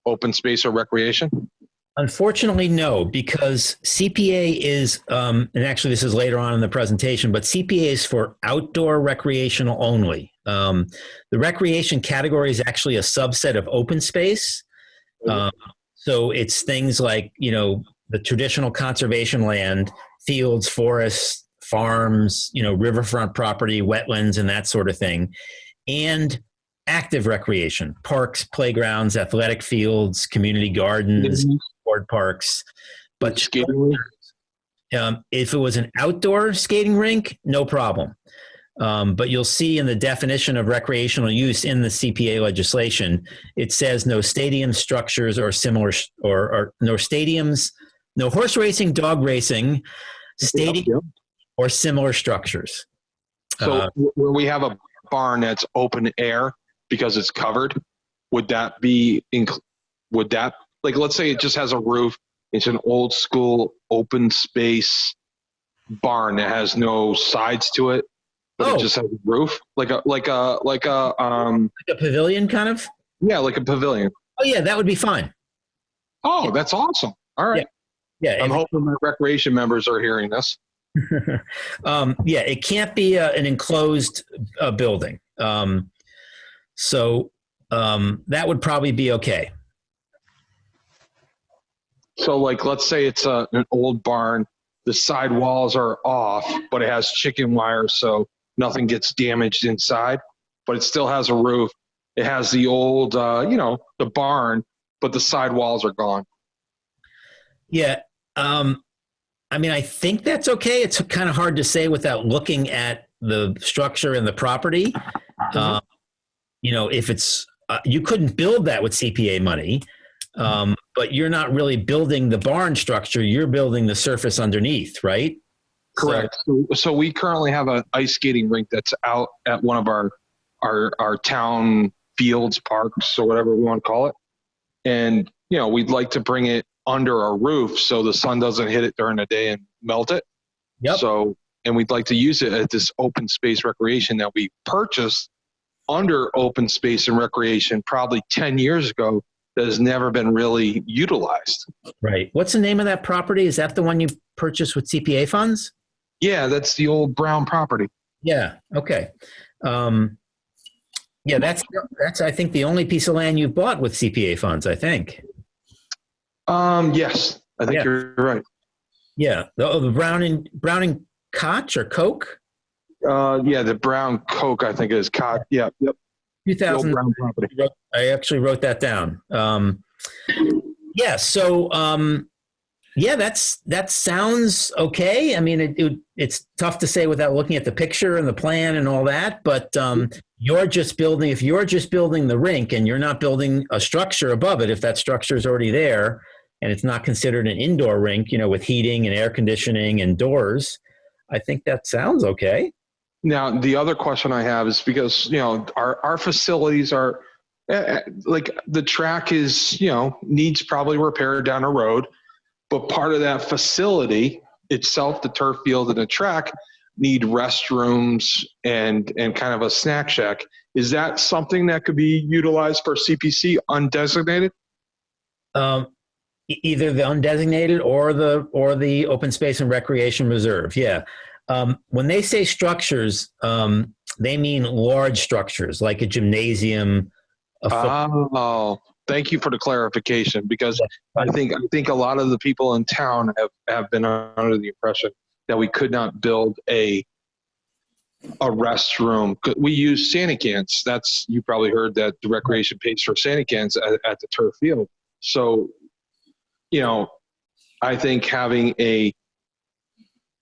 open space or recreation? Unfortunately, no, because CPA is, and actually this is later on in the presentation, but CPA is for outdoor recreational only. The recreation category is actually a subset of open space. So it's things like, the traditional conservation land, fields, forests, farms, riverfront property, wetlands, and that sort of thing. And active recreation, parks, playgrounds, athletic fields, community gardens, sport parks. But if it was an outdoor skating rink, no problem. But you'll see in the definition of recreational use in the CPA legislation, it says no stadium structures or similar, or no stadiums, no horse racing, dog racing, stadium or similar structures. So where we have a barn that's open air because it's covered, would that, like, let's say it just has a roof, it's an old school open space barn that has no sides to it, but it just has a roof, like a pavilion kind of? Yeah, like a pavilion. Oh yeah, that would be fine. Oh, that's awesome. All right. Yeah. I'm hoping my recreation members are hearing this. Yeah, it can't be an enclosed building. So that would probably be okay. So like, let's say it's an old barn, the side walls are off, but it has chicken wire, so nothing gets damaged inside, but it still has a roof. It has the old, the barn, but the side walls are gone. Yeah. I think that's okay. It's kind of hard to say without looking at the structure and the property. If it's, you couldn't build that with CPA money, but you're not really building the barn structure. You're building the surface underneath, right? Correct. So we currently have an ice skating rink that's out at one of our town fields, parks, or whatever we want to call it. And, we'd like to bring it under a roof so the sun doesn't hit it during the day and melt it. Yep. And we'd like to use it as this open space recreation that we purchased under open space and recreation probably 10 years ago that has never been really utilized. Right. What's the name of that property? Is that the one you purchased with CPA funds? Yeah, that's the old Brown property. Yeah. Okay. Yeah, that's I think the only piece of land you've bought with CPA funds, I think. Yes, I think you're right. Yeah. The Browning Koch or Coke? Yeah, the Brown Coke, I think, is Koch. Yeah. Yep. 2000. Brown property. I actually wrote that down. Yeah. So, that sounds okay. I mean, it's tough to say without looking at the picture and the plan and all that, but if you're just building the rink and you're not building a structure above it, if that structure is already there and it's not considered an indoor rink, with heating and air conditioning and doors, I think that sounds okay. Now, the other question I have is because, our facilities are like the track is, needs probably repair down the road. But part of that facility itself, the turf field and the track, need restrooms and kind of a snack shack. Is that something that could be utilized for CPC undesignated? Either the undesignated or the open space and recreation reserve. Yeah. When they say structures, they mean large structures like a gymnasium. Thank you for the clarification, because I think a lot of the people in town have been under the impression that we could not build a restroom. We use Santa cans. You probably heard that the recreation pays for Santa cans at the turf field. So, I think having a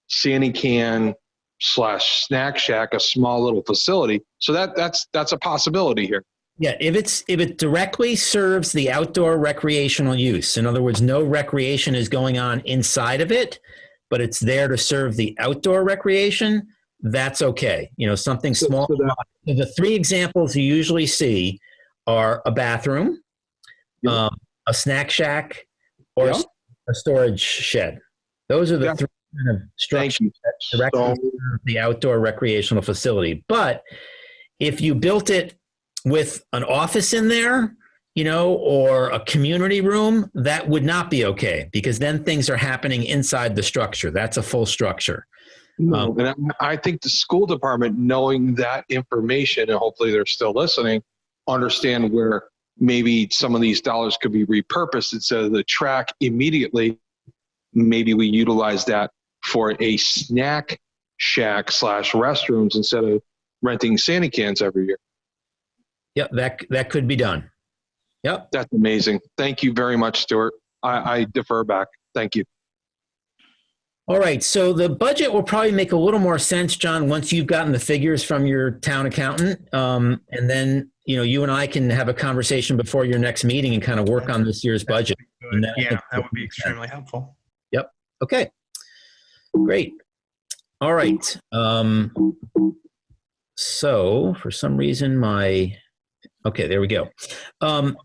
Santa can / snack shack, a small little facility, so that's a possibility here. Yeah, if it directly serves the outdoor recreational use, in other words, no recreation is going on inside of it, but it's there to serve the outdoor recreation, that's okay. Something small. The three examples you usually see are a bathroom, a snack shack, or a storage shed. Those are the three kind of structures that directly serve the outdoor recreational facility. But if you built it with an office in there, or a community room, that would not be okay, because then things are happening inside the structure. That's a full structure. And I think the school department, knowing that information, and hopefully they're still listening, understand where maybe some of these dollars could be repurposed instead of the track immediately. Maybe we utilize that for a snack shack / restrooms instead of renting Santa cans every year. Yep, that could be done. Yep. That's amazing. Thank you very much, Stewart. I defer back. Thank you. All right, so the budget will probably make a little more sense, John, once you've gotten the figures from your town accountant. And then, you and I can have a conversation before your next meeting and kind of work on this year's budget. That would be extremely helpful. Yep. Okay. Great. All right. So for some reason okay, there we go.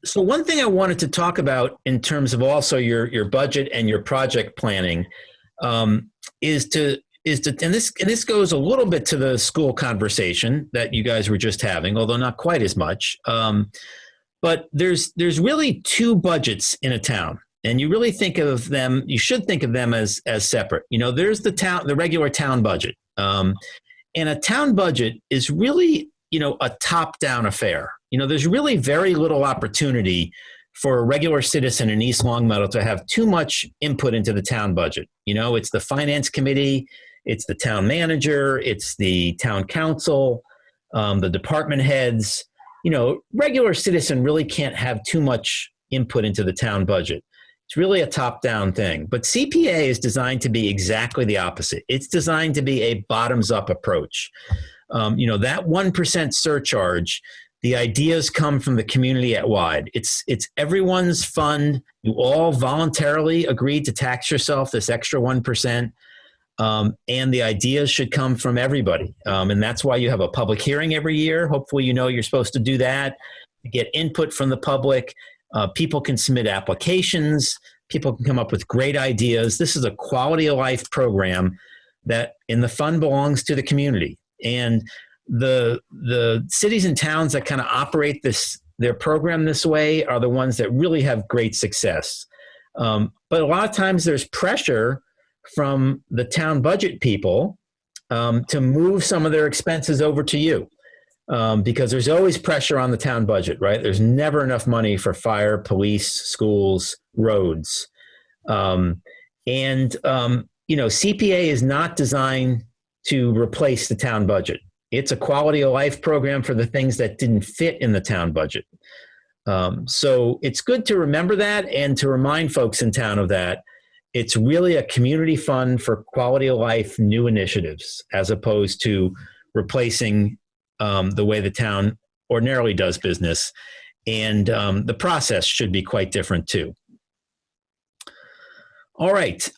So one thing I wanted to talk about in terms of also your budget and your project planning is to and this goes a little bit to the school conversation that you guys were just having, although not quite as much. But there's really two budgets in a town, and you really think of them. You should think of them as separate. There's the regular town budget, and a town budget is really a top-down affair. There's really very little opportunity for a regular citizen in East Longmeadow to have too much input into the town budget. It's the finance committee, it's the town manager, it's the town council, the department heads. Regular citizen really can't have too much input into the town budget. It's really a top-down thing. But CPA is designed to be exactly the opposite. It's designed to be a bottoms-up approach. That 1% surcharge, the ideas come from the community at wide. It's everyone's fund. You all voluntarily agreed to tax yourself this extra 1%. And the ideas should come from everybody. And that's why you have a public hearing every year. Hopefully, you're supposed to do that, to get input from the public. People can submit applications. People can come up with great ideas. This is a quality of life program that in the fund belongs to the community. And the cities and towns that kind of operate their program this way are the ones that really have great success. But a lot of times there's pressure from the town budget people to move some of their expenses over to you, because there's always pressure on the town budget, right? There's never enough money for fire, police, schools, roads. CPA is not designed to replace the town budget. It's a quality of life program for the things that didn't fit in the town budget. So it's good to remember that and to remind folks in town of that. It's really a community fund for quality of life new initiatives, as opposed to replacing the way the town ordinarily does business. And the process should be quite different too. All right.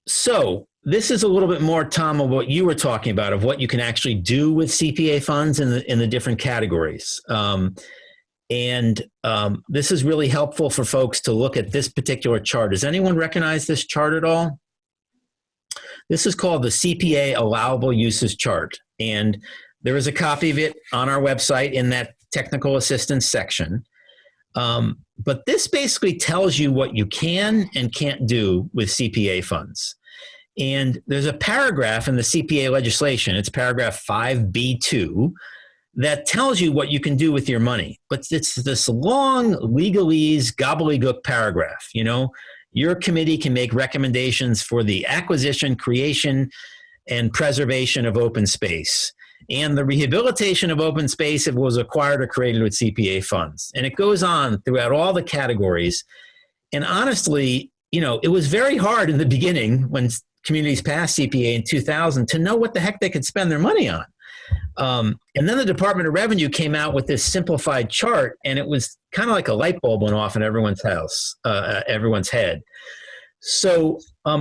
So this is a little bit more, Tom, of what you were talking about, of what you can actually do with CPA funds in the different categories. This is really helpful for folks to look at this particular chart. Does anyone recognize this chart at all? This is called the CPA Allowable Uses Chart. And there is a copy of it on our website in that technical assistance section. But this basically tells you what you can and can't do with CPA funds. And there's a paragraph in the CPA legislation, it's paragraph 5B2, that tells you what you can do with your money. But it's this long legalese gobbledygook paragraph. Your committee can make recommendations for the acquisition, creation, and preservation of open space, and the rehabilitation of open space if it was acquired or created with CPA funds. And it goes on throughout all the categories. And honestly, it was very hard in the beginning when communities passed CPA in 2000 to know what the heck they could spend their money on. And then the Department of Revenue came out with this simplified chart, and it was kind of like a light bulb went off in everyone's head. So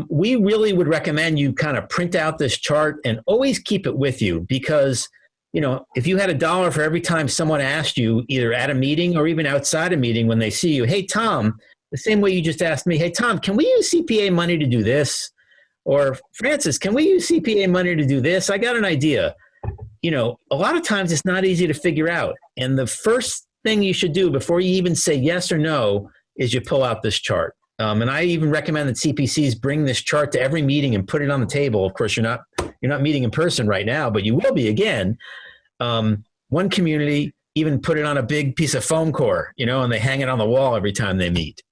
we really would recommend you kind of print out this chart and always keep it with you, because if you had $1 for every time someone asked you, either at a meeting or even outside a meeting when they see you, hey, Tom, the same way you just asked me, hey, Tom, can we use CPA money to do this? Or Francis, can we use CPA money to do this? I got an idea. A lot of times it's not easy to figure out. And the first thing you should do before you even say yes or no is you pull out this chart. And I even recommend that CPCs bring this chart to every meeting and put it on the table. Of course, you're not meeting in person right now, but you will be again. One community even put it on a big piece of foam core, and they hang it on the wall every time they meet.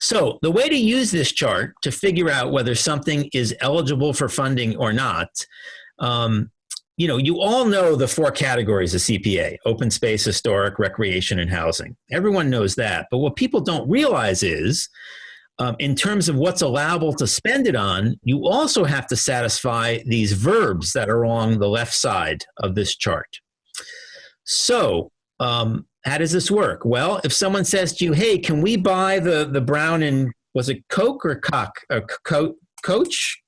So the way to use this chart to figure out whether something is eligible for funding or not, you all know the 4 categories of CPA: open space, historic, recreation, and housing. Everyone knows that. But what people don't realize is, in terms of what's allowable to spend it on, you also have to satisfy these verbs that are along the left side of this chart. So how does this work? Well, if someone says to you, hey, can we buy the brown and, was it Coke or Cock? Coach?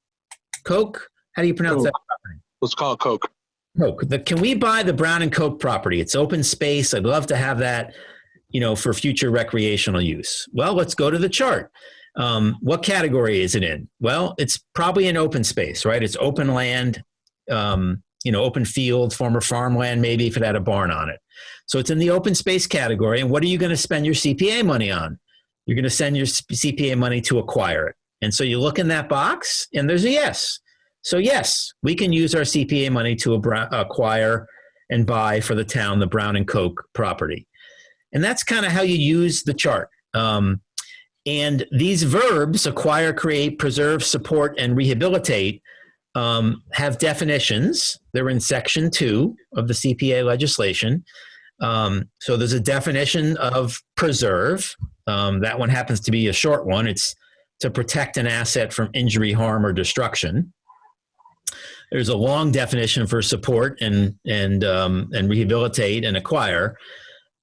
Coke? How do you pronounce that property? Let's call it Coke. Coke. Can we buy the Brown and Coke property? It's open space. I'd love to have that, for future recreational use. Well, let's go to the chart. What category is it in? Well, it's probably an open space, right? It's open land, open field, former farmland, maybe if it had a barn on it. So it's in the open space category. And what are you going to spend your CPA money on? You're going to send your CPA money to acquire it. And so you look in that box and there's a yes. So yes, we can use our CPA money to acquire and buy for the town the Brown and Coke property. And that's kind of how you use the chart. And these verbs, acquire, create, preserve, support, and rehabilitate, have definitions. They're in section 2 of the CPA legislation. So there's a definition of preserve. That one happens to be a short one. It's to protect an asset from injury, harm, or destruction. There's a long definition for support and rehabilitate and acquire.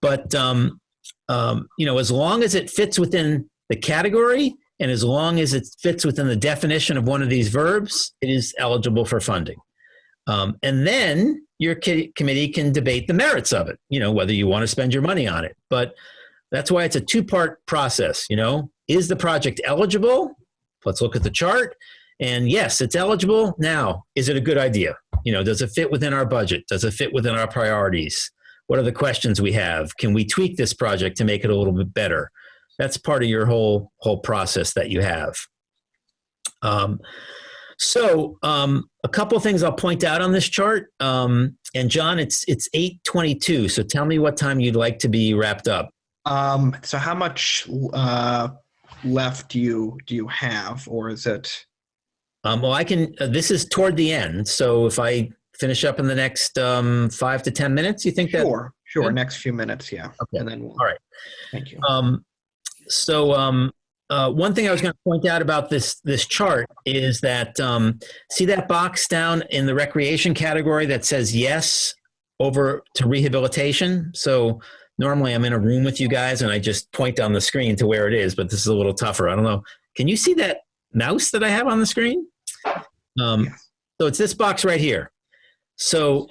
But, as long as it fits within the category and as long as it fits within the definition of one of these verbs, it is eligible for funding. And then your committee can debate the merits of it, whether you want to spend your money on it. But that's why it's a 2-part process. Is the project eligible? Let's look at the chart. And yes, it's eligible. Now, is it a good idea? Does it fit within our budget? Does it fit within our priorities? What are the questions we have? Can we tweak this project to make it a little bit better? That's part of your whole process that you have. So a couple of things I'll point out on this chart. And John, it's 8:22. So tell me what time you'd like to be wrapped up. So how much left do you have, or is it? Well, I can. This is toward the end. So if I finish up in the next 5 to 10 minutes, you think that? Sure. Good? Next few minutes, yeah. Okay. And then all right. Thank you. One thing I was going to point out about this chart is that see that box down in the recreation category that says yes over to rehabilitation. So normally I'm in a room with you guys and I just point on the screen to where it is, but this is a little tougher. I don't know. Can you see that mouse that I have on the screen? So it's this box right here. So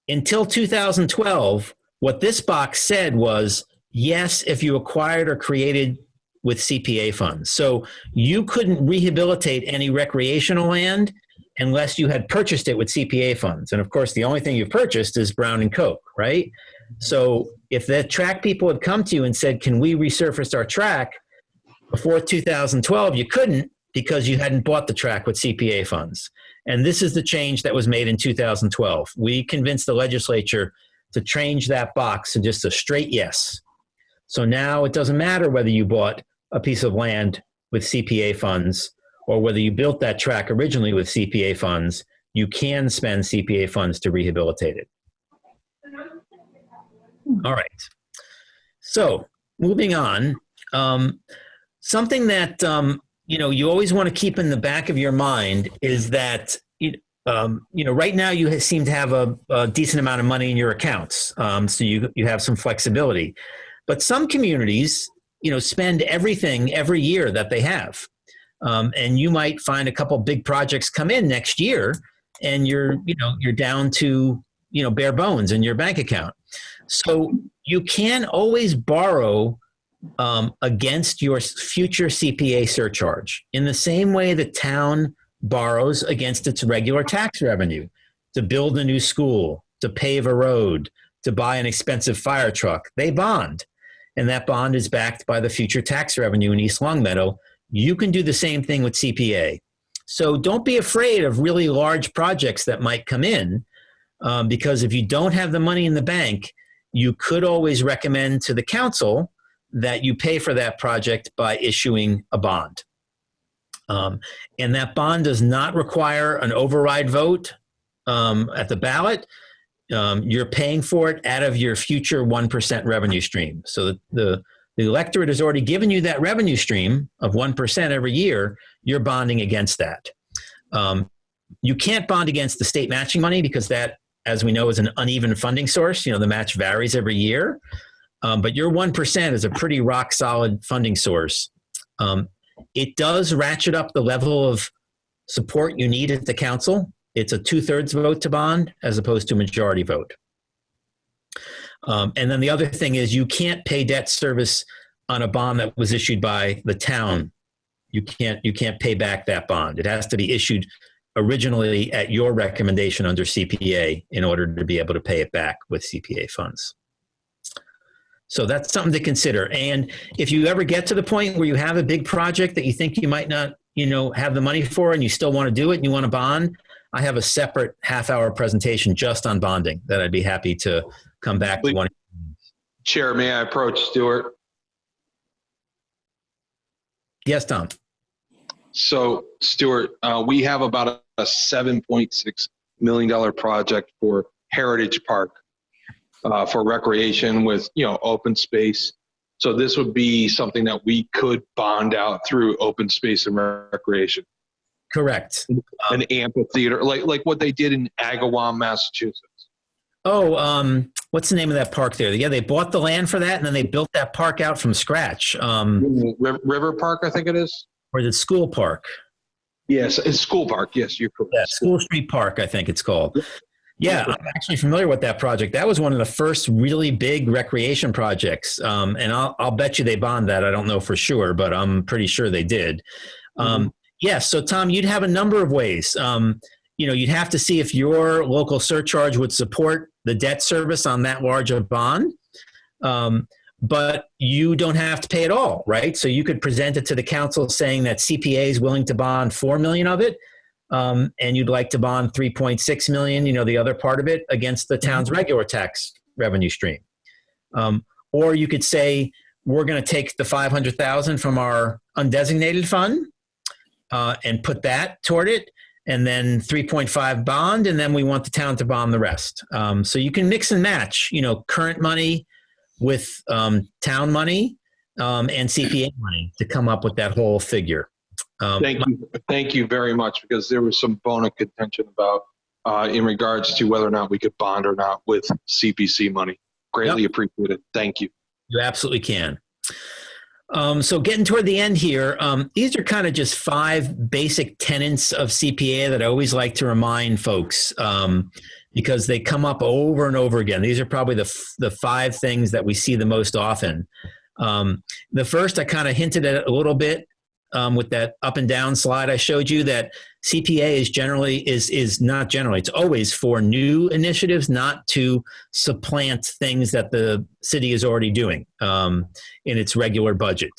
until 2012, what this box said was yes if you acquired or created with CPA funds. So you couldn't rehabilitate any recreational land unless you had purchased it with CPA funds. And of course, the only thing you've purchased is Brown and Coke, right? So if the track people had come to you and said, can we resurface our track before 2012, you couldn't because you hadn't bought the track with CPA funds. And this is the change that was made in 2012. We convinced the legislature to change that box to just a straight yes. So now it doesn't matter whether you bought a piece of land with CPA funds or whether you built that track originally with CPA funds, you can spend CPA funds to rehabilitate it. All right. So moving on, something that you always want to keep in the back of your mind is that right now you seem to have a decent amount of money in your accounts, so you have some flexibility. But some communities, spend everything every year that they have, and you might find a couple big projects come in next year, and you're down to bare bones in your bank account. So you can always borrow against your future CPA surcharge in the same way the town borrows against its regular tax revenue to build a new school, to pave a road, to buy an expensive fire truck. They bond, and that bond is backed by the future tax revenue in East Longmeadow. You can do the same thing with CPA. So don't be afraid of really large projects that might come in, because if you don't have the money in the bank, you could always recommend to the council that you pay for that project by issuing a bond. And that bond does not require an override vote at the ballot. You're paying for it out of your future 1% revenue stream. So the electorate has already given you that revenue stream of 1% every year. You're bonding against that. You can't bond against the state matching money because that, as we know, is an uneven funding source. The match varies every year. But your 1% is a pretty rock solid funding source. It does ratchet up the level of support you need at the council. It's a 2/3 vote to bond as opposed to a majority vote. And then the other thing is you can't pay debt service on a bond that was issued by the town. You can't pay back that bond. It has to be issued originally at your recommendation under CPA in order to be able to pay it back with CPA funds. So that's something to consider. And if you ever get to the point where you have a big project that you think you might not, have the money for and you still want to do it and you want to bond, I have a separate half-hour presentation just on bonding that I'd be happy to come back to one. Chair, may I approach Stewart? Yes, Tom. So, Stewart, we have about a $7.6 million project for Heritage Park for recreation with, open space. So this would be something that we could bond out through open space and recreation. Correct. An amphitheater, like what they did in Agawam, Massachusetts. Oh, what's the name of that park there? Yeah, they bought the land for that, and then they built that park out from scratch. River Park, I think it is. Or the School Park. Yes, it's School Park. Yes, you're correct. Yeah, School Street Park, I think it's called. Yeah, I'm actually familiar with that project. That was one of the first really big recreation projects, and I'll bet you they bond that. I don't know for sure, but I'm pretty sure they did. Yes, so Tom, you'd have a number of ways. You'd have to see if your local surcharge would support the debt service on that large a bond, but you don't have to pay it all, right? So you could present it to the council saying that CPA is willing to bond $4 million of it, and you'd like to bond $3.6 million, the other part of it, against the town's regular tax revenue stream. Or you could say, we're going to take the $500,000 from our undesignated fund and put that toward it, and then 3.5 bond, and then we want the town to bond the rest. So you can mix and match, current money with town money and CPA money to come up with that whole figure. Thank you very much, because there was some bone of contention about in regards to whether or not we could bond or not with CPC money. Greatly appreciated. Thank you. You absolutely can. So getting toward the end here, these are kind of just 5 basic tenets of CPA that I always like to remind folks because they come up over and over again. These are probably the 5 things that we see the most often. The first I kind of hinted at a little bit with that up and down slide I showed you, that CPA is not generally, it's always for new initiatives, not to supplant things that the city is already doing in its regular budget.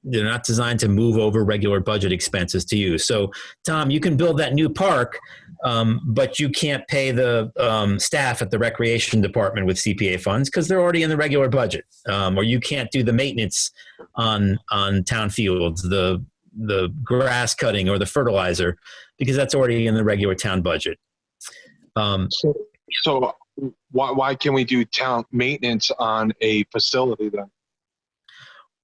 They're not designed to move over regular budget expenses to you. So, Tom, you can build that new park, but you can't pay the staff at the recreation department with CPA funds because they're already in the regular budget. Or you can't do the maintenance on town fields, the grass cutting or the fertilizer, because that's already in the regular town budget. So why can we do town maintenance on a facility then?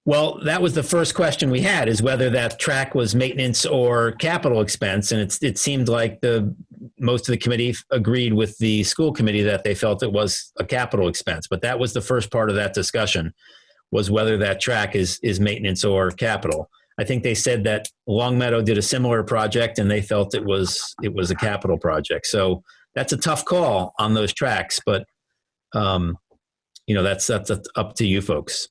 Well, that was the first question we had, is whether that track was maintenance or capital expense. And it seemed like most of the committee agreed with the school committee that they felt it was a capital expense. But that was the first part of that discussion, was whether that track is maintenance or capital. I think they said that Longmeadow did a similar project and they felt it was a capital project. So that's a tough call on those tracks, but that's up to you folks.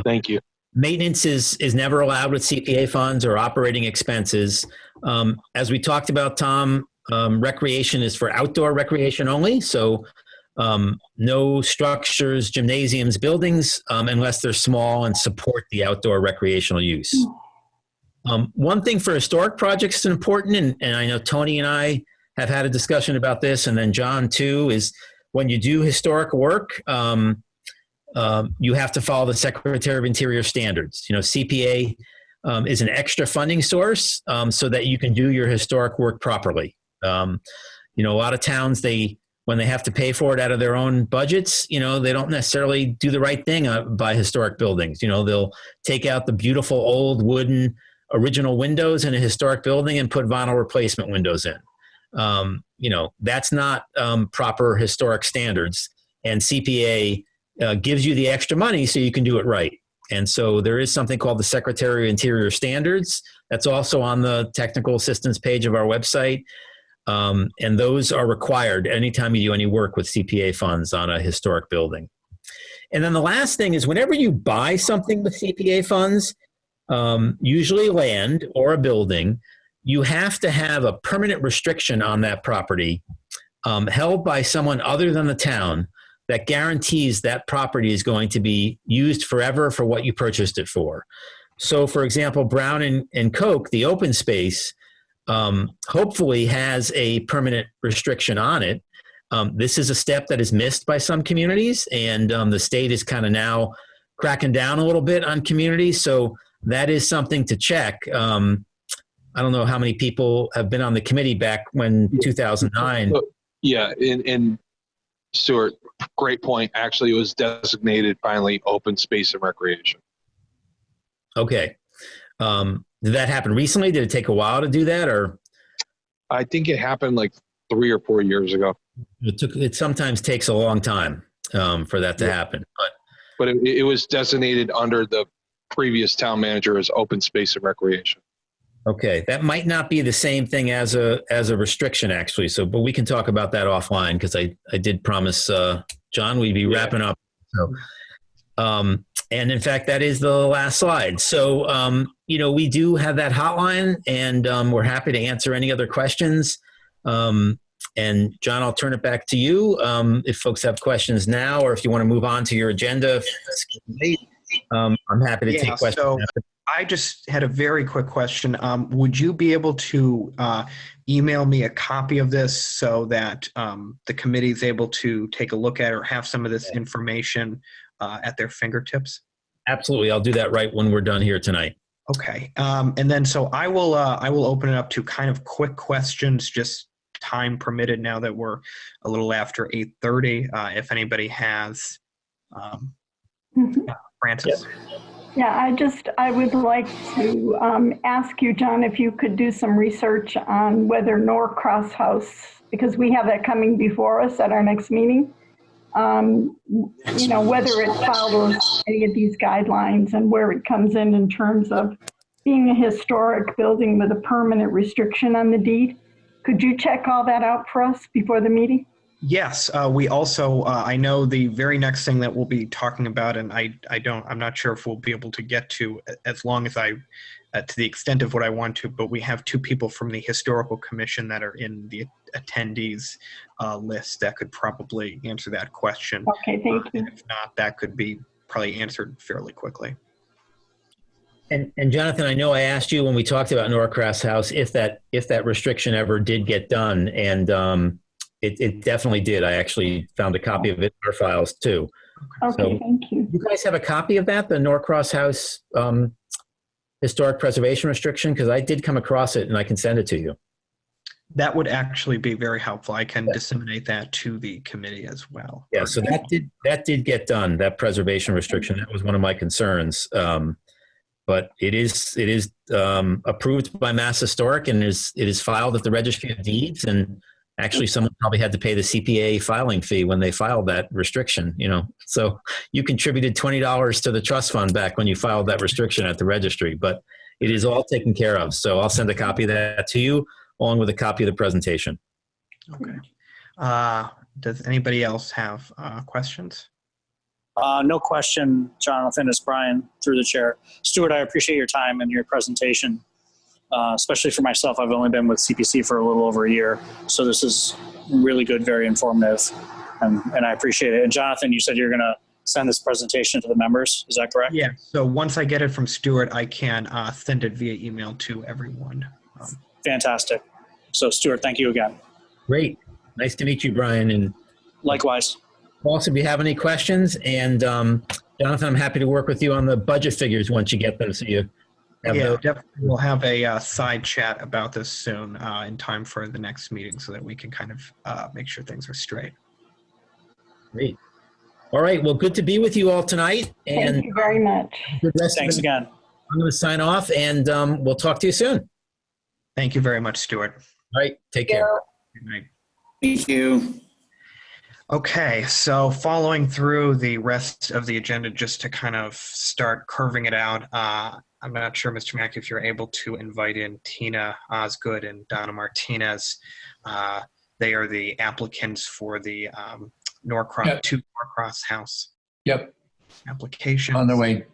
Thank you. Maintenance is never allowed with CPA funds or operating expenses. As we talked about, Tom, recreation is for outdoor recreation only. So no structures, gymnasiums, buildings, unless they're small and support the outdoor recreational use. One thing for historic projects is important, and I know Tony and I have had a discussion about this, and then John too, is when you do historic work, you have to follow the Secretary of Interior standards. CPA is an extra funding source so that you can do your historic work properly. A lot of towns, when they have to pay for it out of their own budgets, they don't necessarily do the right thing by historic buildings. They'll take out the beautiful old wooden original windows in a historic building and put vinyl replacement windows in. That's not proper historic standards, and CPA gives you the extra money so you can do it right. And so there is something called the Secretary of Interior Standards. That's also on the technical assistance page of our website. And those are required anytime you do any work with CPA funds on a historic building. And then the last thing is, whenever you buy something with CPA funds, usually land or a building, you have to have a permanent restriction on that property held by someone other than the town that guarantees that property is going to be used forever for what you purchased it for. So, for example, Brown and Koch, the open space, hopefully has a permanent restriction on it. This is a step that is missed by some communities, and the state is kind of now cracking down a little bit on communities. So that is something to check. I don't know how many people have been on the committee back when 2009. Yeah, and Stewart, great point. Actually, it was designated finally open space and recreation. Okay. Did that happen recently? Did it take a while to do that, or? I think it happened like 3 or 4 years ago. It sometimes takes a long time for that to happen. But it was designated under the previous town manager as open space and recreation. Okay, that might not be the same thing as a restriction, actually. So, but we can talk about that offline, because I did promise John we'd be wrapping up. So, and in fact, that is the last slide. So, we do have that hotline, and we're happy to answer any other questions. And John, I'll turn it back to you if folks have questions now, or if you want to move on to your agenda. I'm happy to take questions. So I just had a very quick question. Would you be able to email me a copy of this so that the committee is able to take a look at or have some of this information at their fingertips? Absolutely. I'll do that right when we're done here tonight. Okay. And then so I will open it up to kind of quick questions, just time permitted, now that we're a little after 8:30. If anybody has, Francis. Yeah, I would like to ask you, John, if you could do some research on whether Norcross House, because we have that coming before us at our next meeting, whether it follows any of these guidelines and where it comes in terms of being a historic building with a permanent restriction on the deed. Could you check all that out for us before the meeting? Yes, we also, I know the very next thing that we'll be talking about, and I'm not sure if we'll be able to get to as long as to the extent of what I want to, but we have two people from the Historical Commission that are in the attendees list that could probably answer that question. Okay, thank you. If not, that could be probably answered fairly quickly. And Jonathan, I know I asked you when we talked about Norcross House if that restriction ever did get done, and it definitely did. I actually found a copy of it in our files too. Okay, So, thank you. you guys have a copy of that, the Norcross House historic preservation restriction? Because I did come across it, and I can send it to you. That would actually be very helpful. I can disseminate that to the committee as well. Yeah, so that did get done. That preservation restriction, that was one of my concerns. But it is approved by Mass Historic, and it is filed at the Registry of Deeds. And actually, someone probably had to pay the CPA filing fee when they filed that restriction. So you contributed $20 to the trust fund back when you filed that restriction at the registry. But it is all taken care of. So I'll send a copy of that to you, along with a copy of the presentation. Okay. Does anybody else have questions? No question, Jonathan. It's Brian through the chair. Stewart, I appreciate your time and your presentation. Especially for myself, I've only been with CPC for a little over a year. So this is really good, very informative, and I appreciate it. And Jonathan, you said you're going to send this presentation to the members. Is that correct? Yeah. So once I get it from Stewart, I can send it via email to everyone. Fantastic. So Stewart, thank you again. Great. Nice to meet you, Brian. And likewise. Also, if you have any questions, and Jonathan, I'm happy to work with you on the budget figures once you get them. So you have definitely. We'll have a side chat about this soon in time for the next meeting so that we can kind of make sure things are straight. Great. All right. Well, good to be with you all tonight. And thank you very much. Thanks again. I'm going to sign off, and we'll talk to you soon. Thank you very much, Stewart. All right. Take care. Good night. Thank you. Okay, so following through the rest of the agenda, just to kind of start curving it out, I'm not sure, Mr. Mack, if you're able to invite in Tina Osgood and Donna Martinez. They are the applicants for the Norcross, 2 Norcross House. Yep. Application. On the way.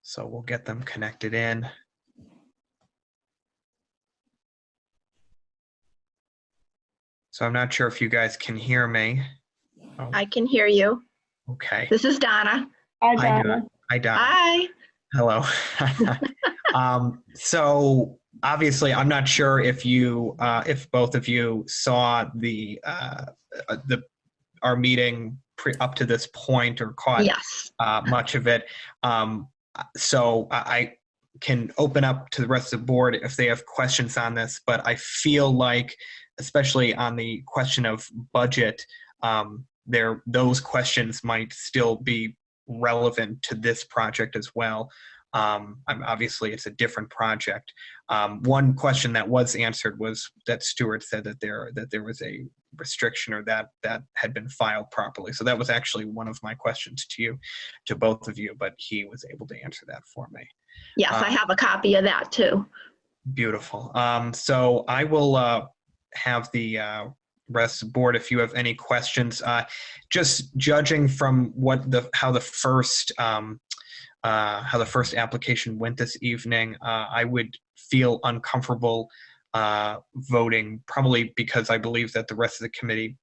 So we'll get them connected in. So I'm not sure if you guys can hear me. Oh. I can hear you. Okay. This is Donna. Hi, Donna. Hi, Donna. Hi. Hello. So obviously, I'm not sure if you, if both of you saw our meeting up to this point or caught much of it. So I can open up to the rest of the board if they have questions on this, but I feel like, especially on the question of budget, those questions might still be relevant to this project as well. Obviously, it's a different project. One question that was answered was that Stewart said that there was a restriction, or that had been filed properly. So that was actually one of my questions to both of you, but he was able to answer that for me. Yes, I have a copy of that too. Beautiful. So I will have the rest of the board, if you have any questions, just judging from how the first application went this evening, I would feel uncomfortable voting, probably because I believe that the rest of the committee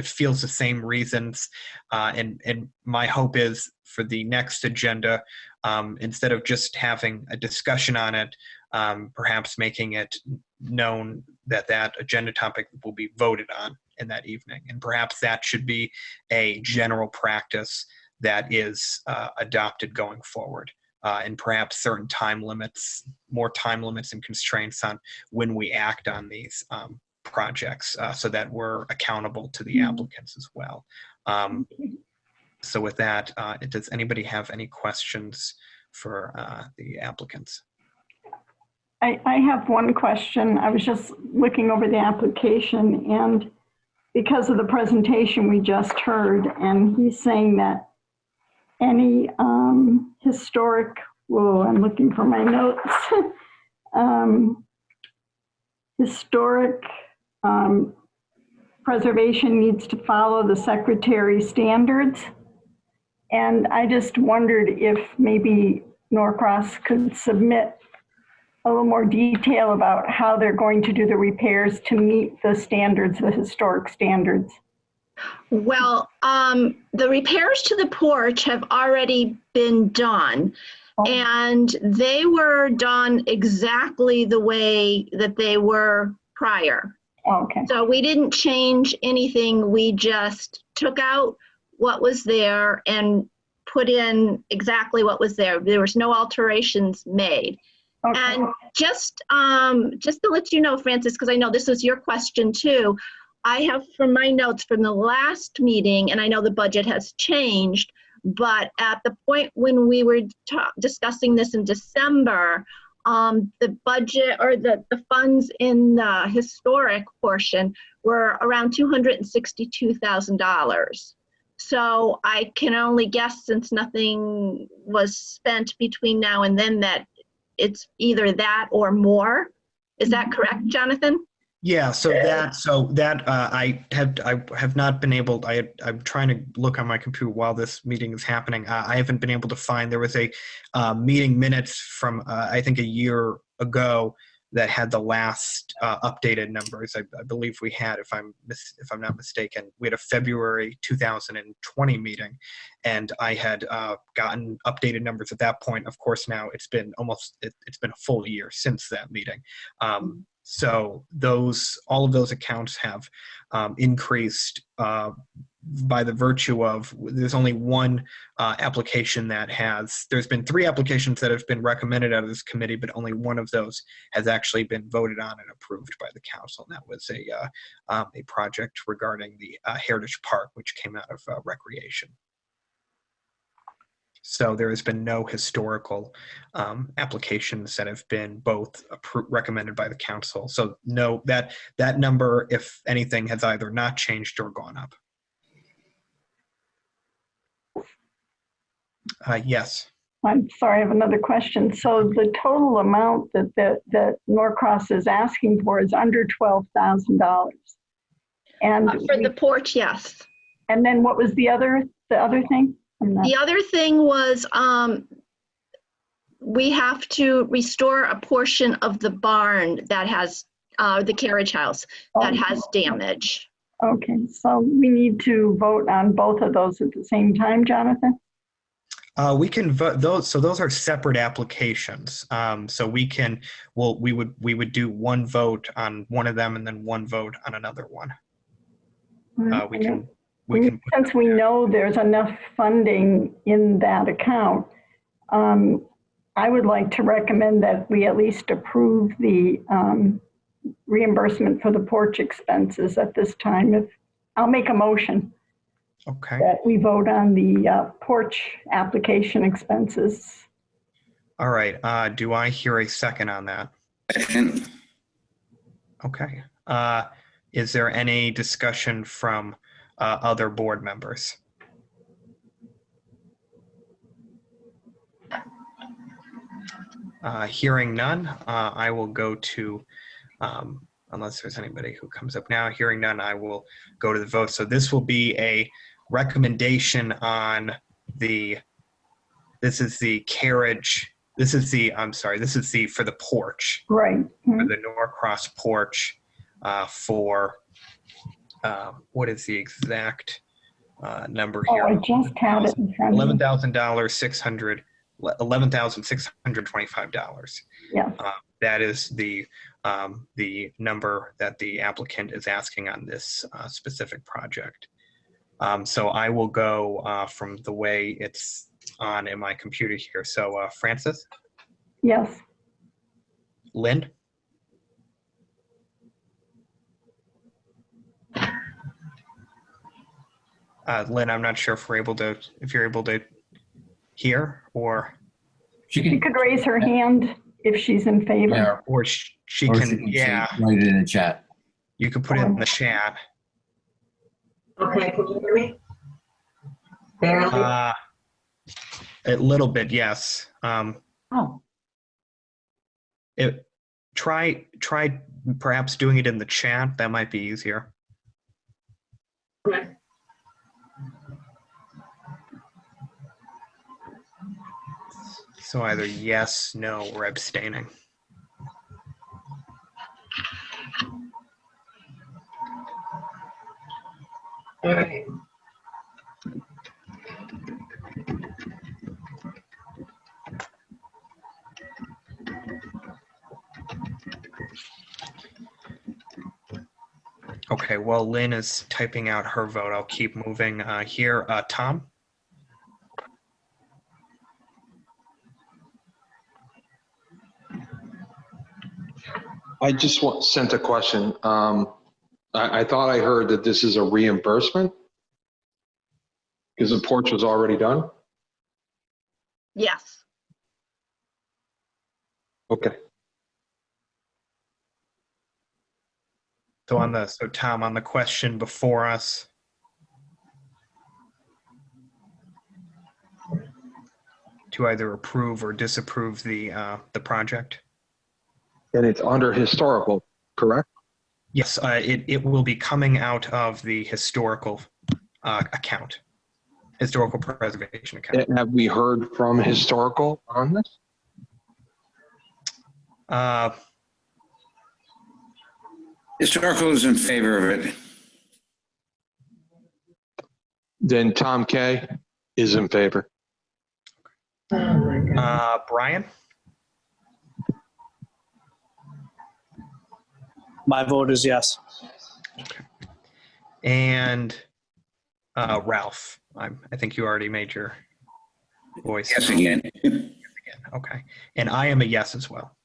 feels the same reasons, and my hope is for the next agenda, instead of just having a discussion on it, perhaps making it known that agenda topic will be voted on in that evening. And perhaps that should be a general practice that is adopted going forward. And perhaps certain time limits, more time limits and constraints on when we act on these projects, so that we're accountable to the applicants as well. So with that, does anybody have any questions for the applicants? I have one question. I was just looking over the application, and because of the presentation we just heard, and he's saying that any historic, I'm looking for my notes, historic preservation needs to follow the secretary standards. And I just wondered if maybe Norcross could submit a little more detail about how they're going to do the repairs to meet the standards, the historic standards. Well, the repairs to the porch have already been done, and they were done exactly the way that they were prior. Okay. So we didn't change anything. We just took out what was there and put in exactly what was there. There was no alterations made. Okay. And just to let you know, Francis, because I know this was your question too, I have from my notes from the last meeting, and I know the budget has changed, but at the point when we were discussing this in December, the budget or the funds in the historic portion were around $262,000. So I can only guess, since nothing was spent between now and then, that it's either that or more. Is that correct, Jonathan? Yeah, I have not been able. I'm trying to look on my computer while this meeting is happening. I haven't been able to find. There was a meeting minutes from I think a year ago that had the last updated numbers. I believe we had, if I'm not mistaken, we had a February 2020 meeting, and I had gotten updated numbers at that point. Of course, now it's been it's been a full year since that meeting. So all of those accounts have increased by the virtue of, there's only one application there's been 3 applications that have been recommended out of this committee, but only one of those has actually been voted on and approved by the council. And that was a project regarding the Heritage Park, which came out of recreation. So there has been no historical applications that have been both recommended by the council. So no, that number, if anything, has either not changed or gone up. Yes. I'm sorry, I have another question. So the total amount that Norcross is asking for is under $12,000. And for the porch, yes. And then what was the other thing? The other thing was we have to restore a portion of the barn that has the carriage house that has damage. Okay, so we need to vote on both of those at the same time, Jonathan? We can vote those. So those are separate applications. So we would do one vote on one of them and then one vote on another one. Since we know there's enough funding in that account, I would like to recommend that we at least approve the reimbursement for the porch expenses at this time. I'll make a motion. Okay. That we vote on the porch application expenses. All right. Do I hear a second on that? Okay. Is there any discussion from other board members? Hearing none, I will go to, unless there's anybody who comes up now, hearing none, I will go to the vote. So this will be a recommendation on this is the for the porch. Right. Mm-hmm. For the Norcross porch for, what is the exact number here? I just had it in front of me. $11,625. Yeah. That is the number that the applicant is asking on this specific project. So I will go from the way it's on in my computer here. So Francis? Yes. Lynn? Lynn, I'm not sure if you're able to hear, or she could raise her hand if she's in favor. Yeah, or she can write it in the chat. You can put it in the chat. Okay, can you hear me? Barely? A little bit, yes. Try perhaps doing it in the chat. That might be easier. Okay. So either yes, no, or abstaining. All right. Okay, while Lynn is typing out her vote, I'll keep moving here. Tom? I just sent a question. I thought I heard that this is a reimbursement because the porch was already done. Yes. Okay. So Tom, on the question before us, to either approve or disapprove the project. And it's under historical, correct? Yes, it will be coming out of the historical account, historical preservation account. Have we heard from historical on this? Historical is in favor of it. Then Tom K is in favor. Brian? My vote is yes. And Ralph, I think you already made your voice. Yes again. Okay. And I am a yes as well.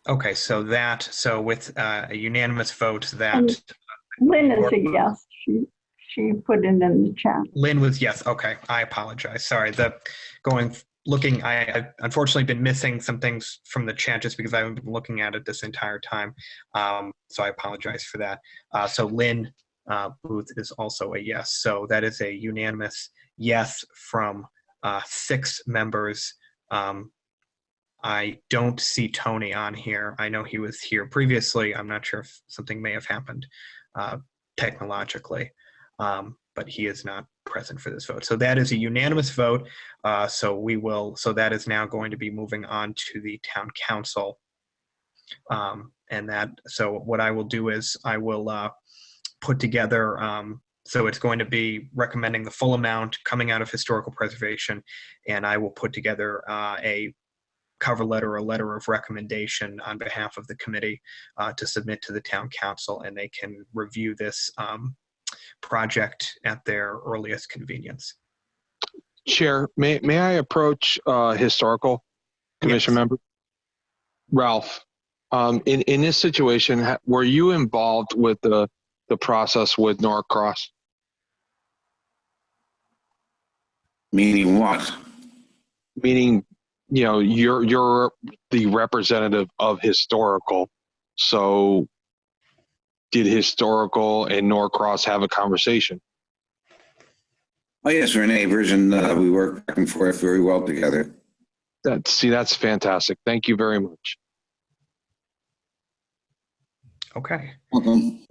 Okay, so with a unanimous vote that... Lynn is a yes. She put it in the chat. Lynn was yes. Okay, I apologize. Sorry. I've unfortunately been missing some things from the chat just because I haven't been looking at it this entire time. So I apologize for that. So Lynn Booth is also a yes. So that is a unanimous yes from 6 members. I don't see Tony on here. I know he was here previously. I'm not sure if something may have happened technologically, but he is not present for this vote. So that is a unanimous vote. So that is now going to be moving on to the town council. So what I will do is I will put together, so it's going to be recommending the full amount coming out of historical preservation, and I will put together a cover letter, a letter of recommendation on behalf of the committee to submit to the town council, and they can review this project at their earliest convenience. Chair, may I approach historical commission member? Ralph, in this situation, were you involved with the process with Norcross? Meaning what? Meaning, you're the representative of historical. So did historical and Norcross have a conversation? Oh yes, we're neighbors and we work back and forth very well together. That's fantastic. Thank you very much. Okay. Welcome.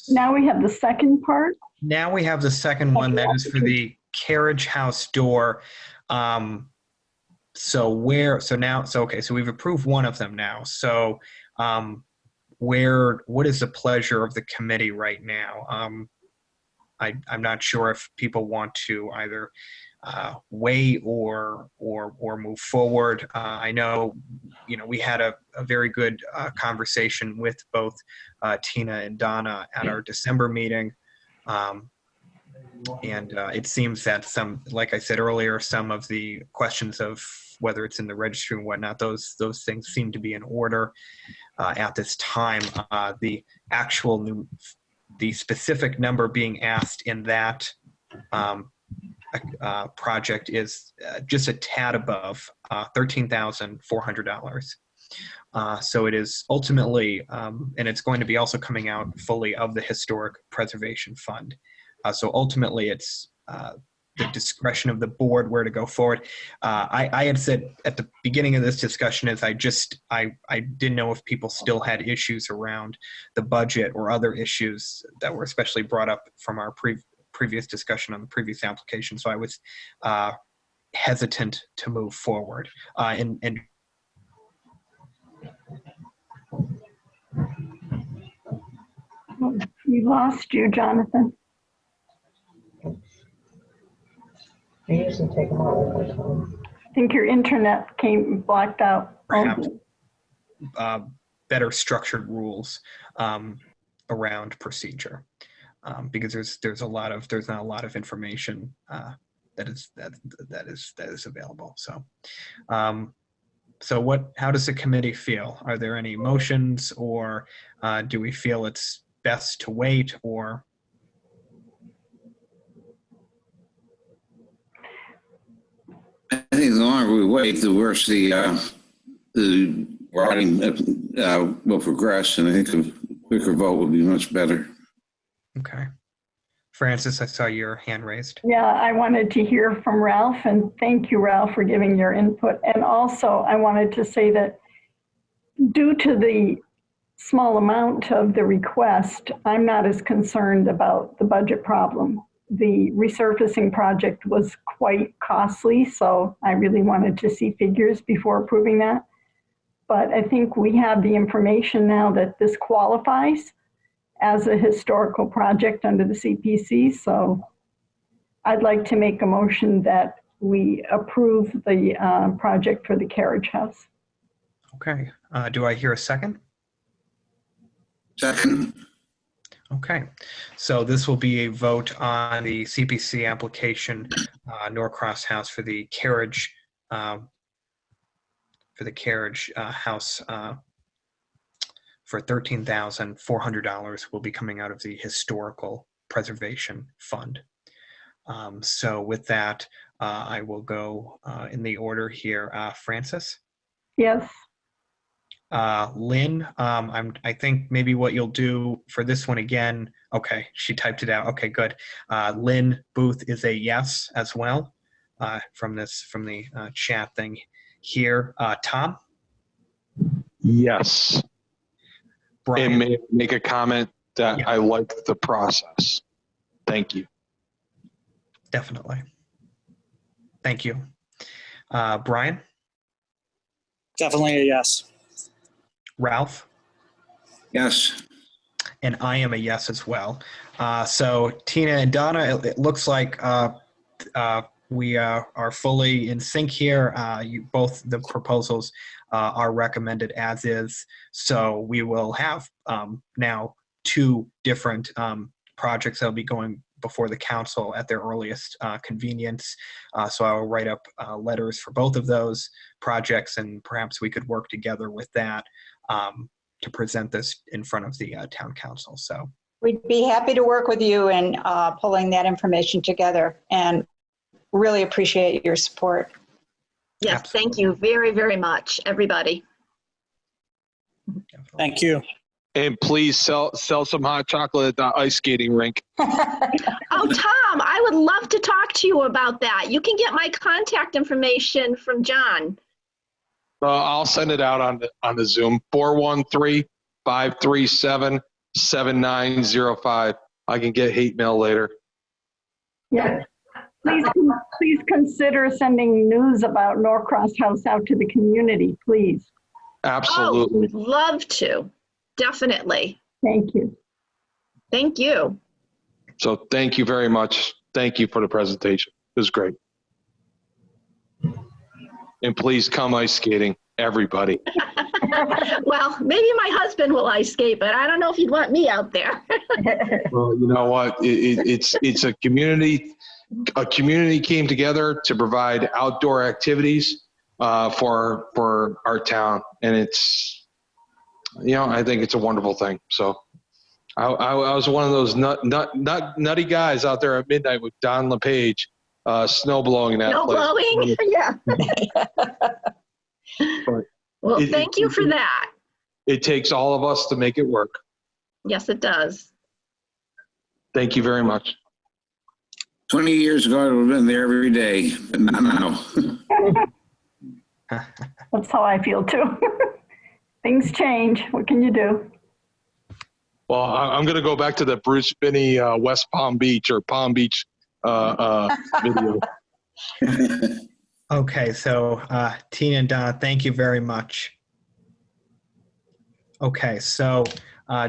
Now we have the second part. Now we have the second one that is for the carriage house door. So we've approved one of them now. So what is the pleasure of the committee right now? I'm not sure if people want to either wait or move forward. I know, we had a very good conversation with both Tina and Donna at our December meeting. And it seems that like I said earlier, some of the questions of whether it's in the registry and whatnot, those things seem to be in order at this time. The specific number being asked in that project is just a tad above $13,400. So it is ultimately, and it's going to be also coming out fully of the Historic Preservation Fund. So ultimately, it's the discretion of the board where to go forward. I had said at the beginning of this discussion is I didn't know if people still had issues around the budget or other issues that were especially brought up from our previous discussion on the previous application. So I was hesitant to move forward. And We lost you, Jonathan. I usually take them all. I think your internet came blacked out. perhaps better structured rules around procedure, because there's not a lot of information that is available. So, how does the committee feel? Are there any motions, or do we feel it's best to wait, or? I think the longer we wait, the worse the writing will progress, and I think a quicker vote will be much better. Okay. Francis, I saw your hand raised. Yeah, I wanted to hear from Ralph, and thank you, Ralph, for giving your input. And also, I wanted to say that due to the small amount of the request, I'm not as concerned about the budget problem. The resurfacing project was quite costly, so I really wanted to see figures before approving that. But I think we have the information now that this qualifies as a historical project under the CPC. So I'd like to make a motion that we approve the project for the carriage house. Okay. Do I hear a second? Second. Okay. So this will be a vote on the CPC application, Norcross House for the carriage house for $13,400 will be coming out of the Historical Preservation Fund. So with that, I will go in the order here. Francis? Yes. Lynn, I think maybe what you'll do for this one again, okay, she typed it out. Okay, good. Lynn Booth is a yes as well from the chat thing here. Tom? Yes. Brian? And may I make a comment that I like the process. Thank you. Definitely. Thank you. Brian? Definitely a yes. Ralph? Yes. And I am a yes as well. So Tina and Donna, it looks like we are fully in sync here. Both the proposals are recommended as is. So we will have now two different projects that will be going before the council at their earliest convenience. So I will write up letters for both of those projects, and perhaps we could work together with that to present this in front of the town council. So we'd be happy to work with you in pulling that information together, and really appreciate your support. Yes, absolutely. Thank you very, very much, everybody. Thank you. And please sell some hot chocolate at the ice skating rink. Oh, Tom, I would love to talk to you about that. You can get my contact information from John. I'll send it out on the Zoom. 413-537-7905. I can get hate mail later. Yeah. Please consider sending news about Norcross House out to the community, please. Absolutely. Oh, we'd love to. Definitely. Thank you. Thank you. So thank you very much. Thank you for the presentation. It was great. And please come ice skating, everybody. Well, maybe my husband will ice skate, but I don't know if he'd want me out there. Well, you know what? It's a community. A community came together to provide outdoor activities for our town, and it's, I think it's a wonderful thing. So I was one of those nutty guys out there at midnight with Don LePage, snow blowing that place. Snow blowing? Yeah. Well, thank you for that. It takes all of us to make it work. Yes, it does. Thank you very much. 20 years ago, I would have been there every day, but not now. That's how I feel too. Things change. What can you do? Well, I'm going to go back to the Bruce Finney West Palm Beach or Palm Beach video. Okay, so Tina and Donna, thank you very much. Okay, so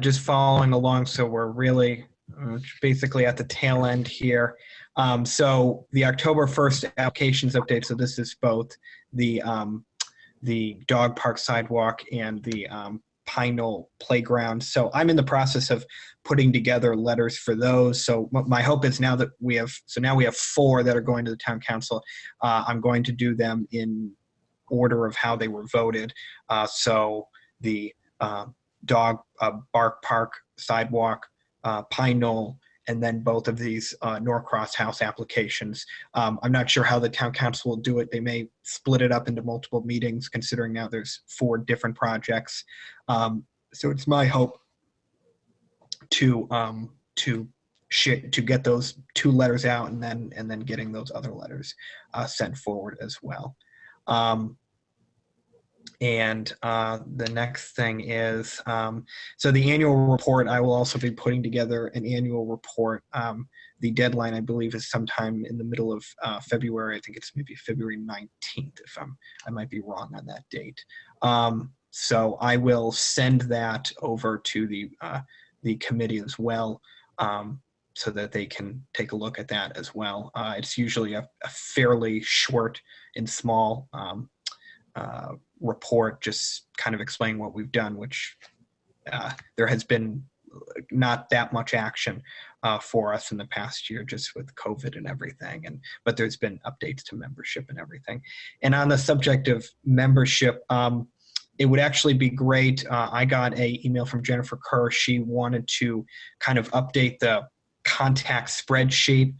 just following along, so we're really basically at the tail end here. So the October 1st applications update, so this is both the dog park sidewalk and the Pine Knoll Playground. So I'm in the process of putting together letters for those. So my hope is now that we have 4 that are going to the town council. I'm going to do them in order of how they were voted. So the dog bark park sidewalk, Pine Knoll, and then both of these Norcross House applications. I'm not sure how the town council will do it. They may split it up into multiple meetings, considering now there's 4 different projects. So it's my hope to get those 2 letters out and then getting those other letters sent forward as well. And the next thing is, so the annual report, I will also be putting together an annual report. The deadline, I believe, is sometime in the middle of February. I think it's maybe February 19th, if I might be wrong on that date. So I will send that over to the committee as well, so that they can take a look at that as well. It's usually a fairly short and small report, just kind of explaining what we've done, which there has been not that much action for us in the past year, just with COVID and everything. But there's been updates to membership and everything. And on the subject of membership, it would actually be great. I got an email from Jennifer Kerr. She wanted to kind of update the contact spreadsheet.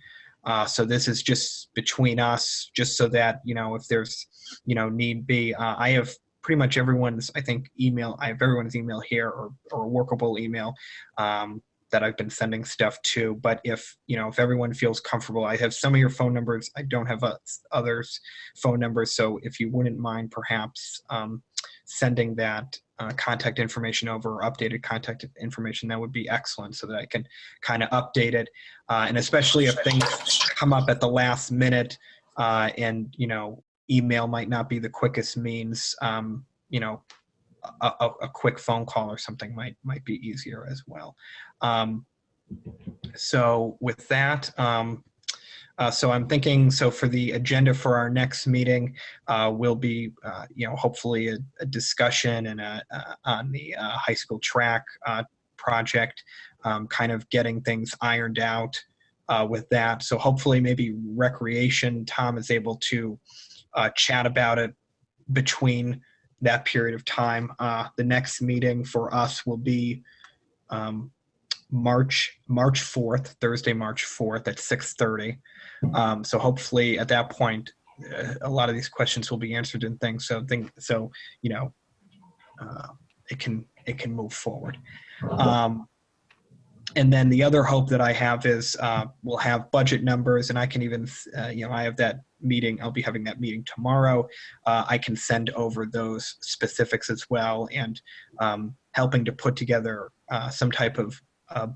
So this is just between us, just so that, if there's, need be. I have pretty much everyone's, I think, email. I have everyone's email here, or a workable email that I've been sending stuff to. But if everyone feels comfortable, I have some of your phone numbers. I don't have others' phone numbers. So if you wouldn't mind perhaps sending that contact information over, or updated contact information, that would be excellent, so that I can kind of update it. And especially if things come up at the last minute, and email might not be the quickest means, a quick phone call or something might be easier as well. So with that, so I'm thinking, so for the agenda for our next meeting, will be, hopefully a discussion and on the high school track project, kind of getting things ironed out with that. So hopefully maybe recreation, Tom is able to chat about it between that period of time. The next meeting for us will be March 4th, Thursday, March 4th at 6:30. So hopefully at that point, a lot of these questions will be answered and things. So it can move forward. And then the other hope that I have is we'll have budget numbers, and I can even, I have that meeting. I'll be having that meeting tomorrow. I can send over those specifics as well, and helping to put together some type of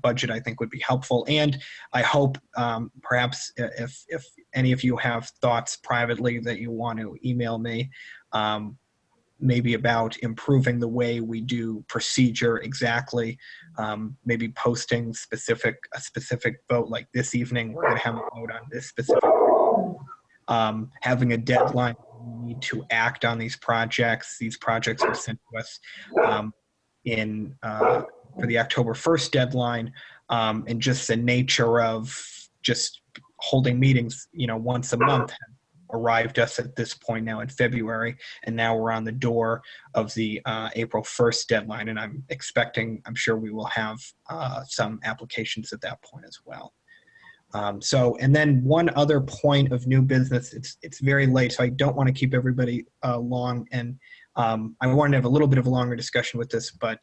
budget, I think, would be helpful. And I hope perhaps if any of you have thoughts privately that you want to email me, maybe about improving the way we do procedure exactly, maybe posting a specific vote, like this evening we're going to have a vote on this specific having a deadline. We need to act on these projects. These projects were sent to us for the October 1st deadline, and just the nature of just holding meetings, once a month arrived us at this point now in February, and now we're on the door of the April 1st deadline, and I'm sure we will have some applications at that point as well. And then one other point of new business, it's very late, so I don't want to keep everybody long, and I wanted to have a little bit of a longer discussion with this, but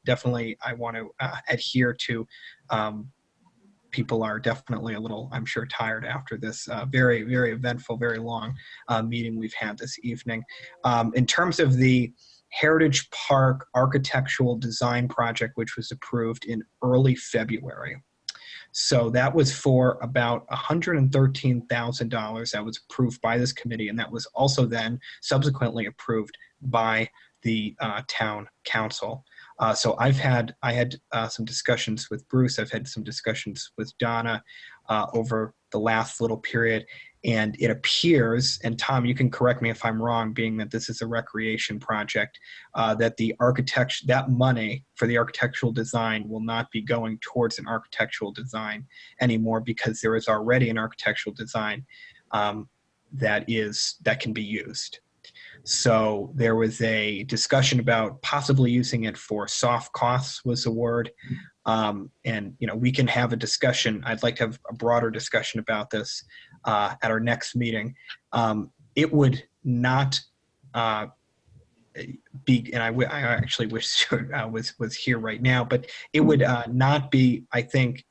definitely I want to adhere to people are definitely a little, I'm sure, tired after this very, very eventful, very long meeting we've had this evening. In terms of the Heritage Park architectural design project, which was approved in early February. So that was for about $113,000 that was approved by this committee, and that was also then subsequently approved by the town council. So I had some discussions with Bruce. I've had some discussions with Donna over the last little period, and it appears, and Tom, you can correct me if I'm wrong, being that this is a recreation project, that that money for the architectural design will not be going towards an architectural design anymore, because there is already an architectural design that can be used. So there was a discussion about possibly using it for soft costs was the word. And, we can have a discussion. I'd like to have a broader discussion about this at our next meeting. It would not be, and I actually wish Stewart was here right now, but it would not be, I think,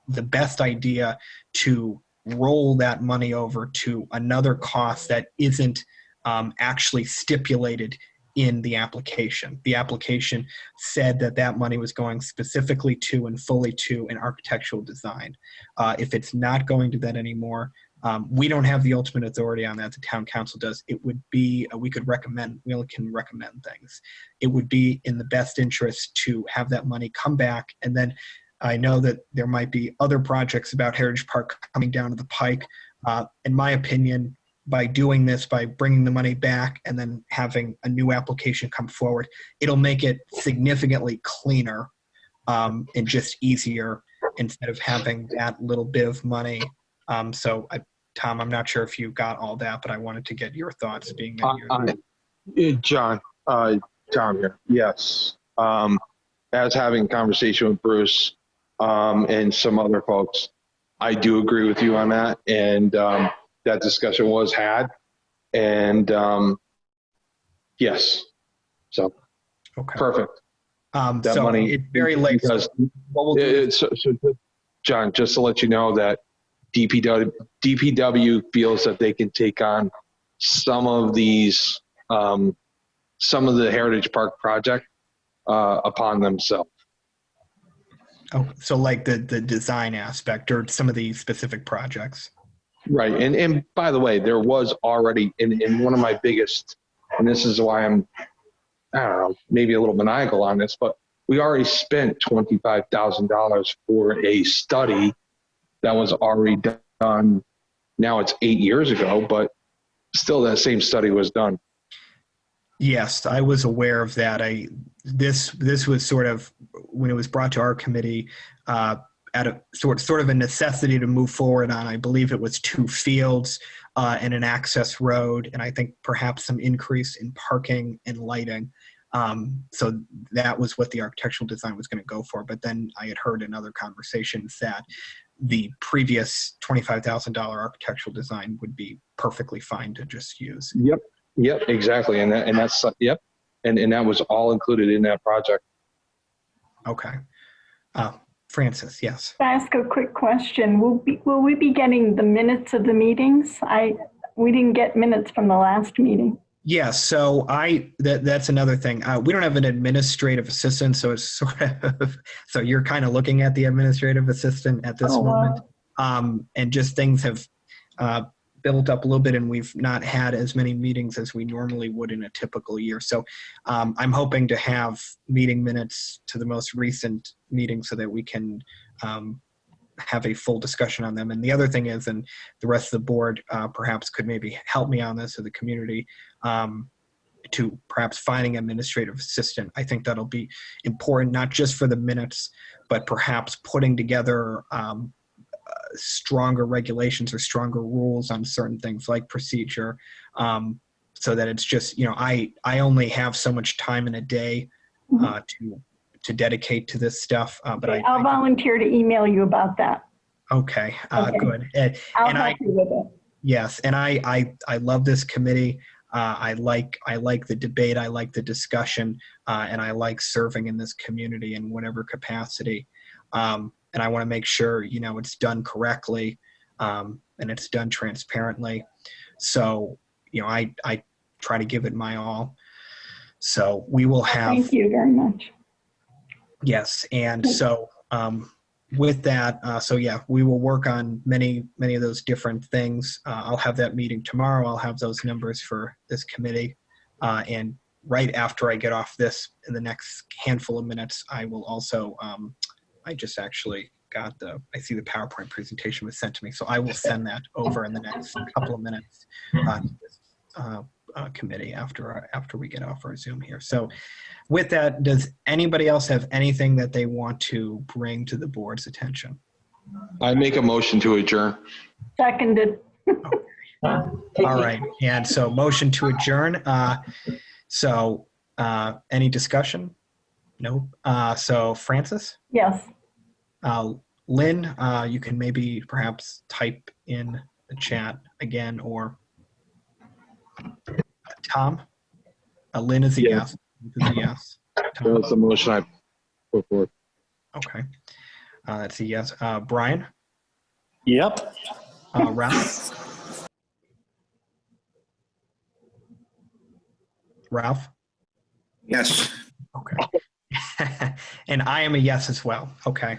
the best idea to roll that money over to another cost that isn't actually stipulated in the application. The application said that money was going specifically to and fully to an architectural design. If it's not going to that anymore, we don't have the ultimate authority on that. The town council does. It would be, we can recommend things. It would be in the best interest to have that money come back. And then I know that there might be other projects about Heritage Park coming down to the pike. In my opinion, by doing this, by bringing the money back and then having a new application come forward, it'll make it significantly cleaner and just easier instead of having that little bit of money. Tom, I'm not sure if you got all that, but I wanted to get your thoughts being that John, Tom here. Yes. As having a conversation with Bruce and some other folks, I do agree with you on that. And that discussion was had. And yes. So, okay. Perfect. That so money, it's very late. Because John, just to let you know that DPW feels that they can take on some of these, some of the Heritage Park project upon themselves. Oh, so like the design aspect or some of these specific projects. Right. And by the way, there was already in one of my biggest, and this is why I don't know, maybe a little maniacal on this, but we already spent $25,000 for a study that was already done. Now it's 8 years ago, but still that same study was done. Yes, I was aware of that. This was sort of, when it was brought to our committee, at a sort of a necessity to move forward on. I believe it was 2 fields and an access road, and I think perhaps some increase in parking and lighting. So that was what the architectural design was going to go for. But then I had heard in other conversations that the previous $25,000 architectural design would be perfectly fine to just use. Yep, exactly. And that's yep. And that was all included in that project. Okay. Francis, yes. Can I ask a quick question? Will we be getting the minutes of the meetings? We didn't get minutes from the last meeting. Yes, so that's another thing. We don't have an administrative assistant, so it's sort of, so you're kind of looking at the administrative assistant at this moment. And just things have built up a little bit, and we've not had as many meetings as we normally would in a typical year. So I'm hoping to have meeting minutes to the most recent meeting so that we can have a full discussion on them. And the other thing is, and the rest of the board perhaps could maybe help me on this, or the community, to perhaps finding an administrative assistant. I think that'll be important, not just for the minutes, but perhaps putting together stronger regulations or stronger rules on certain things like procedure, so that it's just, I only have so much time in a day to dedicate to this stuff. But I'll volunteer to email you about that. Okay, good. I'll help you with it. Yes, and I love this committee. I like the debate. I like the discussion, and I like serving in this community in whatever capacity. and I want to make sure, you know, it's done correctly, and it's done transparently. So, you know, I try to give it my all. So we will have. Thank you very much. Yes, and so with that, so yeah, we will work on many of those different things. I'll have that meeting tomorrow. I'll have those numbers for this committee, and right after I get off this, in the next handful of minutes, I will also. I just actually got I see the PowerPoint presentation was sent to me, so I will send that over in the next couple of minutes to this committee after we get off our Zoom here. So with that, does anybody else have anything that they want to bring to the board's attention? I make a motion to adjourn. Seconded. All right, and so motion to adjourn. So any discussion? No. So Francis? Yes. Lynn, you can maybe perhaps type in the chat again, or Tom? Lynn is a yes. Is a yes. Tom? That's the motion I put forward. Okay. That's a yes. Brian? Yep. Ralph? Ralph? Yes. Okay. And I am a yes as well. Okay.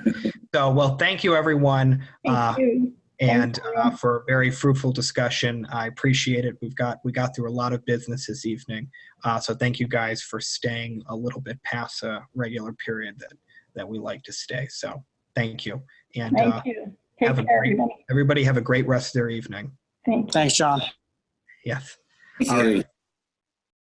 So, well, thank you, everyone. Thank you. And for a very fruitful discussion. I appreciate it. We got through a lot of business this evening. So thank you guys for staying a little bit past a regular period that we like to stay. So thank you. And thank you. Take care, everybody. Everybody have a great rest of their evening. Thank you. Thanks, John. Yes. Thank All right.